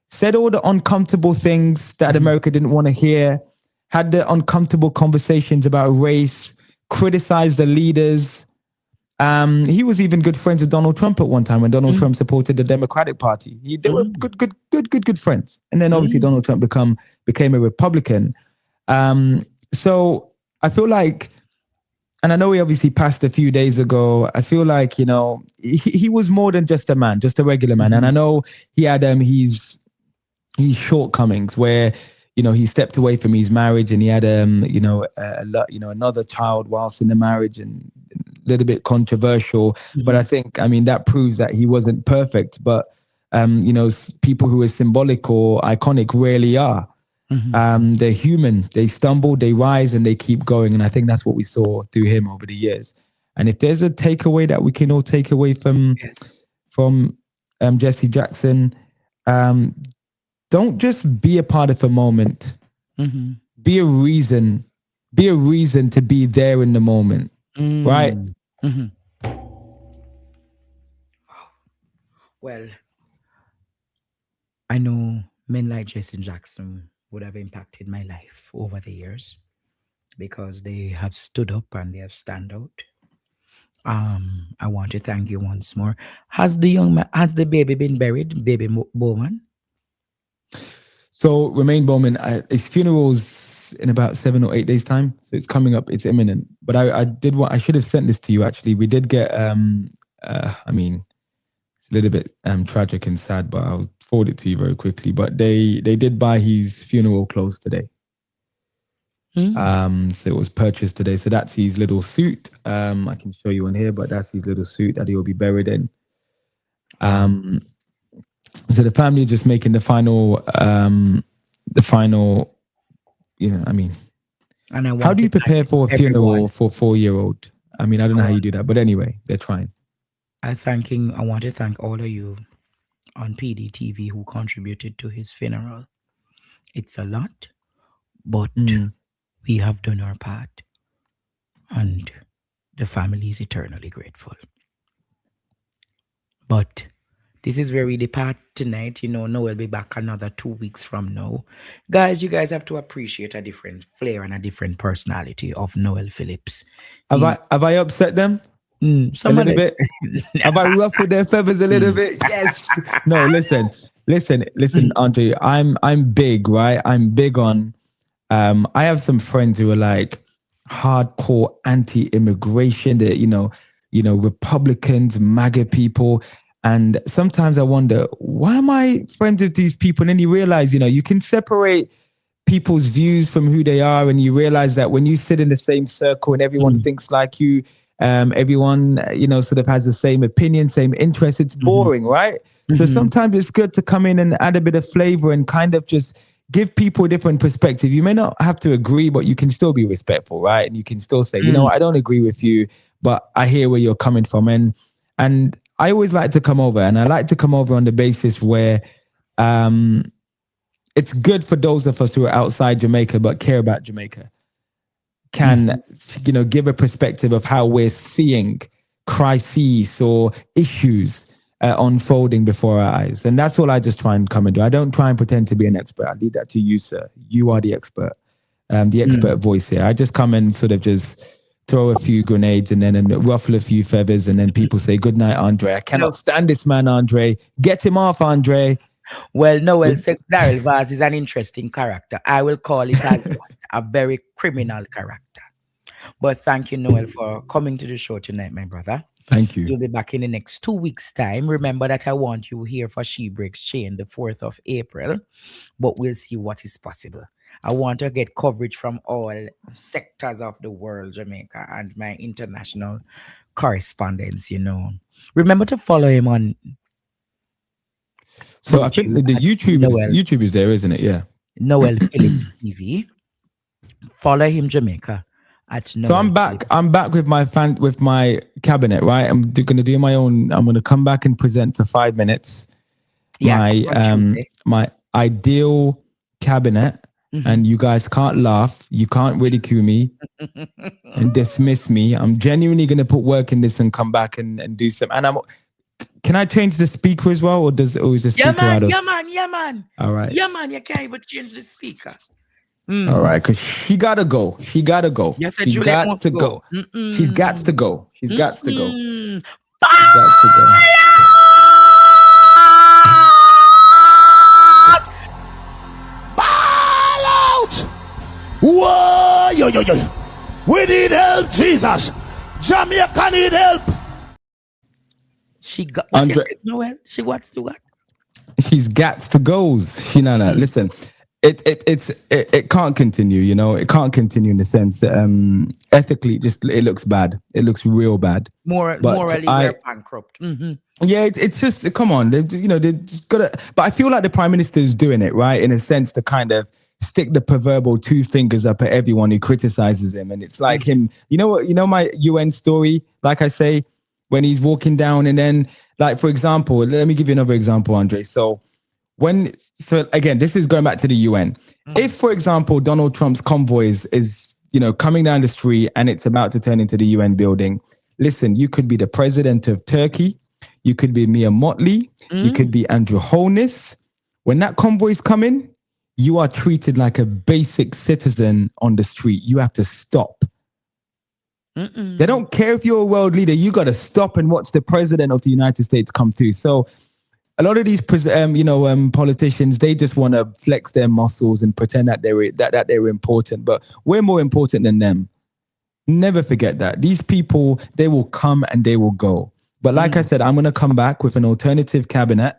said all the uncomfortable things that America didn't want to hear, had the uncomfortable conversations about race, criticized the leaders. He was even good friends with Donald Trump at one time when Donald Trump supported the Democratic Party. They were good friends. And then obviously Donald Trump became a Republican. So I feel like, and I know he obviously passed a few days ago. I feel like, you know, he was more than just a man, just a regular man. And I know he had his shortcomings where, you know, he stepped away from his marriage and he had another child whilst in the marriage, and a little bit controversial. But I think, I mean, that proves that he wasn't perfect. But you know, people who are symbolic or iconic rarely are. They're human. They stumble, they rise, and they keep going. And I think that's what we saw through him over the years. And if there's a takeaway that we can all take away from Jesse Jackson, don't just be a part of a moment. Be a reason to be there in the moment. Right? Well, I know men like Jesse Jackson would have impacted my life over the years because they have stood up and they have stand out. I want to thank you once more. Has the baby been buried, baby Bowman? So Romain Bowman, his funeral's in about 7 or 8 days time. So it's coming up, it's imminent. But I should have sent this to you actually. We did get, I mean, it's a little bit tragic and sad, but I'll forward it to you very quickly. But they did buy his funeral clothes today. So it was purchased today. So that's his little suit. I can show you on here, but that's his little suit that he'll be buried in. So the family just making the final, you know, I mean, how do you prepare for a funeral for a 4-year-old? I mean, I don't know how you do that, but anyway, they're trying. I want to thank all of you on PDTV who contributed to his funeral. It's a lot, but we have done our part, and the family is eternally grateful. But this is where we depart tonight. You know, Noel will be back another 2 weeks from now. Guys, you guys have to appreciate a different flair and a different personality of Noel Phillips. Have I upset them? A little bit? Have I ruffled their feathers a little bit? Yes. No, listen, Andre, I'm big, right? I'm big on, I have some friends who are like hardcore anti-immigration, that, you know, Republicans, MAGA people. And sometimes I wonder, why am I friends with these people? And then you realize, you know, you can separate people's views from who they are. And you realize that when you sit in the same circle and everyone thinks like you, everyone, you know, sort of has the same opinion, same interests, it's boring, right? So sometimes it's good to come in and add a bit of flavor and kind of just give people a different perspective. You may not have to agree, but you can still be respectful, right? And you can still say, you know, I don't agree with you, but I hear where you're coming from. And And I always like to come over, and I like to come over on the basis where it's good for those of us who are outside Jamaica but care about Jamaica, can give a perspective of how we're seeing crises or issues unfolding before our eyes. And that's all I just try and come and do. I don't try and pretend to be an expert. I leave that to you, sir. You are the expert voice here. I just come and sort of just throw a few grenades and then ruffle a few feathers, and then people say, good night, Andre. I cannot stand this man, Andre. Get him off, Andre. Well, Noel said Daryl Vaz is an interesting character. I will call it as a very criminal character. But thank you, Noel, for coming to the show tonight, my brother. Thank you. You'll be back in the next 2 weeks' time. Remember that I want you here for She Breaks Chain, the 4th of April. But we'll see what is possible. I want to get coverage from all sectors of the world, Jamaica, and my international correspondents, Remember to follow him on. So YouTube, I think the YouTube is there, isn't it? Yeah. Noel Phillips TV. Follow him, Jamaica. So I'm back. I'm back with my cabinet, right? I'm going to do my own. I'm going to come back and present for 5 minutes. My ideal cabinet, and you guys can't laugh. You can't ridicule me and dismiss me. I'm genuinely going to put work in this and come back and do some. And can I change the speaker as well, or is the speaker out of? Yeah, man. All right. Yeah, man. You can't even change the speaker. All right, because she gotta go. She gotta go. Yes, she's got to go. She's got to go. She's got to go. Ball out! Whoa, yo. We need help, Jesus. Jamaica need help. She got what you said, Noel? She wants to what? She's got to goes. Listen. It can't continue, It can't continue in the sense that ethically, it looks bad. It looks real bad. Morally, we're bankrupt. Yeah, it's just, come on, they just gotta. But I feel like the Prime Minister is doing it right, in a sense, to kind of stick the proverbial 2 fingers up at everyone who criticizes him, and it's like him. You know what? My UN story, like I say, when he's walking down, and then, like, for example, let me give you another example, Andre. So again, this is going back to the UN. If, for example, Donald Trump's convoy is coming down the street and it's about to turn into the UN building, listen, you could be the president of Turkey, you could be Mia Motley, you could be Andrew Holness. When that convoy is coming, you are treated like a basic citizen on the street. You have to stop. They don't care if you're a world leader. You got to stop and watch the president of the United States come through. So a lot of these, politicians, they just want to flex their muscles and pretend that they're important. But we're more important than them. Never forget that. These people, they will come and they will go. But like I said, I'm going to come back with an alternative cabinet.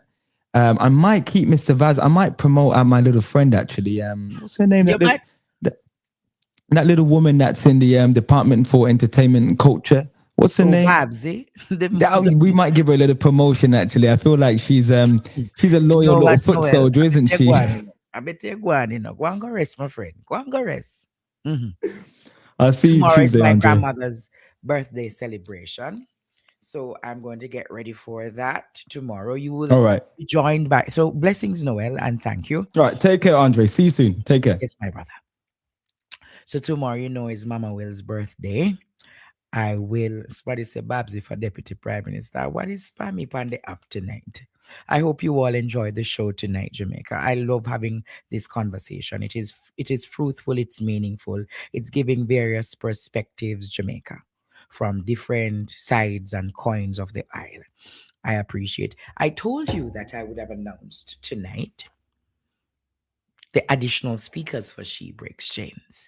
I might keep Mr. Vaz. I might promote my little friend, actually. What's her name? That little woman that's in the Department for Entertainment and Culture. What's her name? Babsy. We might give her a little promotion, actually. I feel like she's a loyal little foot soldier, isn't she? I bet you go on, Go and go rest, my friend. Go and go rest. I'll see you Tuesday, Tomorrow is my Andre. grandmother's birthday celebration. So I'm going to get ready for that tomorrow. You will be joined by... So blessings, Noel, and thank you. All right. Take care, Andre. See you soon. Take care. Yes, my brother. So tomorrow, is Mama Will's birthday. I will, somebody say, Babsy for Deputy Prime Minister. What is spammy on the app tonight? I hope you all enjoyed the show tonight, Jamaica. I love having this conversation. It is fruitful, it's meaningful. It's giving various perspectives, Jamaica, from different sides and coins of the aisle. I appreciate. I told you that I would have announced tonight the additional speakers for She Breaks Chains.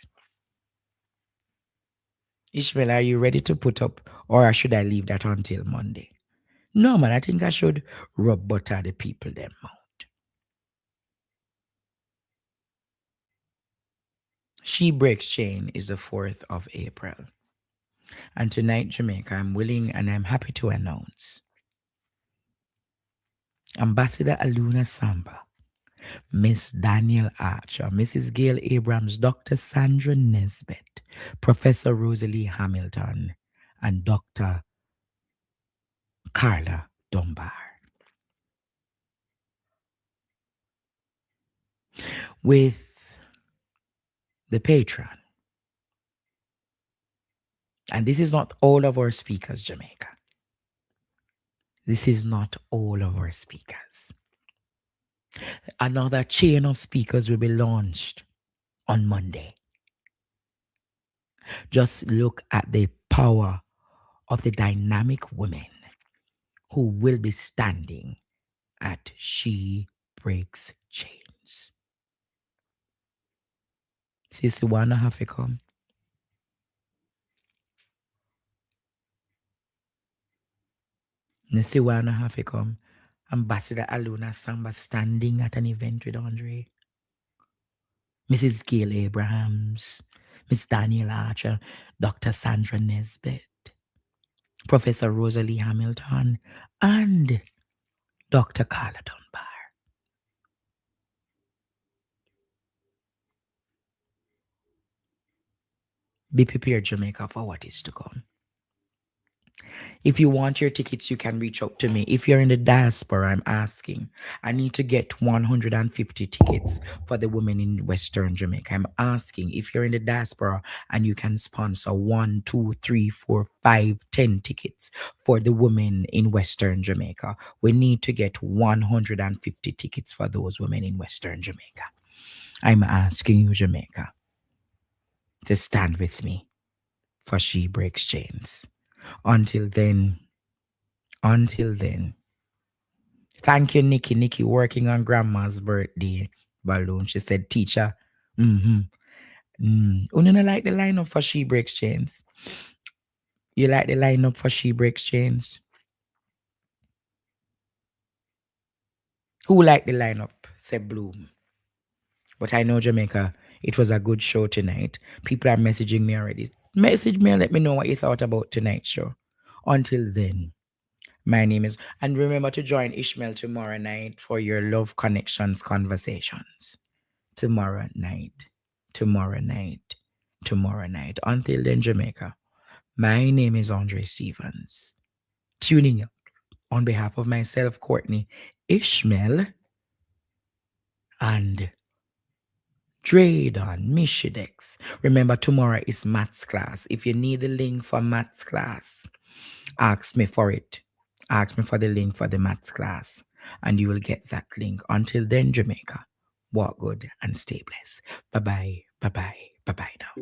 Ishmael, are you ready to put up, or should I leave that until Monday? No, man, I think I should rub butter the people them out. She Breaks Chain is the 4th of April. And tonight, Jamaica, I'm willing and I'm happy to announce Ambassador Aluna Samba, Miss Daniel Archer, Mrs. Gail Abrams, Dr. Sandra Nesbitt, Professor Rosalie Hamilton, and Dr. Carla Dunbar. With the patron. And this is not all of our speakers, Jamaica. This is not all of our speakers. Another chain of speakers will be launched on Monday. Just look at the power of the dynamic women who will be standing at She Breaks Chains. Sissy wanna have to come. Sissy wanna have to come. Ambassador Aluna Samba standing at an event with Andre. Mrs. Gail Abrahams, Miss Daniel Archer, Dr. Sandra Nesbitt, Professor Rosalie Hamilton, and Dr. Carla Dunbar. Be prepared, Jamaica, for what is to come. If you want your tickets, you can reach out to me. If you're in the diaspora, I'm asking. I need to get 150 tickets for the women in Western Jamaica. I'm asking if you're in the diaspora and you can sponsor 1, 2, 3, 4, 5, 10 tickets for the women in Western Jamaica. We need to get 150 tickets for those women in Western Jamaica. I'm asking you, Jamaica, to stand with me for She Breaks Chains. Until then, thank you, Nikki. Nikki working on grandma's birthday balloon. She said, teacher, you don't like the lineup for She Breaks Chains? You like the lineup for She Breaks Chains? Who liked the lineup? Said Bloom. But I know, Jamaica, it was a good show tonight. People are messaging me already. Message me and let me know what you thought about tonight's show. Until then, my name is, and remember to join Ishmael tomorrow night for your Love Connections conversations. Tomorrow night. Until then, Jamaica, my name is Andre Stevens. Tuning up on behalf of myself, Courtney, Ishmael, and Dredon Mishidex. Remember, tomorrow is maths class. If you need the link for maths class, ask me for it. Ask me for the link for the maths class, and you will get that link. Until then, Jamaica, walk good and stay blessed. Bye-bye, bye-bye, bye-bye now.